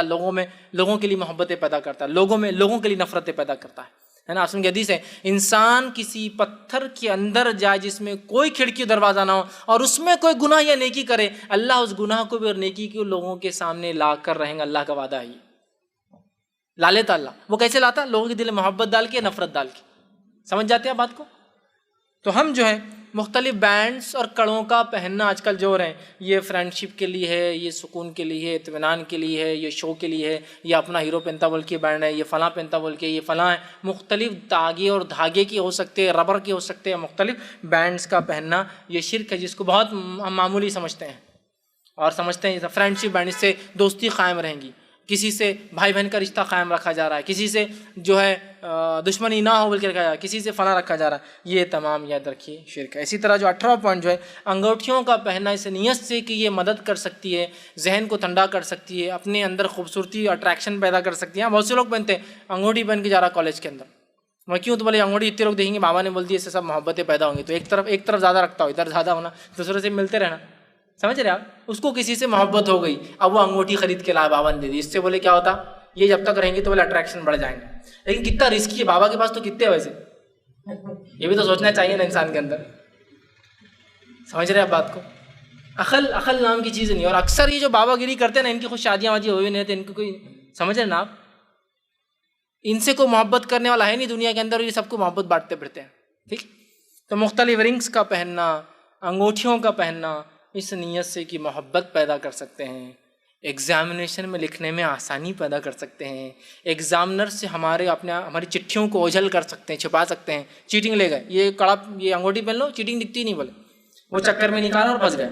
لوگوں کے لیے محبتیں پیدا کرتا ہے، لوگوں کے لیے نفرتیں پیدا کرتا ہے نا۔ آسم کی حدیث ہے انسان کسی پتھر کے اندر جائے جس میں کوئی کھڑکی دروازہ نہ ہو اور اس میں کوئی گناہ یا نیکی کرے، اللہ اس گناہ کو بھی اور نیکی کو لوگوں کے سامنے لا کر رہیں گا، اللہ کا وعدہ ہے، لا لیتا اللہ۔ وہ کیسے لاتا؟ لوگوں کے دل میں محبت ڈال کے، نفرت ڈال کے۔ سمجھ جاتے ہیں بات کو؟ تو ہم جو ہے مختلف بینڈز اور کڑوں کا پہننا آج کل جو ہو رہے ہیں، یہ فرینڈ شپ کے لیے ہے، یہ سکون کے لیے ہے، اطمینان کے لیے ہے، یہ شو کے لیے ہے، یہ اپنا ہیرو پہنتا بول کے بینڈ ہے، یہ فلاں پہنتا بول کے یہ فلاں ہے، مختلف تاگے اور دھاگے کے ہو سکتے ہیں، ربر کے ہو سکتے ہیں، مختلف بینڈز کا پہننا یہ شرک ہے، جس کو بہت ہم معمولی سمجھتے ہیں اور سمجھتے ہیں فرینڈ شپ بینڈ سے دوستی قائم رہیں گی، کسی سے بھائی بہن کا رشتہ قائم رکھا جا رہا ہے، کسی سے جو ہے دشمنی نہ ہو بول کے رکھا جا رہا ہے، کسی سے فلاں رکھا جا رہا ہے، یہ تمام یاد رکھیے شرک ہے۔ اسی طرح جو 18واں پوائنٹ جو ہے انگوٹھیوں کا پہننا اس نیت سے کہ یہ مدد کر سکتی ہے، ذہن کو ٹھنڈا کر سکتی ہے، اپنے اندر خوبصورتی اٹریکشن پیدا کر سکتی ہے۔ بہت سے لوگ پہنتے ہیں انگوٹھی پہن کے جا رہا کالج کے اندر، میں کیوں تو بولے انگوٹھی اتنے لوگ دیکھیں گے، بابا نے بول دی اس سے سب محبتیں پیدا ہوں گی، تو ایک طرف زیادہ رکھتا ہو، ادھر زیادہ ہونا، دوسرے سے ملتے رہنا، سمجھ رہے آپ؟ اس کو کسی سے محبت ہو گئی، اب وہ انگوٹھی خرید کے لائے، بابا نے دے دی، اس سے بولے کیا ہوتا؟ یہ جب تک رہیں گے تو بولے اٹریکشن بڑھ جائیں گے. لیکن کتنا رسکی ہے, بابا کے پاس تو کتنے ویسے, یہ بھی تو سوچنا چاہیے نا انسان کے اندر. سمجھ رہے ہیں آپ بات کو؟ عقل نام کی چیز نہیں. اور اکثر یہ جو بابا گیری کرتے ہیں نا, ان کی خود شادیاں واجی ہوئی نہیں, تو ان کو کوئی سمجھ رہے نا آپ, ان سے کوئی محبت کرنے والا ہے نہیں دنیا کے اندر, اور یہ سب کو محبت بانٹتے پھرتے ہیں. ٹھیک, تو مختلف رنگس کا پہننا, انگوٹھیوں کا پہننا, اس نیت سے کہ محبت پیدا کر سکتے ہیں, ایگزامینیشن میں لکھنے میں آسانی پیدا کر سکتے ہیں, ایگزامنر سے ہماری چٹھیوں کو اوجھل کر سکتے ہیں, چھپا سکتے ہیں. چیٹنگ لے گئے, یہ کڑا یہ انگوٹھی پہن لو, چیٹنگ دکھتی نہیں, بولے وہ چکر میں نکالا اور پھنس گئے.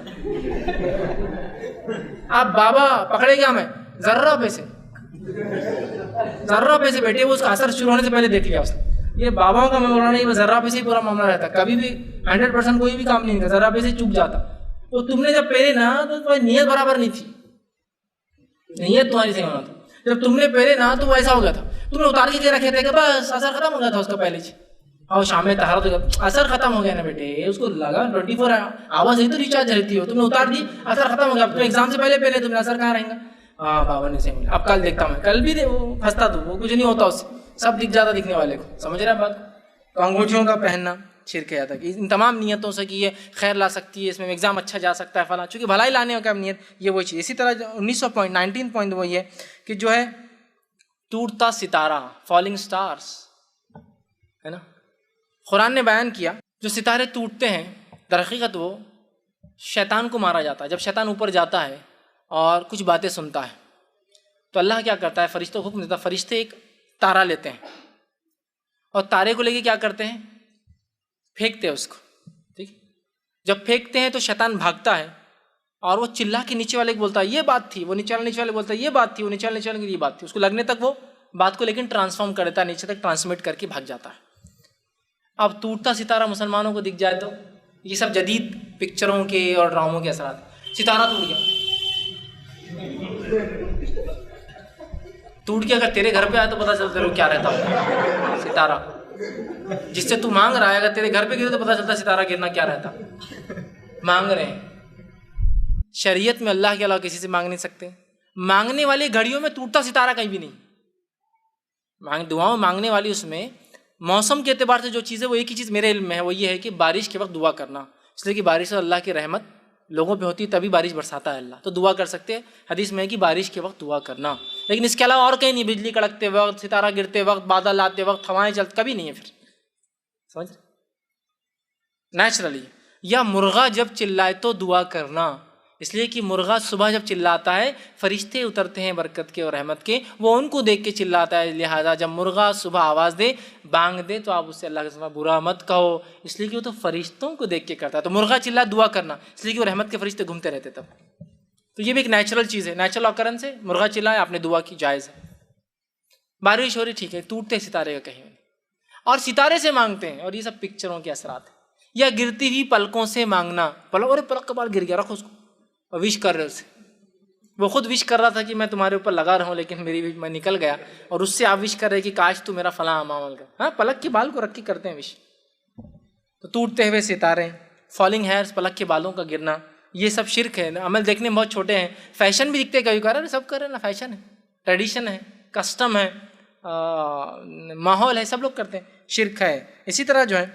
آپ بابا پکڑے گیا میں ذرہ پیسے بیٹے, وہ اس کا اثر شروع ہونے سے پہلے دیکھ لیا اس نے. یہ باباؤں کا میں بول رہا نہیں, ذرہ پیسے ہی پورا معاملہ رہتا, کبھی بھی 100% کوئی بھی کام نہیں کرتا, ذرہ پیسے چوک جاتا. وہ تم نے جب پہلے نا تو تمہاری نیت برابر نہیں تھی, نیت تمہاری صحیح ہونا تھا. جب تم نے پہلے نا تو وہ ایسا ہو گیا تھا, تم نے اتار کے رکھے تھے کہ بس اثر ختم ہو گیا تھا اس کا پہلے سے, اور شام میں طہارت ہو گیا, اثر ختم ہو گیا نا بیٹے. اس کو لگا 24 آواز ہی تو ریچارج رہتی ہو, تم نے اتار دی, اثر ختم ہو گیا. اب تو ایگزام سے پہلے تم نے اثر کہاں رہیں گا. ہاں بابا نے صحیح بولا, اب کل دیکھتا ہوں, کل بھی وہ پھنستا تو وہ کچھ نہیں ہوتا, اس سے سب دکھ جاتا دکھنے والے کو. سمجھ رہے ہیں بات؟ تو انگوٹھیوں کا پہننا شرک ہے. کہ ان تمام نیتوں سے کہ یہ خیر لا سکتی ہے, اس میں ایگزام اچھا جا سکتا ہے فلاں, چونکہ بھلائی لانے کا نیت, یہ وہی چیز. اسی طرح 19 پوائنٹ وہی ہے کہ جو ہے ٹوٹتا ستارہ, فالنگ سٹارز ہے نا. قرآن نے بیان کیا جو ستارے ٹوٹتے ہیں, در حقیقت وہ شیطان کو مارا جاتا ہے. جب شیطان اوپر جاتا ہے اور کچھ باتیں سنتا ہے تو اللہ کیا کرتا ہے, فرشتوں کو حکم دیتا ہے, فرشتے ایک تارا لیتے ہیں اور تارے کو لے کے کیا کرتے ہیں, پھینکتے ہیں اس کو. ٹھیک, جب پھینکتے ہیں تو شیطان بھاگتا ہے اور وہ چلا کے نیچے والے کو بولتا ہے یہ بات تھی, وہ نیچے والے بولتا ہے یہ بات تھی, وہ نیچے والے یہ بات تھی. اس کو لگنے تک وہ بات کو لیکن ٹرانسفارم کر دیتا ہے, نیچے تک ٹرانسمٹ کر کے بھاگ جاتا ہے. اب ٹوٹتا ستارہ مسلمانوں کو دکھ جائے تو یہ سب جدید پکچروں کے اور ڈراموں کے اثرات. ستارہ ٹوٹ گیا اگر تیرے گھر پہ آئے تو پتہ چلتا ہے کیا رہتا ہوگا. ستارہ جس سے تو مانگ رہا ہے اگر تیرے گھر پہ گرے تو پتہ چلتا ہے ستارہ گرنا کیا رہتا. مانگ رہے ہیں, شریعت میں اللہ کے علاوہ کسی سے مانگ نہیں سکتے. مانگنے والی گھڑیوں میں ٹوٹتا ستارہ کہیں بھی نہیں. دعاؤں مانگنے والی اس میں موسم کے اعتبار سے جو چیز ہے وہ ایک ہی چیز میرے علم میں ہے, وہ یہ ہے کہ بارش کے وقت دعا کرنا, اس لیے کہ بارش سے اللہ کی رحمت لوگوں پہ ہوتی ہے, تبھی بارش برساتا ہے اللہ, تو دعا کر سکتے ہیں. حدیث میں ہے کہ بارش کے وقت دعا کرنا, لیکن اس کے علاوہ اور کہیں نہیں. بجلی کڑکتے وقت, ستارہ گرتے وقت, بادل آتے وقت, ہوائیں چلتے, کبھی نہیں ہے. پھر سمجھ نیچرلی. یا مرغا جب چلائے تو دعا کرنا, اس لیے کہ مرغا صبح جب چلاتا ہے فرشتے اترتے ہیں برکت کے اور رحمت کے, وہ ان کو دیکھ کے چلاتا ہے. لہٰذا جب مرغا صبح آواز دے, بانگ دے, تو آپ اس سے اللہ کے سوا برا مت کہو, اس لیے کہ وہ تو فرشتوں کو دیکھ کے کرتا ہے. تو مرغا چلا دعا کرنا, اس لیے کہ وہ رحمت کے فرشتے گھومتے رہتے تب. تو یہ بھی ایک نیچرل چیز ہے, نیچرل آکرنس ہے. مرغا چلا ہے, آپ نے دعا کی, جائز ہے. بارش ہو رہی, ٹھیک ہے, ٹوٹتے ستارے کا کہیں نہیں, اور ستارے سے مانگتے ہیں, اور یہ سب پکچروں کے اثرات ہیں. یا گرتی ہوئی پلکوں سے مانگنا, پلک کا بال گر گیا, رکھو اس کو, اور وش کر رہے اسے. وہ خود وش کر رہا تھا کہ میں تمہارے اوپر لگا رہا ہوں, لیکن میں نکل گیا, اور اس سے آپ وش کر رہے کہ کاش تو میرا فلاں عمل کر. ہاں, پلک کے بال کو رکھ کے کرتے ہیں وش. تو ٹوٹتے ہوئے ستارے, فالنگ ہیئرس, پلک کے بالوں کا گرنا, یہ سب شرک ہے. عمل دیکھنے میں بہت چھوٹے ہیں, فیشن بھی دکھتے کبھی کبھار, سب کر رہے ہیں نا, فیشن ہے, ٹریڈیشن ہے, کسٹم ہے, ماحول ہے, سب لوگ کرتے ہیں, شرک ہے. اسی طرح جو ہے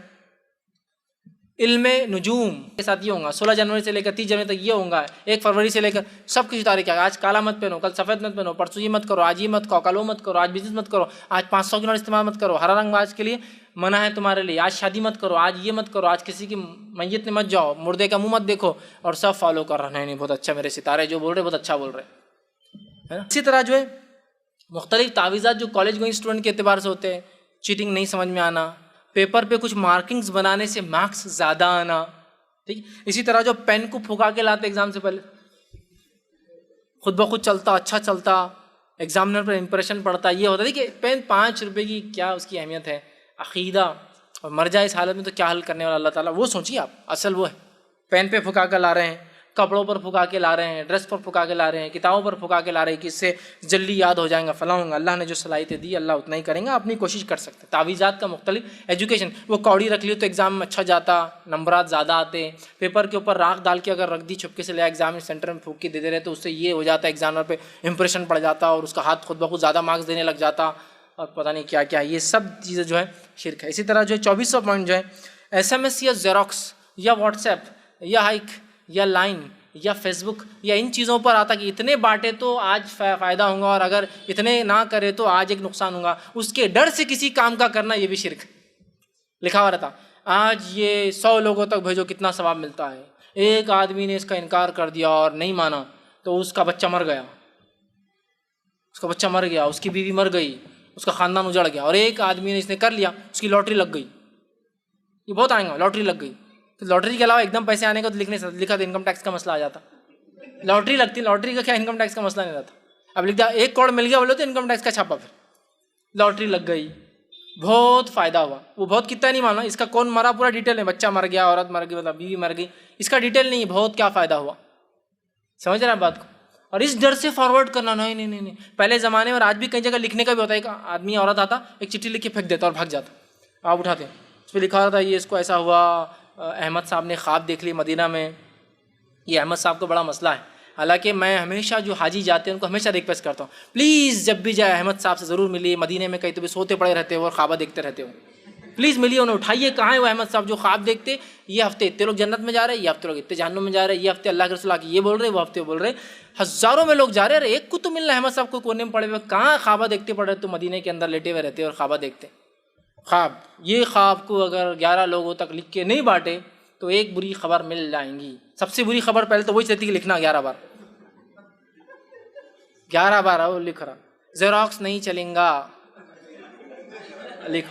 علم نجوم کے ساتھ یہ ہوگا, 16 جنوری سے لے کر 30 جنوری تک یہ ہوگا, 1 فروری سے لے کر سب کچھ تاریخ ہے. آج کالا مت پہنو, کل سفید مت پہنو, پرسوں یہ مت کرو, آج یہ مت کھاؤ, کل وہ مت کرو, آج بزنس مت کرو, آج 500 کی نوٹ استعمال مت کرو, ہرا رنگ آج کے لیے منع ہے تمہارے لیے, آج شادی مت کرو, آج یہ مت کرو, آج کسی کی میت میں مت جاؤ, مردے کا منہ مت دیکھو, اور سب فالو کر رہے ہیں. نہیں, بہت اچھا, میرے ستارے جو بول رہے بہت اچھا بول رہے ہیں. اسی طرح جو ہے مختلف تعویذات جو کالج گوئنگ اسٹوڈنٹ کے اعتبار سے ہوتے ہیں, چیٹنگ نہیں سمجھ میں آنا, پیپر پہ کچھ مارکنگز بنانے سے مارکس زیادہ آنا. ٹھیک, اسی طرح جو پین کو پھکا کے لاتے ایگزام سے پہلے, خود بخود چلتا, اچھا چلتا, ایگزامنر پر امپریشن پڑتا, یہ ہوتا ہے کہ پین 5 روپے کی کیا اس کی اہمیت ہے. عقیدہ اور مر جائے اس حالت میں تو کیا حل کرنے والا اللہ تعالیٰ, وہ سوچیے آپ, اصل وہ ہے. پین پہ پھکا کر لا رہے ہیں, کپڑوں پر پھکا کے لا رہے ہیں، ڈریس پر پھکا کے لا رہے ہیں، کتابوں پر پھکا کے لا رہے ہیں کہ اس سے جلدی یاد ہو جائیں گا، فلاں ہوگا. اللہ نے جو صلاحیتیں دی اللہ اتنا ہی کریں گا، اپنی کوشش کر سکتے. تعویذات کا مختلف ایجوکیشن، وہ کوڑی رکھ لی تو ایگزام میں اچھا جاتا، نمبرات زیادہ آتے. پیپر کے اوپر راکھ ڈال کے اگر رکھ دی چھپکے سے لے ایگزام سینٹر میں پھونک کے دے رہے تو اس سے یہ ہو جاتا ایگزامر پہ امپریشن پڑ جاتا اور اس کا ہاتھ خود بخود زیادہ مارکس دینے لگ جاتا اور پتہ نہیں کیا کیا. یہ سب چیزیں جو ہے شرک ہے. اسی طرح جو ہے 2400 پوائنٹ جو ہے SMS یا زیروکس یا واٹس ایپ یا ہائک یا لائن یا فیس بک یا ان چیزوں پر آتا کہ اتنے بانٹے تو آج فائدہ ہوگا اور اگر اتنے نہ کرے تو آج ایک نقصان ہوگا. اس کے ڈر سے کسی کام کا کرنا یہ بھی شرک. لکھا ہوا رہتا آج یہ 100 لوگوں تک بھیجو کتنا ثواب ملتا ہے. ایک آدمی نے اس کا انکار کر دیا اور نہیں مانا تو اس کا بچہ مر گیا، اس کا بچہ مر گیا، اس کی بیوی مر گئی، اس کا خاندان اجڑ گیا. اور ایک آدمی نے اس نے کر لیا، اس کی لاٹری لگ گئی. یہ بہت آئیں گا لاٹری لگ گئی. تو لاٹری کے علاوہ ایک دم پیسے آنے کا تو لکھا تو انکم ٹیکس کا مسئلہ آ جاتا. لاٹری لگتی، لاٹری کا کیا انکم ٹیکس کا مسئلہ نہیں رہتا. اب لکھتا 1 کروڑ مل گیا بولے تو انکم ٹیکس کا چھاپا. پھر لاٹری لگ گئی، بہت فائدہ ہوا. وہ بہت کتنا نہیں مانا، اس کا کون مرا پورا ڈیٹیل ہے، بچہ مر گیا، عورت مر گئی، مطلب بیوی مر گئی، اس کا ڈیٹیل نہیں ہے بہت کیا فائدہ ہوا. سمجھ رہے ہیں بات کو. اور اس ڈر سے فارورڈ کرنا نہیں نہیں نہیں. پہلے زمانے میں اور آج بھی کئی جگہ لکھنے کا بھی ہوتا ہے، ایک آدمی عورت آتا ایک چٹھی لکھ کے پھینک دیتا اور بھاگ جاتا. آپ اٹھاتے اس پہ لکھا رہتا یہ اس کو ایسا ہوا، احمد صاحب نے خواب دیکھ لی مدینہ میں. یہ احمد صاحب کو بڑا مسئلہ ہے. حالانکہ میں ہمیشہ جو حاجی جاتے ہیں ان کو ہمیشہ ریکویسٹ کرتا ہوں پلیز جب بھی جائے احمد صاحب سے ضرور ملیے. مدینے میں کہیں تو بھی سوتے پڑے رہتے ہو اور خوابہ دیکھتے رہتے ہو، پلیز ملیے انہیں. اٹھائیے کہاں ہے وہ احمد صاحب جو خواب دیکھتے، یہ ہفتے اتنے لوگ جنت میں جا رہے ہیں، یہ ہفتے لوگ اتنے جہنم میں جا رہے ہیں، یہ ہفتے اللہ کے رسول آ کے یہ بول رہے ہیں، وہ ہفتے بول رہے ہیں، ہزاروں میں لوگ جا رہے ہیں. ایک کو تو ملنا ہے احمد صاحب کو کونے میں پڑے ہوئے، کہاں خوابہ دیکھتے پڑ رہے تو مدینے کے اندر لیٹے ہوئے رہتے اور خوابہ دیکھتے. خواب یہ خواب کو اگر 11 لوگوں تک لکھ کے نہیں بانٹے تو ایک بری خبر مل جائیں گی. سب سے بری خبر پہلے تو وہی چاہتی کہ لکھنا 11 بار 11 بار وہ لکھ رہا. زیروکس نہیں چلیں گا، لکھ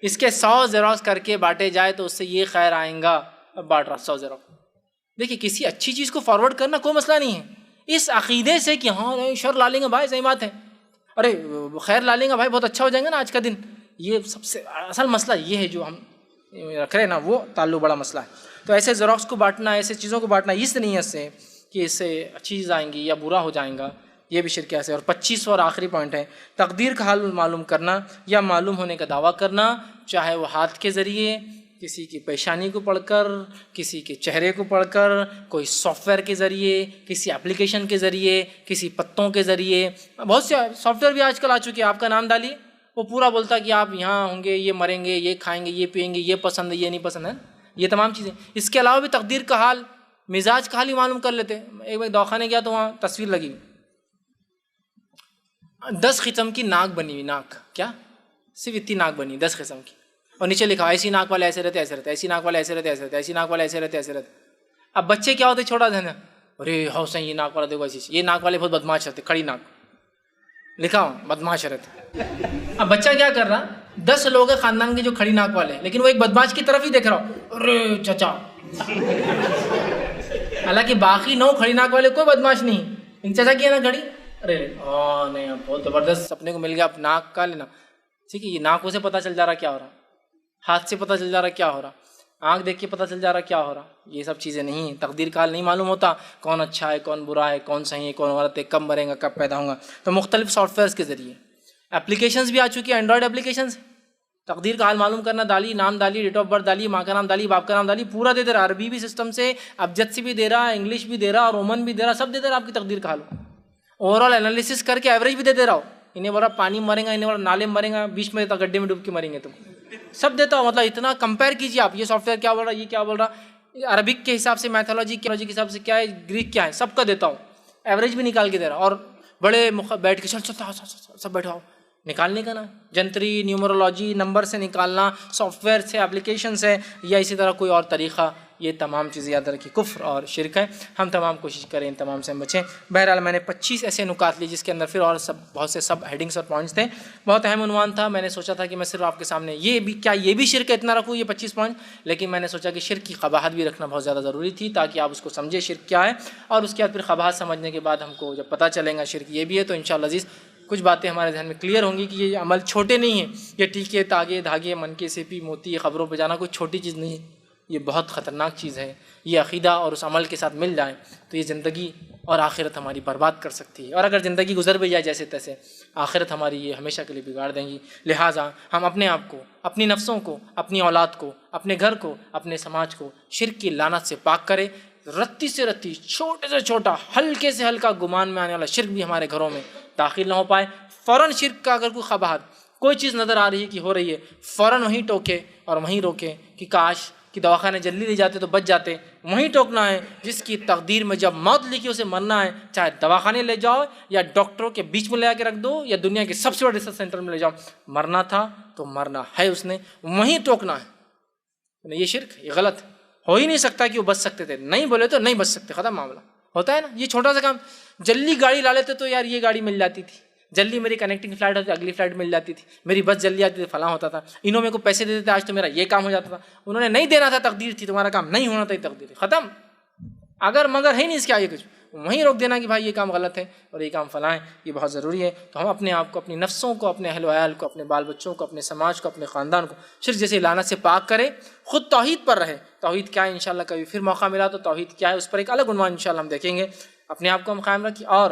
اس کے 100 زیروکس کر کے بانٹے جائے تو اس سے یہ خیر آئیں گا. بانٹ رہا 100 زیروکس. دیکھیے کسی اچھی چیز کو فارورڈ کرنا کوئی مسئلہ نہیں ہے، اس عقیدے سے کہ ہاں شر لا لیں گے بھائی، صحیح بات ہے، ارے خیر لا لیں گے بھائی، بہت اچھا ہو جائیں گا نا آج کا دن. یہ سب سے اصل مسئلہ یہ ہے جو ہم رکھ رہے ہیں نا، وہ تعلق بڑا مسئلہ ہے. تو ایسے زیروکس کو بانٹنا، ایسے چیزوں کو بانٹنا اس نیت سے کہ اس سے اچھی چیز آئیں گی یا برا ہو جائیں گا، یہ بھی شرک ہے. اور 25 اور آخری پوائنٹ ہے تقدیر کا حال معلوم کرنا یا معلوم ہونے کا دعویٰ کرنا، چاہے وہ ہاتھ کے ذریعے، کسی کی پیشانی کو پڑھ کر، کسی کے چہرے کو پڑھ کر، کوئی سافٹ ویئر کے ذریعے، کسی اپلیکیشن کے ذریعے، کسی پتوں کے ذریعے. بہت سے سافٹ ویئر بھی آج کل آ چکے ہیں، آپ کا نام ڈالیے وہ پورا بولتا کہ آپ یہاں ہوں گے، یہ مریں گے، یہ کھائیں گے، یہ پئیں گے، یہ پسند ہے، یہ نہیں پسند ہے، یہ تمام چیزیں. اس کے علاوہ بھی تقدیر کا حال، مزاج کا حال ہی معلوم کر لیتے. ایک بار دواخانے گیا تو وہاں تصویر لگی 10 قسم کی ناک بنی ہوئی، ناک کیا صرف اتنی ناک بنی 10 قسم کی، اور نیچے لکھا ایسی ناک والے ایسے رہتے ایسے رہتے، ایسی ناک والے ایسے رہتے ایسے رہتے، ایسی ناک والے ایسے رہتے ایسے رہتے. اب بچے کیا ہوتے چھوٹا دھن، ارے ہاؤ صحیح یہ ناک والا دیکھو ایسی، یہ ناک والے بہت بدماش رہتے، کھڑی ناک لکھا ہو بدماش رہتے. اب بچہ کیا کر رہا، 10 لوگ ہیں خاندان کے جو کھڑی ناک والے ہیں، لیکن وہ ایک بدماش کی طرف ہی دیکھ رہا ہو، ارے چچا. حالانکہ باقی 9 کھڑی ناک والے کوئی بدماش نہیں، ان چچا کی ہے نا کھڑی، ارے نہیں بہت زبردست اپنے کو مل گیا، اب ناک کا لینا. ٹھیک ہے، یہ ناکوں سے پتہ چل جا رہا کیا ہو رہا، ہاتھ سے پتہ چل جا رہا کیا ہو رہا، آنکھ دیکھ کے پتہ چل جا رہا کیا ہو رہا. یہ سب چیزیں نہیں ہیں. تقدیر کا حال نہیں معلوم ہوتا، کون اچھا ہے کون برا ہے، کون صحیح ہے کون غلط ہے، کب مرے گا کب پیدا ہوں گا. تو مختلف سافٹ ویئرس کے ذریعے اپلیکیشنز بھی آ چکی ہیں، اینڈرائڈ اپلیکیشنز. تقدیر کا حال معلوم کرنا، ڈالی نام، ڈالی ڈیٹ آف برتھ، ڈالی ماں کا نام، ڈالی باپ کا نام، ڈالی پورا دے دے رہا، عربی بھی سسٹم سے، ابجد سے بھی دے رہا، انگلش بھی دے رہا، رومن بھی دے رہا، سب دے دے رہا. آپ کی تقدیر کا حال اوور آل انالیسس کر کے ایوریج بھی دے رہا ہو. انہیں بولا پانی مریں گا، انہیں بولا نالے میں مریں گا، بیچ میں دیتا گڈھے میں ڈوب کے مریں گے تم، سب دیتا ہو. مطلب اتنا کمپیئر کیجیے آپ، یہ سافٹ ویئر کیا بول رہا، یہ کیا بول رہا، عربک کے حساب سے، میتھولوجی کے حساب سے کیا ہے، گریک کیا ہے، سب کا دیتا ہوں، ایوریج بھی نکال کے دے رہا. اور بڑے بیٹھ کے سب بیٹھاؤ، نکالنے کا نا جنتری، نیومرولوجی، نمبر سے نکالنا، سافٹ ویئر سے، اپلیکیشن سے، یا اسی طرح کوئی اور طریقہ. یہ تمام چیزیں یاد رکھی کفر اور شرک ہے. ہم تمام کوشش کریں ان تمام سے ہم بچیں. بہرحال میں نے 25 ایسے نکات لی جس کے اندر پھر اور بہت سے سب ہیڈنگس اور پوائنٹس تھے. بہت اہم عنوان تھا. میں نے سوچا تھا کہ میں صرف آپ کے سامنے یہ بھی شرک ہے اتنا رکھوں، یہ 25 پوائنٹ، لیکن میں نے سوچا کہ شرک کی قباحت بھی رکھنا بہت زیادہ ضروری تھی تاکہ آپ اس کو سمجھے شرک کیا ہے، اور اس کے بعد پھر قباحت سمجھنے کے بعد ہم کو جب پتہ چلے گا شرک یہ بھی ہے تو انشاءاللہ عزیز کچھ باتیں ہمارے ذہن میں کلیئر ہوں گی کہ یہ عمل چھوٹے نہیں ہیں. یہ ٹیکے، تاگے، دھاگے، منکے، سیپی، موتی، خبروں پہ جانا کوئی چھوٹی چیز نہیں ہے. یہ بہت خطرناک چیز ہے. یہ عقیدہ اور اس عمل کے ساتھ مل جائے تو یہ زندگی اور آخرت ہماری برباد کر سکتی ہے، اور اگر زندگی گزر بھی جائے جیسے تیسے، آخرت ہماری یہ ہمیشہ کے لیے بگاڑ دیں گی. لہٰذا ہم اپنے آپ کو، اپنی نفسوں کو، اپنی اولاد کو، اپنے گھر کو، اپنے سماج کو شرک کی لعنت سے پاک کرے. رتی سے رتی، چھوٹے سے چھوٹا، ہلکے سے ہلکا گمان میں آنے والا شرک بھی ہمارے گھروں میں داخل نہ ہو پائے. فوراً شرک کا اگر کوئی خباہت، کوئی چیز نظر آ رہی ہے کہ ہو رہی ہے، فوراً وہیں ٹوکے اور وہیں روکے کہ کاش کہ دواخانے جلدی لے جاتے تو بچ جاتے. وہیں ٹوکنا ہے جس کی تقدیر میں جب موت لکھی اسے مرنا ہے، چاہے دواخانے لے جاؤ یا ڈاکٹروں کے بیچ میں لے کے رکھ دو یا دنیا کے سب سے بڑے ریسرچ سینٹر میں لے جاؤ، مرنا تھا تو مرنا ہے، اس نے وہیں ٹوکنا ہے. یہ شرک، یہ غلط ہو ہی نہیں سکتا کہ وہ بچ سکتے تھے. نہیں بولے تو نہیں بچ سکتے، ختم معاملہ. ہوتا ہے نا یہ چھوٹا سا کام. جلدی گاڑی لا لیتے تو یار یہ گاڑی مل جاتی تھی، جلدی میری کنیکٹنگ فلائٹ ہوتی اگلی فلائٹ مل جاتی تھی، میری بس جلدی آتی تھی فلاں ہوتا تھا، انہوں میں کو پیسے دیتے تھے آج تو میرا یہ کام ہو جاتا تھا. انہوں نے نہیں دینا تھا، تقدیر تھی، تمہارا کام نہیں ہونا تھا، تقدیر ختم. اگر مگر ہے نہیں اس کے آگے کچھ، وہیں روک دینا کہ بھائی یہ کام غلط ہے اور یہ کام فلاں ہے. یہ بہت ضروری ہے. تو ہم اپنے آپ کو، اپنی نفسوں کو، اپنے اہل و عیال کو، اپنے بال بچوں کو، اپنے سماج کو، اپنے خاندان کو شرک جیسے لعنت سے پاک کرے. خود توحید پر رہے. توحید کیا ہے انشاءاللہ کبھی پھر موقع ملا تو توحید کیا ہے اس پر ایک الگ عنوان انشاءاللہ ہم دیکھیں گے. اپنے آپ کو ہم قائم رکھیں اور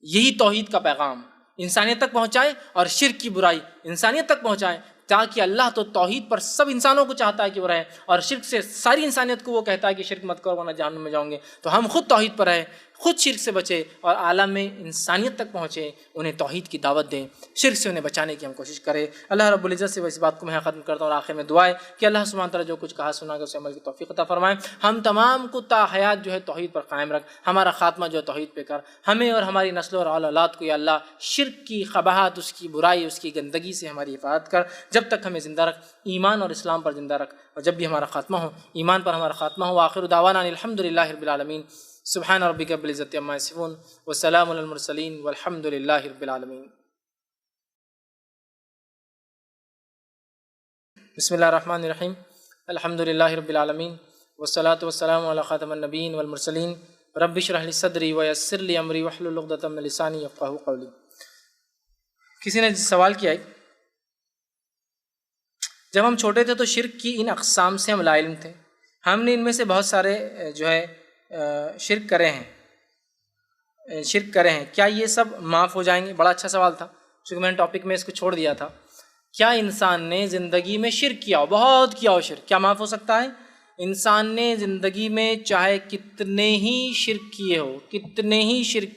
یہی توحید کا پیغام انسانیت تک پہنچائیں اور شرک کی برائی انسانیت تک پہنچائیں، تاکہ اللہ تو توحید پر سب انسانوں کو چاہتا ہے کہ وہ رہے، اور شرک سے ساری انسانیت کو وہ کہتا ہے کہ شرک مت کرو ورنہ جہنم میں جاؤں گے. تو ہم خود توحید پر رہیں، خود شرک سے بچے اور عالم میں انسانیت تک پہنچے، انہیں توحید کی دعوت دیں، شرک سے انہیں بچانے کی ہم کوشش کریں. اللہ رب العزت سے اس بات کو میں ختم کرتا ہوں اور آخر میں دعا ہے کہ اللہ سبحانہ تعالیٰ جو کچھ کہا سنا کہ اسے عمل کی توفیق عطا فرمائیں. ہم تمام کو تا حیات جو ہے توحید پر قائم رکھ، ہمارا خاتمہ جو ہے توحید پہ کر. ہمیں اور ہماری نسلوں اور اولاد کو یا اللہ شرک کی قباحت، اس کی برائی، اس کی گندگی سے ہماری حفاظت کر. جب تک ہمیں زندہ رکھ، ایمان اور اسلام پر زندہ رکھ، اور جب بھی ہمارا خاتمہ ہو ایمان پر ہمارا خاتمہ ہو. آخر دعوانا الحمدللہ رب العالمین. سبحان ربک رب العزت عما یصفون وسلام علی المرسلین والحمد للہ رب العالمین. بسم اللہ الرحمن الرحیم. الحمد للہ رب العالمین والصلاة والسلام علی خاتم النبیین والمرسلین. رب اشرح لی صدری ویسر لی امری واحلل عقدۃ من لسانی یفقہوا قولی. کسی نے سوال کیا ہے، جب ہم چھوٹے تھے تو شرک کی ان اقسام سے ہم لا علم تھے، ہم نے ان میں سے بہت سارے جو ہے شرک کرے ہیں، کیا یہ سب معاف ہو جائیں گے؟ بڑا اچھا سوال تھا، چونکہ میں نے ٹاپک میں اس کو چھوڑ دیا تھا. کیا انسان نے زندگی میں شرک کیا ہو، بہت کیا ہو شرک، کیا معاف ہو سکتا ہے؟ انسان نے زندگی میں چاہے کتنے ہی شرک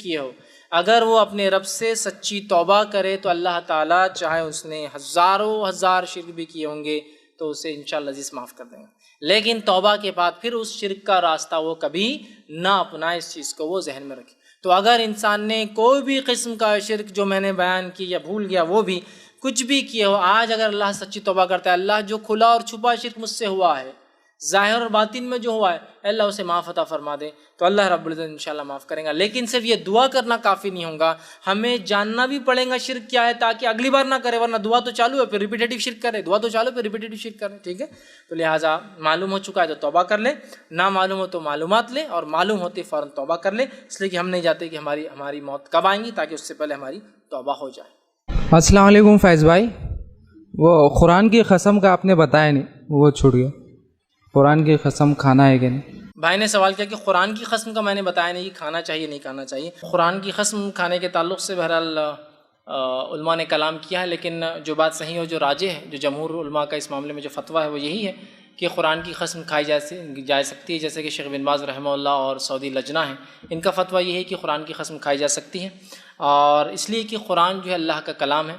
کیے ہو، اگر وہ اپنے رب سے سچی توبہ کرے تو اللہ تعالیٰ چاہے اس نے ہزار شرک بھی کیے ہوں گے تو اسے انشاءاللہ عزیز معاف کر دیں گے. لیکن توبہ کے بعد پھر اس شرک کا راستہ وہ کبھی نہ اپنائے، اس چیز کو وہ ذہن میں رکھے. تو اگر انسان نے کوئی بھی قسم کا شرک جو میں نے بیان کی یا بھول گیا وہ بھی کچھ بھی کیا ہو، آج اگر اللہ سچی توبہ کرتا ہے، اللہ جو کھلا اور چھپا شرک مجھ سے ہوا ہے، ظاہر اور باطن میں جو ہوا ہے، اللہ اسے معاف عطا فرما دے، تو اللہ رب العزت انشاءاللہ معاف کریں گا. لیکن صرف یہ دعا کرنا کافی نہیں ہوگا، ہمیں جاننا بھی پڑے گا شرک کیا ہے تاکہ اگلی بار نہ کرے، ورنہ دعا تو چالو ہے پھر ریپیٹیٹیو شرک کرے، دعا تو چالو پھر ریپیٹیٹیو شرک کرے. ٹھیک ہے، تو لہٰذا معلوم ہو چکا ہے تو توبہ کر لے، نہ معلوم ہو تو معلومات لے، اور معلوم ہوتے فوراً توبہ کر لے، اس لیے کہ ہم نہیں جاتے کہ ہماری موت کب آئیں گی، تاکہ اس سے پہلے ہماری توبہ ہو جائے. السلام علیکم فیض بھائی. وہ قرآن کی قسم کا آپ نے بتایا نہیں، وہ چھوٹ گیا. قرآن کی قسم کھانا ہے کہ نہیں؟ بھائی نے سوال کیا کہ قرآن کی قسم کا میں نے بتایا نہیں، کھانا چاہیے نہیں کھانا چاہیے. قرآن کی قسم کھانے کے تعلق سے بہرحال علماء نے کلام کیا ہے، لیکن جو بات صحیح اور جو راجح ہے، جو جمہور علماء کا اس معاملے میں جو فتویٰ ہے وہ یہی ہے کہ قرآن کی قسم کھائی جا سکتی ہے، جیسے کہ شیخ بن باز رحمہ اللہ اور سعودی لجنہ ہیں، ان کا فتویٰ یہ ہے کہ قرآن کی قسم کھائی جا سکتی ہے. اور اس لیے کہ قرآن جو ہے اللہ کا کلام ہے،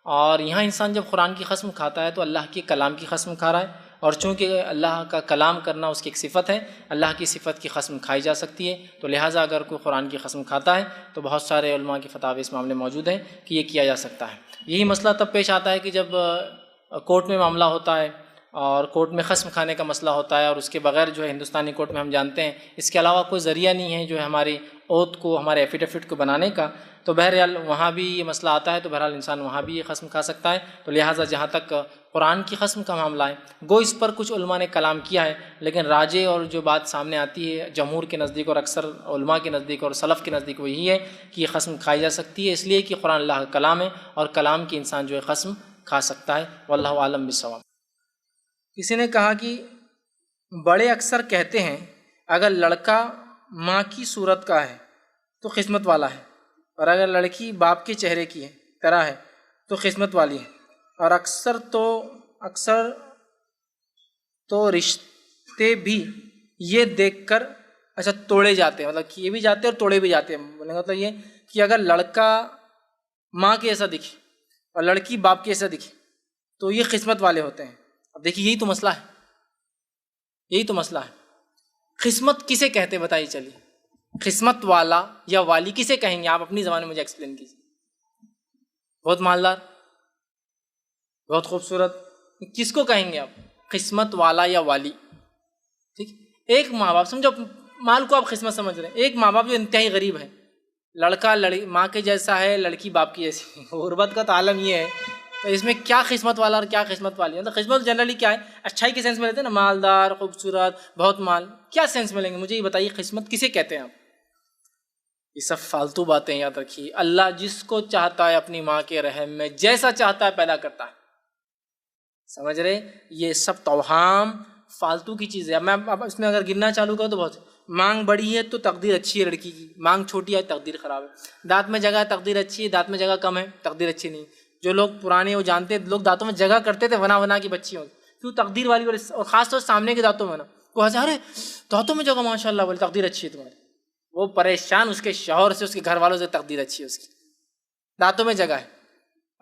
اور یہاں انسان جب قرآن کی قسم کھاتا ہے تو اللہ کے کلام کی قسم کھا رہا ہے، اور چونکہ اللہ کا کلام کرنا اس کی ایک صفت ہے، اللہ کی صفت کی قسم کھائی جا سکتی ہے. تو لہٰذا اگر کوئی قرآن کی قسم کھاتا ہے تو بہت سارے علماء کی فتاوی اس معاملے موجود ہیں کہ یہ کیا جا سکتا ہے. یہی مسئلہ تب پیش آتا ہے کہ جب کورٹ میں معاملہ ہوتا ہے اور کورٹ میں قسم کھانے کا مسئلہ ہوتا ہے، اور اس کے بغیر جو ہے ہندوستانی کورٹ میں ہم جانتے ہیں اس کے علاوہ کوئی ذریعہ نہیں ہے جو ہے ہماری اوتھ کو، ہمارے ایفیڈیوٹ کو بنانے کا، تو بہرحال وہاں بھی یہ مسئلہ آتا ہے، تو بہرحال انسان وہاں بھی یہ قسم کھا سکتا ہے. تو لہٰذا جہاں تک قرآن کی قسم کا معاملہ ہے، گو اس پر کچھ علماء نے کلام کیا ہے، لیکن راجے اور جو بات سامنے آتی ہے جمہور کے نزدیک اور اکثر علماء کے نزدیک اور سلف کے نزدیک وہ یہی ہے کہ یہ قسم کھائی جا سکتی ہے، اس لیے کہ قرآن اللہ کا کلام ہے اور کلام کی انسان جو ہے قسم کھا سکتا ہے. واللہ عالم بالصواب. کسی نے کہا کہ بڑے اکثر کہتے ہیں اگر لڑکا ماں کی صورت کا ہے تو قسمت والا ہے، اور اگر لڑکی باپ کے چہرے کی طرح ہے تو قسمت والی ہے، اور اکثر تو رشتے بھی یہ دیکھ کر توڑے جاتے ہیں، مطلب کیے بھی جاتے ہیں اور توڑے بھی جاتے ہیں۔ بولنے کا مطلب یہ کہ اگر لڑکا ماں کے ایسا دکھے اور لڑکی باپ کے ایسا دکھے تو یہ قسمت والے ہوتے ہیں۔ اب دیکھیے یہی تو مسئلہ ہے، یہی تو مسئلہ ہے۔ قسمت کسے کہتے ہیں بتائیے؟ چلیے قسمت والا یا والی کسے کہیں گے؟ آپ اپنی زبان میں مجھے ایکسپلین کیجیے۔ بہت مالدار، بہت خوبصورت، کس کو کہیں گے آپ؟ قسمت والا یا والی؟ ٹھیک، ایک ماں باپ، سمجھو مال کو آپ قسمت سمجھ رہے ہیں، ایک ماں باپ جو انتہائی غریب ہے، لڑکا ماں کے جیسا ہے، لڑکی باپ کی جیسی، غربت کا تو عالم یہ ہے، تو اس میں کیا قسمت والا اور کیا قسمت والی؟ مطلب قسمت جنرلی کیا ہے؟ اچھائی کے سینس میں لیتے ہیں نا، مالدار، خوبصورت، بہت مال، کیا سینس میں لیں گے؟ مجھے یہ بتائیے قسمت کسے کہتے ہیں آپ؟ یہ سب فالتو باتیں یاد رکھیے۔ اللہ جس کو چاہتا ہے اپنی ماں کے رحم میں جیسا چاہتا ہے پیدا کرتا ہے، سمجھ رہے؟ یہ سب توہام فالتو کی چیز ہے۔ اب اس میں اگر گرنا چالو کرو تو بہت، مانگ بڑی ہے تو تقدیر اچھی ہے لڑکی کی، مانگ چھوٹی ہے تقدیر خراب ہے، دانت میں جگہ ہے تقدیر اچھی ہے، دانت میں جگہ کم ہے تقدیر اچھی نہیں۔ جو لوگ پرانے وہ جانتے ہیں، لوگ دانتوں میں جگہ کرتے تھے ونا کی بچی ہوگی، کیوں؟ تقدیر والی، اور خاص طور سے سامنے کے دانتوں میں نا، وہ ارے دانتوں میں جگہ ماشاء اللہ والی تقدیر اچھی ہے تمہاری، وہ پریشان اس کے شوہر سے، اس کے گھر والوں سے، تقدیر اچھی ہے اس کی، دانتوں میں جگہ ہے۔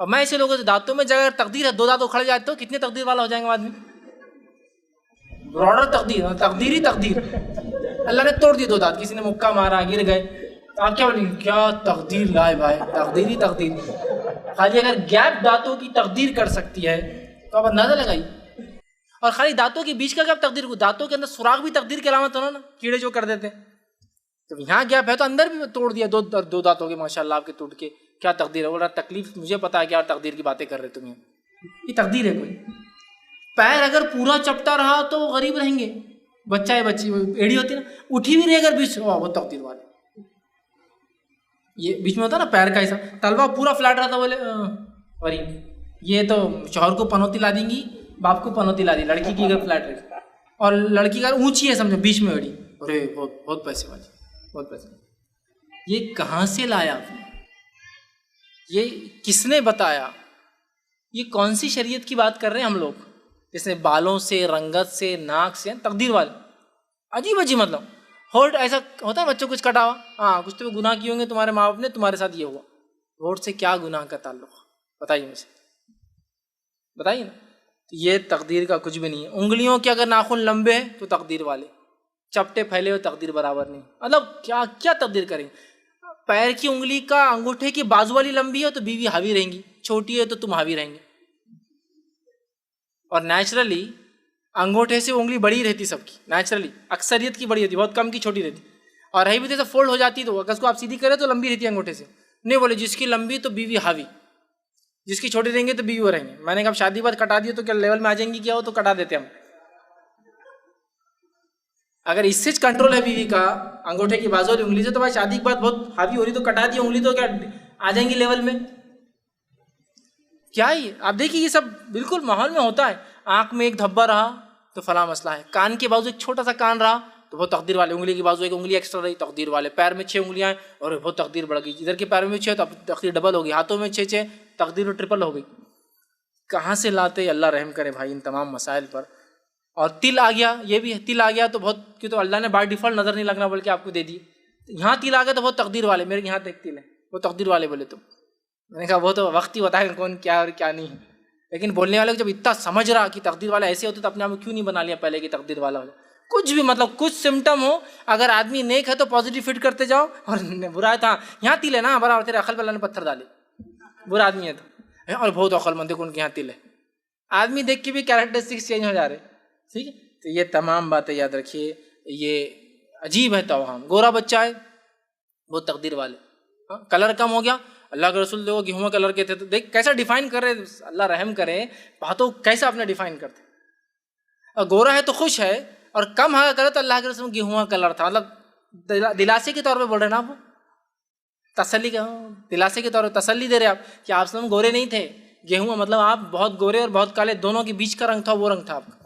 اور میں ایسے لوگوں سے، دانتوں میں جگہ تقدیر ہے، دو دانتوں کھڑے جاتے تو کتنے تقدیر والا ہو جائیں گے آدمی؟ براڈر تقدیر، تقدیر ہی تقدیر، اللہ نے توڑ دی دو دانت، کسی نے مکہ مارا گر گئے، آپ کیا بولیں گے؟ کیا تقدیر لائے بھائی، تقدیر ہی تقدیر۔ خالی اگر گیپ دانتوں کی تقدیر کر سکتی ہے تو آپ اندازہ لگائیے، اور خالی دانتوں کے بیچ کا گیپ تقدیر کو، دانتوں کے اندر سوراخ بھی تقدیر کی علامت ہونا نا، کیڑے جو کر دیتے ہیں، تو یہاں گیپ ہے تو اندر بھی توڑ دیا، دو دانتوں کے ماشاء اللہ آپ کے ٹوٹ کے، کیا تقدیر ہے؟ بول رہا تکلیف مجھے پتا ہے کیا تقدیر کی باتیں کر رہے تم، یہ تقدیر ہے کوئی؟ پیر اگر پورا چپٹا رہا تو غریب رہیں گے، بچہ ہے، بچی ایڑی ہوتی ہے نا، اٹھی بھی رہی اگر بیچ، وہ تقدیر والے، یہ بیچ میں ہوتا ہے نا پیر کا حصہ، تلوا پورا فلیٹ رہا تھا، بولے غریب۔ یہ تو شوہر کو پنوتی لا دیں گی، باپ کو پنوتی لا دی، لڑکی کی اگر فلیٹ رہی، اور لڑکی اگر اونچی ہے سمجھو بیچ میں اڑی، ارے بہت پیسے والی، بہت پیسے۔ یہ کہاں سے لایا آپ نے؟ یہ کس نے بتایا؟ یہ کون سی شریعت کی بات کر رہے ہیں ہم لوگ؟ جس میں بالوں سے، رنگت سے، ناک سے، تقدیر والے، عجیب عجیب، مطلب ہونٹ ایسا ہوتا ہے بچوں کچھ کٹا ہوا، ہاں کچھ تو گناہ کیے ہوں گے تمہارے ماں باپ نے، تمہارے ساتھ یہ ہوا، ہونٹ سے کیا گناہ کا تعلق؟ بتائیے مجھے، بتائیے نا۔ یہ تقدیر کا کچھ بھی نہیں ہے۔ انگلیوں کے اگر ناخن لمبے ہیں تو تقدیر والے، چپٹے پھیلے ہوئے تقدیر برابر نہیں، مطلب کیا تقدیر کریں؟ پیر کی انگلی کا انگوٹھے کی بازو والی لمبی ہے تو بیوی حاوی رہیں گی، چھوٹی ہے تو تم حاوی رہیں گے، اور نیچرلی انگوٹھے سے انگلی بڑی رہتی سب کی، نیچرلی اکثریت کی بڑی رہتی، بہت کم کی چھوٹی رہتی، اور رہی بھی جیسے فولڈ ہو جاتی تو اگر اس کو آپ سیدھی کریں تو لمبی رہتی ہے انگوٹھے سے، نہیں بولے جس کی لمبی تو بیوی حاوی، جس کی چھوٹی رہیں گے تو بیوی وہ رہیں گے۔ میں نے کہا شادی بعد کٹا دیے تو کیا لیول میں آ جائیں گی؟ کیا ہو تو کٹا دیتے ہم، اگر اس سے کنٹرول ہے بیوی کا انگوٹھے کی بازو والی انگلی سے تو بھائی شادی کے بعد بہت حاوی ہو رہی تو کٹا دی انگلی تو کیا آ جائیں گی لیول میں؟ کیا ہی آپ دیکھیے یہ سب بالکل ماحول میں ہوتا ہے۔ آنکھ میں ایک دھبا رہا تو فلاں مسئلہ ہے، کان کے بازو ایک چھوٹا سا کان رہا تو وہ تقدیر والے، انگلی کی بازو ایک انگلی ایکسٹرا رہی تقدیر والے، پیر میں 6 انگلیاں ہیں اور وہ تقدیر بڑھ گئی، ادھر کے پیر میں 6 تو تقدیر ڈبل ہو گئی، ہاتھوں میں 6 تقدیر ٹرپل ہو گئی۔ کہاں سے لاتے؟ اللہ رحم کرے بھائی ان تمام مسائل پر۔ اور تل آ گیا، یہ بھی تل آ گیا تو بہت، کیوں تو اللہ نے بائی ڈیفالٹ نظر نہیں لگنا بلکہ آپ کو دے دی، یہاں تل آ گیا تو بہت تقدیر والے، میرے یہاں تک تل ہے وہ تقدیر والے بولے تو میں نے کہا وہ تو وقت ہی بتائے گا کون کیا اور کیا نہیں ہے، لیکن بولنے والے کو جب اتنا سمجھ رہا کہ تقدیر والا ایسے ہوتے تو اپنے آپ کیوں نہیں بنا لیا پہلے کہ تقدیر والا ہو جائے؟ کچھ بھی مطلب کچھ سمٹم ہو، اگر آدمی نیک ہے تو پازیٹیو فٹ کرتے جاؤ، اور برا ہے تھا یہاں تل ہے نا برابر، تیرے عقل پہ اللہ نے پتھر ڈالے، برا آدمی ہے تو، اور بہت عقل مند ہے ان کے یہاں تل ہے، آدمی دیکھ کے بھی کیریکٹرسٹکس چینج ہو جا رہے، ٹھیک ہے؟ تو یہ تمام باتیں یاد رکھیے، یہ عجیب ہے توہم۔ گورا بچہ ہے وہ تقدیر والے، کلر کم ہو گیا، اللہ کے رسول دیکھو گیہوں کلر کے تھے تو دیکھ کیسا ڈیفائن کر رہے، اللہ رحم کرے، باتوں کیسا اپنے ڈیفائن کرتے، اور گورا ہے تو خوش ہے، اور کم ہا کرے تو اللہ کے رسول گیہوں کلر تھا، مطلب دلاسے کے طور پہ بول رہے نا آپ، تسلی کا دلاسے کے طور پہ تسلی دے رہے آپ کہ آپ سے گورے نہیں تھے، گیہوں مطلب آپ بہت گورے اور بہت کالے دونوں کے بیچ کا رنگ تھا، وہ رنگ تھا آپ کا۔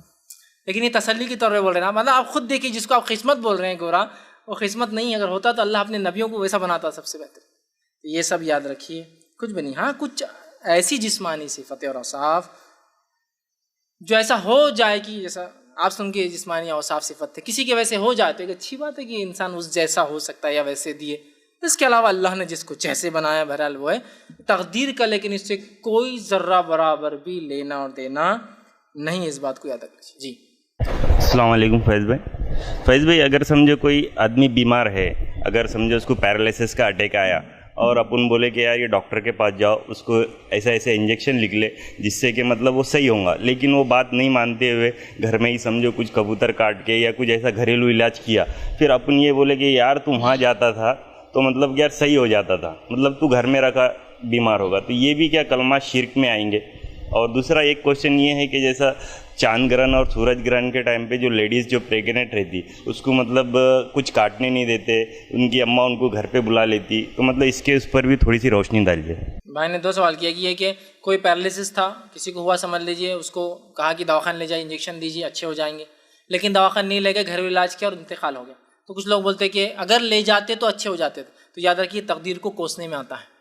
لیکن یہ تسلی کی طور پہ بول رہے ہیں. مطلب آپ خود دیکھیے جس کو آپ قسمت بول رہے ہیں گورا، وہ قسمت نہیں. اگر ہوتا تو اللہ اپنے نبیوں کو ویسا بناتا سب سے بہتر. یہ سب یاد رکھیے، کچھ بھی نہیں. ہاں کچھ ایسی جسمانی صفتیں اور اوصاف جو ایسا ہو جائے کہ جیسا آپ سن کے جسمانی اوصاف صفت تھے کسی کے ویسے ہو جائے تو ایک اچھی بات ہے کہ انسان اس جیسا ہو سکتا ہے یا ویسے دیے. اس کے علاوہ اللہ نے جس کو جیسے بنایا بہرحال وہ ہے تقدیر کا، لیکن اس سے کوئی ذرہ برابر بھی لینا اور دینا نہیں. اس بات کو یاد رکھ لیجیے. جی السلام علیکم فیض بھائی اگر سمجھو کوئی آدمی بیمار ہے، اگر سمجھو اس کو پیرالائسس کا اٹیک آیا اور اپن بولے کہ یار یہ ڈاکٹر کے پاس جاؤ، اس کو ایسا ایسے انجیکشن لکھ لے جس سے کہ مطلب وہ صحیح ہوں گا، لیکن وہ بات نہیں مانتے ہوئے گھر میں ہی سمجھو کچھ کبوتر کاٹ کے یا کچھ ایسا گھریلو علاج کیا، پھر اپن یہ بولے کہ یار تو وہاں جاتا تھا تو مطلب یار صحیح ہو جاتا تھا، مطلب تو گھر میں رکھا بیمار ہوگا، تو یہ بھی کیا کلمہ شرک میں آئیں گے؟ اور دوسرا ایک کوشچن یہ ہے کہ جیسا چاند گرہن اور سورج گرہن کے ٹائم پہ جو لیڈیز جو پریگننٹ رہتی اس کو مطلب کچھ کاٹنے نہیں دیتے، ان کی اماں ان کو گھر پہ بلا لیتی، تو مطلب اس کے اس پر بھی تھوڑی سی روشنی ڈالیے. بھائی نے 2 سوال کیا کہ یہ کہ کوئی پیرالائسس تھا، کسی کو ہوا سمجھ لیجئے، اس کو کہا کہ دواخانے لے جائے انجیکشن دیجیے اچھے ہو جائیں گے، لیکن دواخانے نہیں لے گئے، گھریلو علاج کیا اور انتقال ہو گیا. تو کچھ لوگ بولتے کہ اگر لے جاتے تو اچھے ہو جاتے تھے. تو یاد رکھیے تقدیر کو کوسنے میں آتا ہے.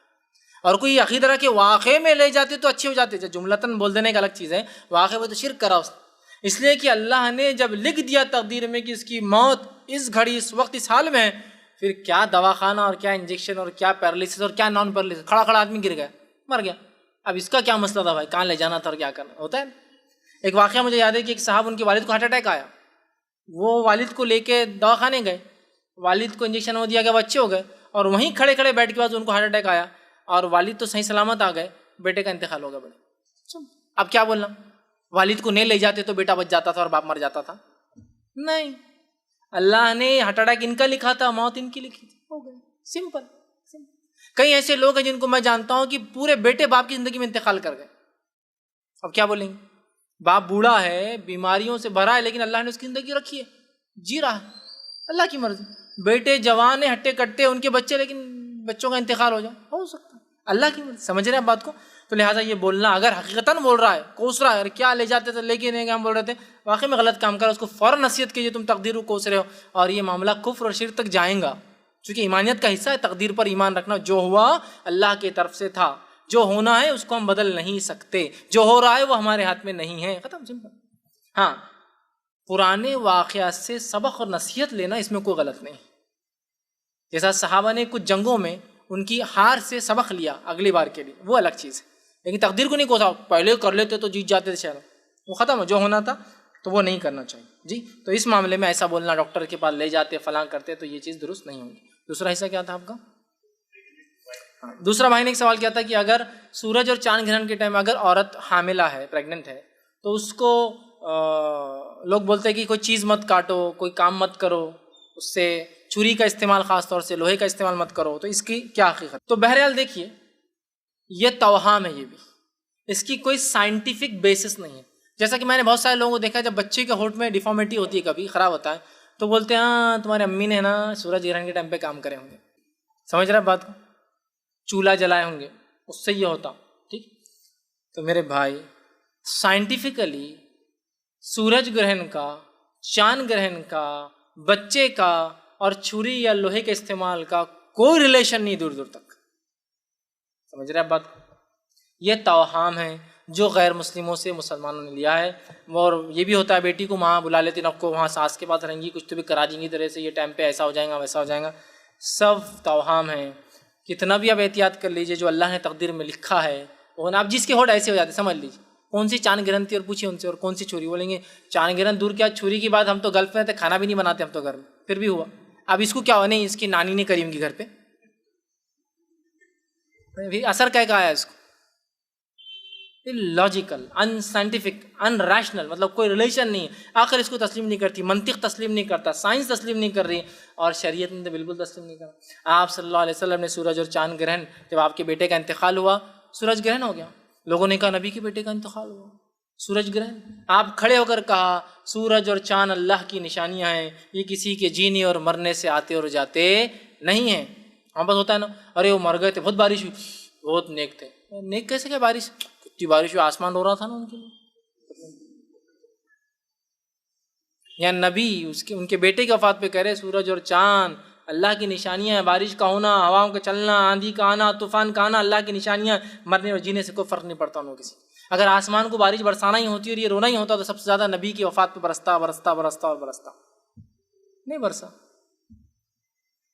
اور کوئی عقیدہ رہا کہ واقعے میں لے جاتے تو اچھے ہو جاتے، جملتاً بول دینے کا الگ چیز ہے، واقعے میں تو شرک کرا اس نے. اس لیے کہ اللہ نے جب لکھ دیا تقدیر میں کہ اس کی موت اس گھڑی اس وقت اس حال میں ہے، پھر کیا دواخانہ اور کیا انجیکشن اور کیا پیرالائسس اور کیا نان پیرالائسس. کھڑا کھڑا آدمی گر گیا، مر گیا. اب اس کا کیا مسئلہ تھا بھائی، کہاں لے جانا تھا اور کیا کرنا ہوتا ہے. ایک واقعہ مجھے یاد ہے کہ ایک صاحب ان کے والد کو ہارٹ اٹیک آیا، وہ والد کو لے کے دواخانے گئے، والد کو انجیکشن ہو دیا گیا، وہ اچھے ہو گئے، اور وہیں کھڑے کھڑے بیٹھ کے بعد ان کو ہارٹ اٹیک آیا اور والد تو صحیح سلامت آ گئے، بیٹے کا انتقال ہو گیا. بڑے اب کیا بولنا، والد کو نہیں لے جاتے تو بیٹا بچ جاتا تھا اور باپ مر جاتا تھا؟ نہیں، اللہ نے ہارٹ اٹیک ان کا لکھا تھا، موت ان کی لکھی تھی، ہو گئی. سمپل. کئی ایسے لوگ ہیں جن کو میں جانتا ہوں کہ پورے بیٹے باپ کی زندگی میں انتقال کر گئے. اب کیا بولیں گے، باپ بوڑھا ہے، بیماریوں سے بھرا ہے، لیکن اللہ نے اس کی زندگی رکھی ہے، جی رہا ہے، اللہ کی مرضی. بیٹے جوان ہیں، ہٹے کٹے ان کے بچے، لیکن بچوں کا انتقال ہو جائے، ہو سکتا ہے، اللہ کی مرضی. سمجھ رہے ہیں بات کو؟ تو لہٰذا یہ بولنا اگر حقیقتاً بول رہا ہے، کوس رہا ہے، اور کیا لے جاتے تھے لے کے نہیں گئے ہم بول رہے تھے، واقعی میں غلط کام کر رہا ہے، اس کو فوراً نصیحت کیجیے تم تقدیر کو کوس رہے ہو، اور یہ معاملہ کفر اور شرک تک جائیں گا. چونکہ ایمانیت کا حصہ ہے تقدیر پر ایمان رکھنا. جو ہوا اللہ کی طرف سے تھا، جو ہونا ہے اس کو ہم بدل نہیں سکتے، جو ہو رہا ہے وہ ہمارے ہاتھ میں نہیں ہے، ختم، سمپل. ہاں پرانے واقعات سے سبق اور نصیحت لینا اس میں کوئی غلط نہیں. جیسا صحابہ نے کچھ جنگوں میں ان کی ہار سے سبق لیا اگلی بار کے لیے، وہ الگ چیز ہے، لیکن تقدیر کو نہیں کوسا، پہلے کر لیتے تو جیت جاتے تھے شہر، وہ ختم ہو، جو ہونا تھا تو وہ نہیں کرنا چاہیے. جی تو اس معاملے میں ایسا بولنا ڈاکٹر کے پاس لے جاتے فلاں کرتے تو یہ چیز درست نہیں ہوگی. دوسرا حصہ کیا تھا آپ کا؟ دوسرا بھائی نے ایک سوال کیا تھا کہ اگر سورج اور چاند گرہن کے ٹائم اگر عورت حاملہ ہے، پریگننٹ ہے، تو اس کو لوگ بولتے ہیں کہ کوئی چیز مت کاٹو، کوئی کام مت کرو، اس سے چھری کا استعمال، خاص طور سے لوہے کا استعمال مت کرو، تو اس کی کیا حقیقت؟ تو بہرحال دیکھیے یہ توہام ہے، یہ بھی اس کی کوئی سائنٹیفک بیسس نہیں ہے. جیسا کہ میں نے بہت سارے لوگوں کو دیکھا ہے، جب بچے کے ہونٹ میں ڈیفارمیٹی ہوتی ہے، کبھی خراب ہوتا ہے، تو بولتے ہیں ہاں تمہاری امی نے نا سورج گرہن کے ٹائم پہ کام کرے ہوں گے. سمجھ رہے بات کو؟ چولہا جلائے ہوں گے، اس سے یہ ہوتا. ٹھیک، تو میرے بھائی سائنٹیفکلی سورج گرہن کا، چاند گرہن کا، بچے کا اور چھری یا لوہے کے استعمال کا کوئی ریلیشن نہیں دور دور تک. سمجھ رہے آپ بات کو؟ یہ توہام ہے جو غیر مسلموں سے مسلمانوں نے لیا ہے. اور یہ بھی ہوتا ہے بیٹی کو ماں بلا لیتی، نب کو وہاں ساس کے پاس رہیں گی، کچھ تو بھی کرا دیں گی طرح سے، یہ ٹائم پہ ایسا ہو جائے گا ویسا ہو جائے گا. سب توہام ہے. کتنا بھی آپ احتیاط کر لیجئے، جو اللہ نے تقدیر میں لکھا ہے وہ نا، آپ جس کے ہوٹ ایسے ہو جاتے سمجھ لیجیے. کون سی چاند گرہن تھی اور پوچھیے ان سے، اور کون سی چھری، بولیں گے چاند گرہن دور کیا، چھری کی بات، ہم تو گلف میں تھے، کھانا بھی نہیں بناتے ہم تو گھر میں، پھر بھی ہوا. اب اس کو کیا ہوا، نہیں اس کی نانی نے کری ان کی گھر پہ، اثر کیا آیا اس کو؟ Logical, in scientific, in rational, مطلب کوئی ریلیشن نہیں ہے. آخر اس کو تسلیم نہیں کرتی، منطق تسلیم نہیں کرتا، سائنس تسلیم نہیں کر رہی، اور شریعت نے تو بالکل تسلیم نہیں کرا. آپ صلی اللہ علیہ وسلم نے سورج اور چاند گرہن، جب آپ کے بیٹے کا انتقال ہوا سورج گرہن ہو گیا، لوگوں نے کہا نبی کے بیٹے کا انتقال ہوا سورج گرہن. آپ کھڑے ہو کر کہا سورج اور چاند اللہ کی نشانیاں ہیں، یہ کسی کے جینے اور مرنے سے آتے اور جاتے نہیں ہیں. ہاں بس ہوتا ہے نا، ارے وہ مر گئے تھے، بہت بارش ہوئی، بہت نیک تھے. نیک کیسے کیا بارش، کتنی بارش ہوئی، آسمان رو رہا تھا نا ان کے لیے. یا نبی ان کے بیٹے کی وفات پہ کہہ رہے سورج اور چاند اللہ کی نشانیاں ہیں، بارش کا ہونا، ہواؤں کا چلنا، آندھی کا آنا، طوفان کا آنا اللہ کی نشانیاں، مرنے اور جینے سے کوئی فرق نہیں پڑتا انہوں کسی. اگر آسمان کو بارش برسانا ہی ہوتی اور یہ رونا ہی ہوتا تو سب سے زیادہ نبی کی وفات پہ برستا برستا برستا اور برستا، نہیں برسا.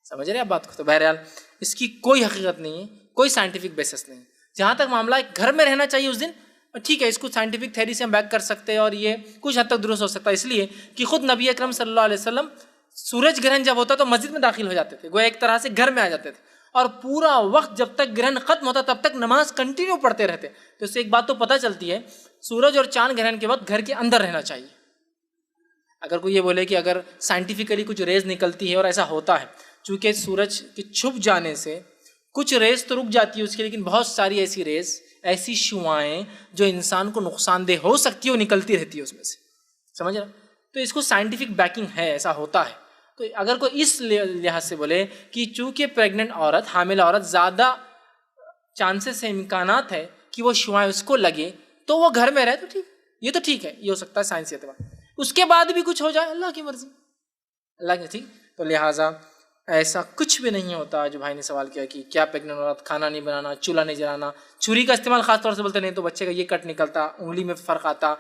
سمجھ رہے آپ بات کو؟ تو بہرحال اس کی کوئی حقیقت نہیں ہے، کوئی سائنٹیفک بیسس نہیں. جہاں تک معاملہ گھر میں رہنا چاہیے اس دن، ٹھیک ہے، اس کو سائنٹیفک تھیوری سے ہم بیک کر سکتے ہیں اور یہ کچھ حد تک درست ہو سکتا ہے، اس لیے کہ خود نبی اکرم صلی اللہ علیہ وسلم سورج گرہن جب ہوتا تو مسجد میں داخل ہو جاتے تھے، گویا ایک طرح سے گھر میں آ جاتے تھے، اور پورا وقت جب تک گرہن ختم ہوتا تب تک نماز کنٹینیو پڑھتے رہتے. تو اس سے ایک بات تو پتہ چلتی ہے سورج اور چاند گرہن کے وقت گھر کے اندر رہنا چاہیے. اگر کوئی یہ بولے کہ اگر سائنٹیفکلی کچھ ریز نکلتی ہے اور ایسا ہوتا ہے، چونکہ سورج کے چھپ جانے سے کچھ ریز تو رک جاتی ہے اس کی، لیکن بہت ساری ایسی ریز، ایسی شعاعیں جو انسان کو نقصان دہ ہو سکتی ہے وہ نکلتی رہتی ہے اس میں سے. سمجھ رہا؟ تو اس کو سائنٹیفک بیکنگ ہے، ایسا ہوتا ہے. تو اگر کوئی اس لحاظ سے بولے کہ چونکہ پریگننٹ عورت، حاملہ عورت، زیادہ چانسز ہے، امکانات ہے کہ وہ شعاعیں اس کو لگے تو وہ گھر میں رہے تو ٹھیک، یہ تو ٹھیک ہے، یہ ہو سکتا ہے سائنسی اعتبار. اس کے بعد بھی کچھ ہو جائے اللہ کی مرضی، اللہ کی ٹھیک. تو لہٰذا ایسا کچھ بھی نہیں ہوتا. جو بھائی نے سوال کیا کہ کیا پریگننٹ عورت کھانا نہیں بنانا، چولہا نہیں جلانا، چھری کا استعمال خاص طور سے بولتے نہیں تو بچے کا یہ کٹ نکلتا، انگلی میں فرق آتا،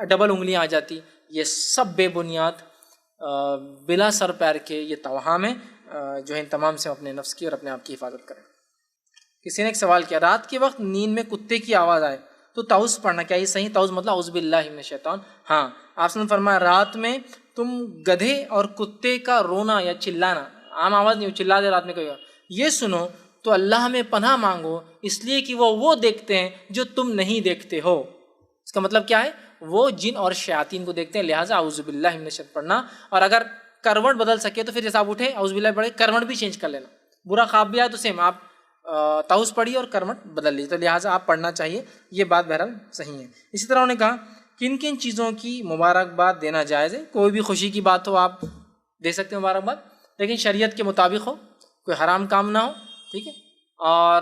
ڈبل انگلیاں آ جاتی، یہ سب بے بنیاد بلا سر پیر کے یہ توہام ہے. جو ہے ان تمام سے اپنے نفس کی اور اپنے آپ کی حفاظت کریں. کسی نے ایک سوال کیا، رات کے وقت نیند میں کتے کی آواز آئے تو تعوذ پڑھنا کیا یہ صحیح؟ تعوذ مطلب اعوذ باللہ من الشیطان. ہاں، آپ نے فرمایا رات میں تم گدھے اور کتے کا رونا یا چلانا، عام آواز نہیں، چلا دے رات میں کوئی، یہ سنو تو اللہ میں پناہ مانگو، اس لیے کہ وہ دیکھتے ہیں جو تم نہیں دیکھتے ہو. اس کا مطلب کیا ہے؟ وہ جن اور شیاطین کو دیکھتے ہیں، لہٰذا اعوذ باللہ من الشیطان پڑھنا. اور اگر کروٹ بدل سکے تو پھر جیسا آپ اٹھے اعوذ باللہ پڑھے، کروٹ بھی چینج کر لینا. برا خواب بھی آئے تو سیم آپ تعوذ پڑھیے اور کروٹ بدل لیجیے. تو لہٰذا آپ پڑھنا چاہیے، یہ بات بہرحال صحیح ہے. اسی طرح انہوں نے کہا کن کن چیزوں کی مبارکباد دینا جائز ہے؟ کوئی بھی خوشی کی بات ہو آپ دے سکتے ہیں مبارکباد، لیکن شریعت کے مطابق ہو، کوئی حرام کام نہ ہو، ٹھیک ہے. اور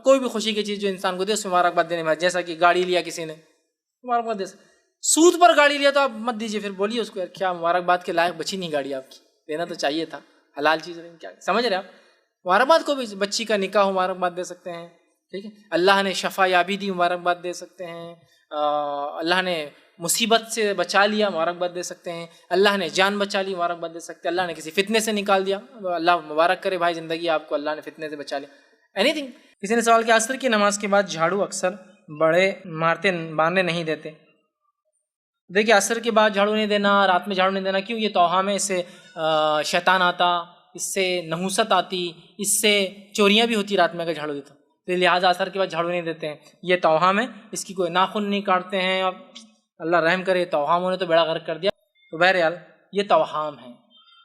کوئی بھی خوشی کی چیز جو انسان کو دے اس میں مبارکباد دینے میں، جیسا کہ گاڑی لیا کسی نے مبارکباد دے سکتے. سود پر گاڑی لیا تو آپ مت دیجیے، پھر بولیے اس کو یار کیا مبارکباد کے لائق بچی نہیں گاڑی آپ کی، دینا تو چاہیے تھا، حلال چیز ہے کیا. سمجھ رہے آپ؟ مبارکباد کو بھی، بچی کا نکاح مبارکباد دے سکتے ہیں، ٹھیک ہے. اللہ نے شفا یابی دی مبارکباد دے سکتے ہیں. اللہ نے مصیبت سے بچا لیا مبارکباد دے سکتے ہیں. اللہ نے جان بچا لی مبارکباد دے سکتے ہیں. اللہ نے کسی فتنے سے نکال دیا، اللہ مبارک کرے بھائی زندگی آپ کو، اللہ نے فتنے سے بچا لیا. Any thing. کسی نے سوال کیا عصر کی نماز کے بعد جھاڑو اکثر بڑے مارنے نہیں دیتے. دیکھیے عصر کے بعد جھاڑو نہیں دینا، رات میں جھاڑو نہیں دینا، کیوں؟ یہ توہم ہے، اس سے شیطان آتا، اس سے نحوست آتی، اس سے چوریاں بھی ہوتی رات میں اگر جھاڑو دیتا. تو لہٰذا عصر کے بعد جھاڑو نہیں دیتے ہیں، یہ توہم ہے. اس کی کوئی ناخن نہیں کاٹتے ہیں، اب اللہ رحم کرے، توہم نے تو بیڑا غرق کر دیا. تو بہرحال یہ توہم ہے،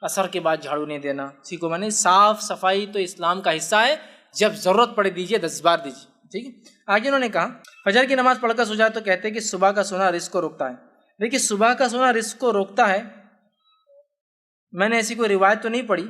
عصر کے بعد جھاڑو نہیں دینا. اسی کو میں نے صاف صفائی تو اسلام کا حصہ ہے، جب ضرورت پڑے دیجیے، 10 بار دیجیے، ٹھیک ہے. آگے انہوں نے کہا فجر کی نماز پڑھ کر سو جائے تو کہتے ہیں کہ صبح کا سونا رزق کو روکتا ہے. دیکھیے صبح کا سونا رزق کو روکتا ہے، میں نے ایسی کوئی روایت تو نہیں پڑھی،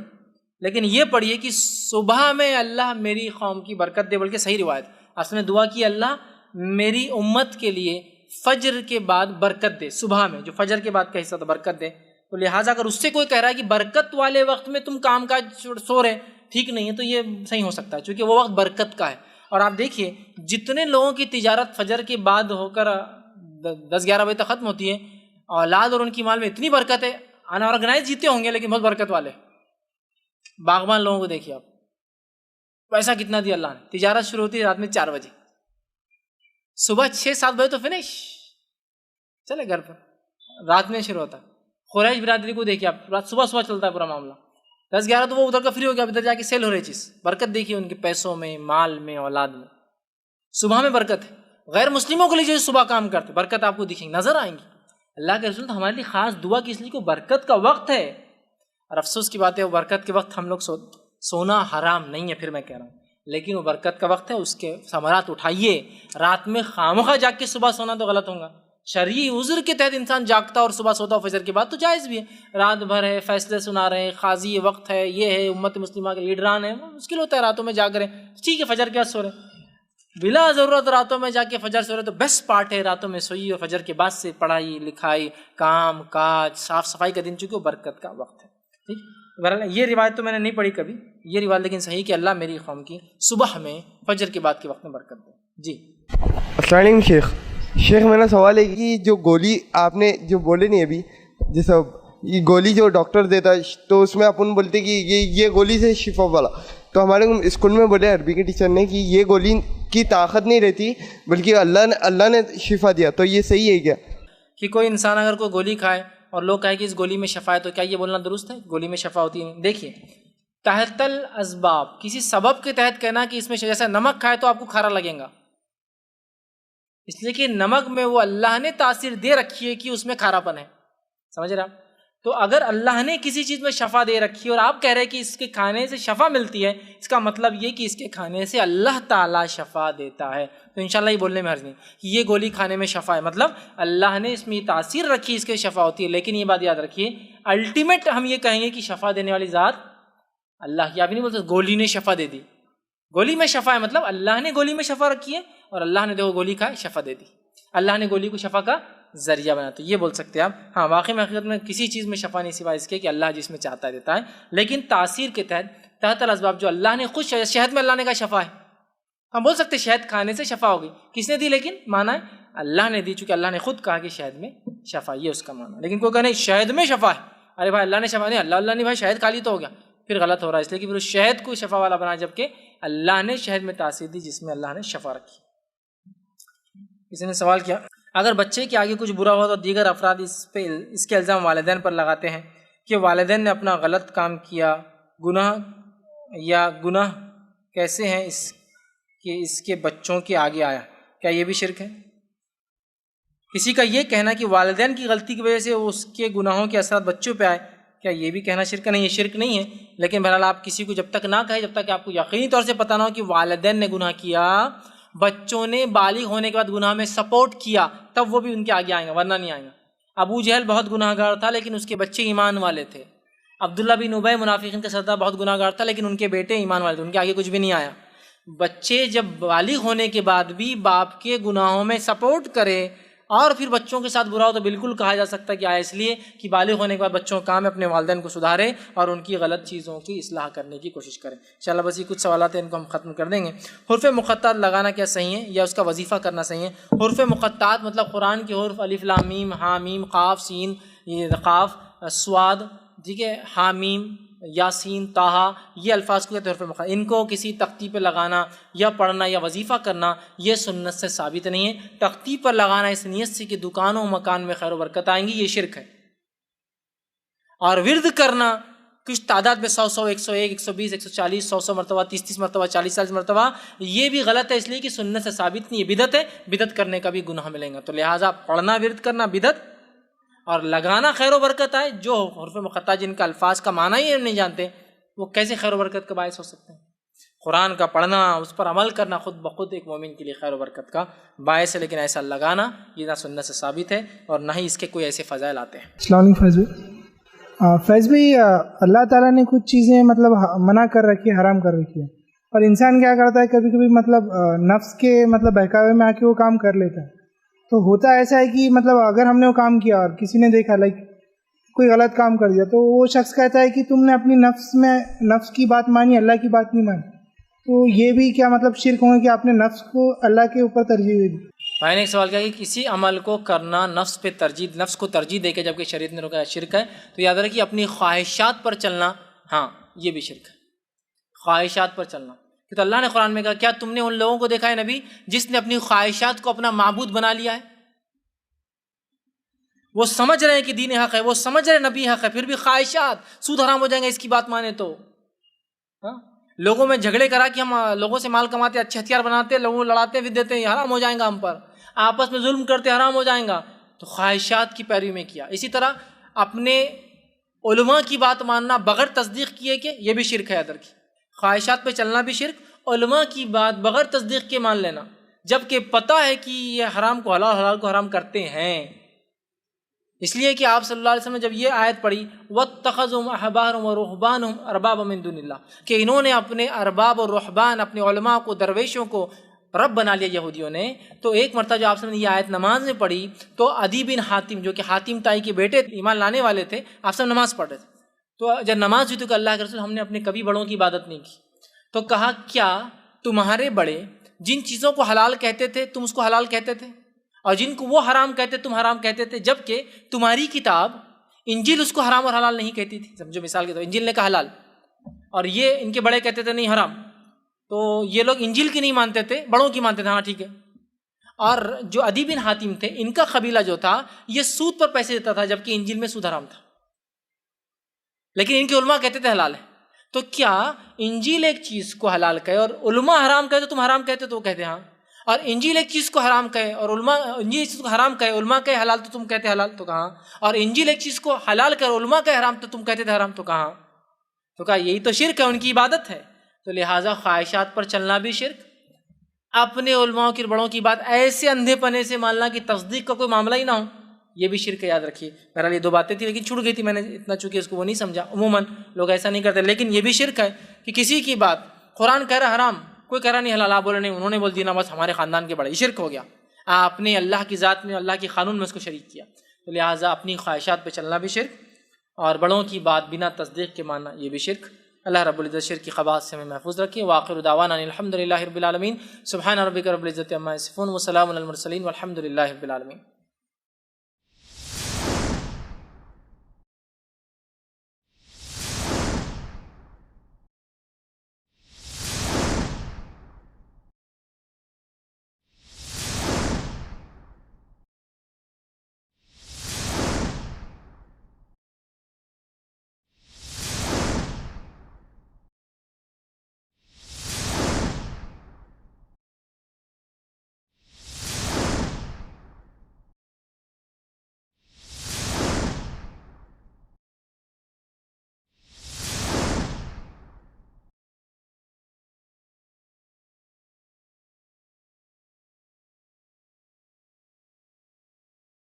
لیکن یہ پڑھیے کہ صبح میں اللہ میری قوم کی برکت دے، بلکہ صحیح روایت آپ نے دعا کی اللہ میری امت کے لیے فجر کے بعد برکت دے، صبح میں جو فجر کے بعد کا حصہ تھا برکت دے. تو لہٰذا اگر اس سے کوئی کہہ رہا ہے کہ برکت والے وقت میں تم کام کاج سو رہے ٹھیک نہیں ہے، تو یہ صحیح ہو سکتا ہے، چونکہ وہ وقت برکت کا ہے. اور آپ دیکھیے جتنے لوگوں کی تجارت فجر کے بعد ہو کر 10-11 بجے تک ختم ہوتی ہے، اولاد اور ان کی مال میں اتنی برکت ہے، انآرگنائز جیتے ہوں گے لیکن بہت برکت والے. باغبان لوگوں کو دیکھیے آپ، پیسہ کتنا دیا اللہ نے، تجارت شروع ہوتی ہے رات میں 4 بجے، صبح 6-7 بجے تو فنش، چلے گھر پر، رات میں شروع ہوتا ہے. قریش برادری کو دیکھیے آپ، رات صبح چلتا ہے پورا معاملہ، 10-11 تو وہ ادھر کا فری ہو گیا، ادھر جا کے سیل ہو رہی چیز. برکت دیکھیے ان کے پیسوں میں، مال میں، اولاد میں. صبح میں برکت ہے. غیر مسلموں کے لیے جو صبح کام کرتے برکت آپ کو دکھیں گی، نظر آئیں گی. اللہ کے رسول تو ہمارے لیے خاص دعا کی، اس لیے کو برکت کا وقت ہے. اور افسوس کی بات ہے وہ برکت کے وقت ہم لوگ سونا حرام نہیں ہے، پھر میں کہہ رہا ہوں، لیکن وہ برکت کا وقت ہے، اس کے ثمرات اٹھائیے. رات میں خامخواہ جاگ کے صبح سونا تو غلط ہوگا. شرعی عذر کے تحت انسان جاگتا اور صبح سوتا فجر کے بعد تو جائز بھی ہے. رات بھر ہے، فیصلے سنا رہے ہیں، قاضی وقت ہے، یہ ہے، امت مسلمہ کے لیڈران ہیں، مشکل ہوتا ہے راتوں میں جاگ رہے ہیں، ٹھیک ہے فجر کے بعد سو رہے ہیں. بلا ضرورت راتوں میں جا کے فجر سو رہے تو بیسٹ پارٹ ہے راتوں میں سوئی اور فجر کے بعد سے پڑھائی لکھائی کام کاج صاف صفائی کا دن چونکہ وہ برکت کا وقت ہے. ٹھیک. بہرحال یہ روایت تو میں نے نہیں پڑھی کبھی، یہ روایت لیکن صحیح کہ اللہ میری قوم کی صبح میں فجر کے بعد کے وقت میں برکت دے. جی السلام علیکم شیخ. شیخ میرا سوال ہے کہ جو گولی آپ نے جو بولے نہیں ابھی، جیسا یہ گولی جو ڈاکٹر دیتا ہے تو اس میں اپن بولتے کہ یہ گولی سے شفا والا، تو ہمارے اسکول میں بولے عربی کے ٹیچر نے کہ یہ گولی کی طاقت نہیں رہتی بلکہ اللہ نے شفا دیا، تو یہ صحیح ہے کیا؟ کہ کوئی انسان اگر کوئی گولی کھائے اور لوگ کہیں کہ اس گولی میں شفا ہے تو کیا یہ بولنا درست ہے؟ گولی میں شفا ہوتی نہیں. دیکھیے تحت الاسباب کسی سبب کے تحت کہنا کہ اس میں جیسا نمک کھائے تو آپ کو کھارا لگے گا، اس لیے کہ نمک میں وہ اللہ نے تاثیر دے رکھی ہے کہ اس میں کھارا پن ہے. سمجھ رہے آپ؟ تو اگر اللہ نے کسی چیز میں شفا دے رکھی ہے اور آپ کہہ رہے کہ اس کے کھانے سے شفا ملتی ہے، اس کا مطلب یہ کہ اس کے کھانے سے اللہ تعالیٰ شفا دیتا ہے، تو انشاءاللہ یہ بولنے میں حرج نہیں کہ یہ گولی کھانے میں شفا ہے، مطلب اللہ نے اس میں یہ تاثیر رکھی اس کے شفا ہوتی ہے. لیکن یہ بات یاد رکھیے الٹیمیٹ ہم یہ کہیں گے کہ شفا دینے والی ذات اللہ کی. آپ نہیں بولتے گولی نے شفا دے دی، گولی میں شفا ہے مطلب اللہ نے گولی میں شفا رکھی ہے اور اللہ نے دیکھو گولی کھائے شفا دے دی، اللہ نے گولی کو شفا کا ذریعہ بنا. تو یہ بول سکتے ہیں آپ. ہاں واقعی میں حقیقت میں کسی چیز میں شفا نہیں سوائے اس کے کہ اللہ جس میں چاہتا ہے دیتا ہے، لیکن تاثیر کے تحت الاسباب جو اللہ نے خود شہد میں اللہ نے کہا شفا ہے، ہم بول سکتے شہد کھانے سے شفا ہوگی. کس نے دی؟ لیکن مانا ہے اللہ نے دی، چونکہ اللہ نے خود کہا کہ شہد میں شفا، یہ اس کا مانا. لیکن کوئی کہا نہیں شہد میں شفا ہے، ارے بھائی اللہ نے شفا نہیں، اللہ نہیں بھائی شہد کھا لی تو ہو گیا، پھر غلط ہو رہا ہے. اس لیے کہ پھر اس شہد کو شفا والا بنا جبکہ اللہ نے شہد میں تاثیر دی جس میں اللہ نے شفا رکھی. کسی نے سوال کیا اگر بچے کے آگے کچھ برا ہوا تو دیگر افراد اس کے الزام والدین پر لگاتے ہیں کہ والدین نے اپنا غلط کام کیا، گناہ کیسے ہیں اس کے بچوں کے آگے آیا، کیا یہ بھی شرک ہے؟ کسی کا یہ کہنا کہ والدین کی غلطی کی وجہ سے اس کے گناہوں کے اثرات بچوں پہ آئے، کیا یہ بھی کہنا شرک نہیں؟ یہ شرک نہیں ہے، لیکن بہرحال آپ کسی کو جب تک نہ کہیں جب تک کہ آپ کو یقینی طور سے پتہ نہ ہو کہ والدین نے گناہ کیا، بچوں نے بالغ ہونے کے بعد گناہ میں سپورٹ کیا، تب وہ بھی ان کے آگے آئیں گا، ورنہ نہیں آئیں گا. ابو جہل بہت گناہ گار تھا لیکن اس کے بچے ایمان والے تھے. عبداللہ بن ابی منافقین کا سردار بہت گناہ گار تھا لیکن ان کے بیٹے ایمان والے تھے، ان کے آگے کچھ بھی نہیں آیا. بچے جب بالغ ہونے کے بعد بھی باپ کے گناہوں میں سپورٹ کرے اور پھر بچوں کے ساتھ برا ہو تو بالکل کہا جا سکتا ہے کہ آیا اس لیے کہ بالغ ہونے کے بعد بچوں کا کام ہے اپنے والدین کو سدھارے اور ان کی غلط چیزوں کی اصلاح کرنے کی کوشش کریں. انشاءاللہ بس یہ کچھ سوالات ہیں، ان کو ہم ختم کر دیں گے. حروف مقطعات لگانا کیا صحیح ہے یا اس کا وظیفہ کرنا صحیح ہے؟ حروف مقطعات مطلب قرآن کے حروف الف لام میم ہا میم قاف سین قاف صاد، ٹھیک ہے، ہا میم یاسین طٰہٰ، یہ الفاظ کو کہتے ہیں حروف مقطعات. ان کو کسی تختی پہ لگانا یا پڑھنا یا وظیفہ کرنا یہ سنت سے ثابت نہیں ہے. تختی پر لگانا اس نیت سے کہ دکانوں مکان میں خیر و برکت آئیں گی، یہ شرک ہے. اور ورد کرنا کچھ تعداد میں 100 101 120 140 100 مرتبہ 30 مرتبہ 40 مرتبہ، یہ بھی غلط ہے اس لیے کہ سنت سے ثابت نہیں ہے، بدعت ہے. بدعت کرنے کا بھی گناہ ملے گا. تو لہٰذا پڑھنا ورد کرنا بدعت اور لگانا خیر و برکت آئے. جو حروف مقطع جن کا الفاظ کا معنی ہی نہیں جانتے وہ کیسے خیر و برکت کا باعث ہو سکتے ہیں؟ قرآن کا پڑھنا اس پر عمل کرنا خود بخود ایک مومن کے لیے خیر و برکت کا باعث ہے، لیکن ایسا لگانا یہ نہ سنت سے ثابت ہے اور نہ ہی اس کے کوئی ایسے فضائل آتے ہیں. السلام علیکم فیض بھائی. فیض بھائی اللہ تعالیٰ نے کچھ چیزیں مطلب منع کر رکھی ہے، حرام کر رکھی ہے، اور انسان کیا کرتا ہے کبھی کبھی مطلب نفس کے مطلب بہکاوے میں آ کے وہ کام کر لیتا ہے. تو ہوتا ایسا ہے کہ مطلب اگر ہم نے وہ کام کیا اور کسی نے دیکھا لائک کوئی غلط کام کر دیا تو وہ شخص کہتا ہے کہ تم نے اپنی نفس کی بات مانی، اللہ کی بات نہیں مانی. تو یہ بھی کیا مطلب شرک ہوگا کہ آپ نے نفس کو اللہ کے اوپر ترجیح دے دی؟ بھائی نے ایک سوال کیا کہ کسی عمل کو کرنا نفس پہ نفس کو ترجیح دے کے جبکہ شریعت نے روکا شرک ہے. تو یاد رکھیے اپنی خواہشات پر چلنا، ہاں یہ بھی شرک ہے. خواہشات پر چلنا کہ تو اللہ نے قرآن میں کہا کیا تم نے ان لوگوں کو دیکھا ہے نبی جس نے اپنی خواہشات کو اپنا معبود بنا لیا ہے؟ وہ سمجھ رہے ہیں کہ دین حق ہے، وہ سمجھ رہے ہیں نبی حق ہے، پھر بھی خواہشات، سود حرام ہو جائیں گے اس کی بات مانے تو. لوگوں میں جھگڑے کرا کہ ہم لوگوں سے مال کماتے، اچھے ہتھیار بناتے، لوگوں لڑاتے بھی دیتے ہیں، حرام ہو جائیں گا ہم پر. آپس میں ظلم کرتے حرام ہو جائیں گا. تو خواہشات کی پیروی میں کیا. اسی طرح اپنے علماء کی بات ماننا بغیر تصدیق کیے کہ یہ بھی شرک ہے. ادھر کی خواہشات پہ چلنا بھی شرک، علماء کی بات بغیر تصدیق کے مان لینا جبکہ پتہ ہے کہ یہ حرام کو حلال، حلال کو حرام کرتے ہیں. اس لیے کہ آپ صلی اللہ علیہ وسلم نے جب یہ آیت پڑھی وَاتَّخَذُوا أَحْبَارَهُمْ وَرُهْبَانَهُمْ أَرْبَابًا مِّن دُونِ اللَّهِ کہ انہوں نے اپنے ارباب اور رہبان، اپنے علماء کو، درویشوں کو رب بنا لیا یہودیوں نے. تو ایک مرتبہ جو آپ نے یہ آیت نماز میں پڑھی تو عدی بن حاتم جو کہ حاتم تائی کے بیٹے ایمان لانے والے تھے، آپ سب نماز پڑھ رہے تھے. تو جب نماز ہوئی تو کہ اللہ کے رسول ہم نے اپنے کبھی بڑوں کی عبادت نہیں کی. تو کہا کیا تمہارے بڑے جن چیزوں کو حلال کہتے تھے تم اس کو حلال کہتے تھے، اور جن کو وہ حرام کہتے تم حرام کہتے تھے، جبکہ تمہاری کتاب انجیل اس کو حرام اور حلال نہیں کہتی تھی. سمجھو مثال کے طور انجیل نے کہا حلال اور یہ ان کے بڑے کہتے تھے نہیں حرام. تو یہ لوگ انجیل کی نہیں مانتے تھے، بڑوں کی مانتے تھے. ہاں ٹھیک ہے. اور جو عدی بن حاتم تھے ان کا قبیلہ جو تھا یہ سود پر پیسے دیتا تھا، جبکہ انجیل میں سود حرام تھا، لیکن ان کے علماء کہتے تھے حلال ہے. تو کیا انجیل ایک چیز کو حلال کہے اور علماء حرام کہے تو تم حرام کہتے تو وہ کہتے ہاں، اور انجیل ایک چیز کو حرام کہے اور علماء انجیل ایک چیز کو حرام کہے علماء کہے حلال تو تم کہتے حلال تو کہاں، اور انجیل ایک چیز کو حلال کہے اور علماء کہے حرام تو تم کہتے تھے حرام تو کہاں. تو کہا یہی تو شرک ہے، ان کی عبادت ہے. تو لہٰذا خواہشات پر چلنا بھی شرک، اپنے علماء کی بڑوں کی بات ایسے اندھے پنے سے ماننا کہ تصدیق کا کوئی معاملہ ہی نہ ہو، یہ بھی شرک ہے. یاد رکھیے. بہرحال یہ دو باتیں تھیں لیکن چھوٹ گئی تھی میں نے اتنا، چونکہ اس کو وہ نہیں سمجھا. عموماً لوگ ایسا نہیں کرتے، لیکن یہ بھی شرک ہے کہ کسی کی بات قرآن کہہ رہا حرام، کوئی کہہ رہا نہیں حلال، آپ بولے نہیں انہوں نے بول دیا بس ہمارے خاندان کے بڑے، یہ شرک ہو گیا. آپ نے اللہ کی ذات میں اللہ کے قانون میں اس کو شریک کیا. تو لہٰذا اپنی خواہشات پہ چلنا بھی شرک، اور بڑوں کی بات بنا تصدیق کے ماننا یہ بھی شرک. اللہ رب العزت شرک کی خباث سے ہمیں محفوظ رکھے. وآخر دعوانا الحمد للہ رب العالمین. سبحان ربک رب العزت عما یصفون وسلام علی المرسلین والحمد للہ رب العالمین.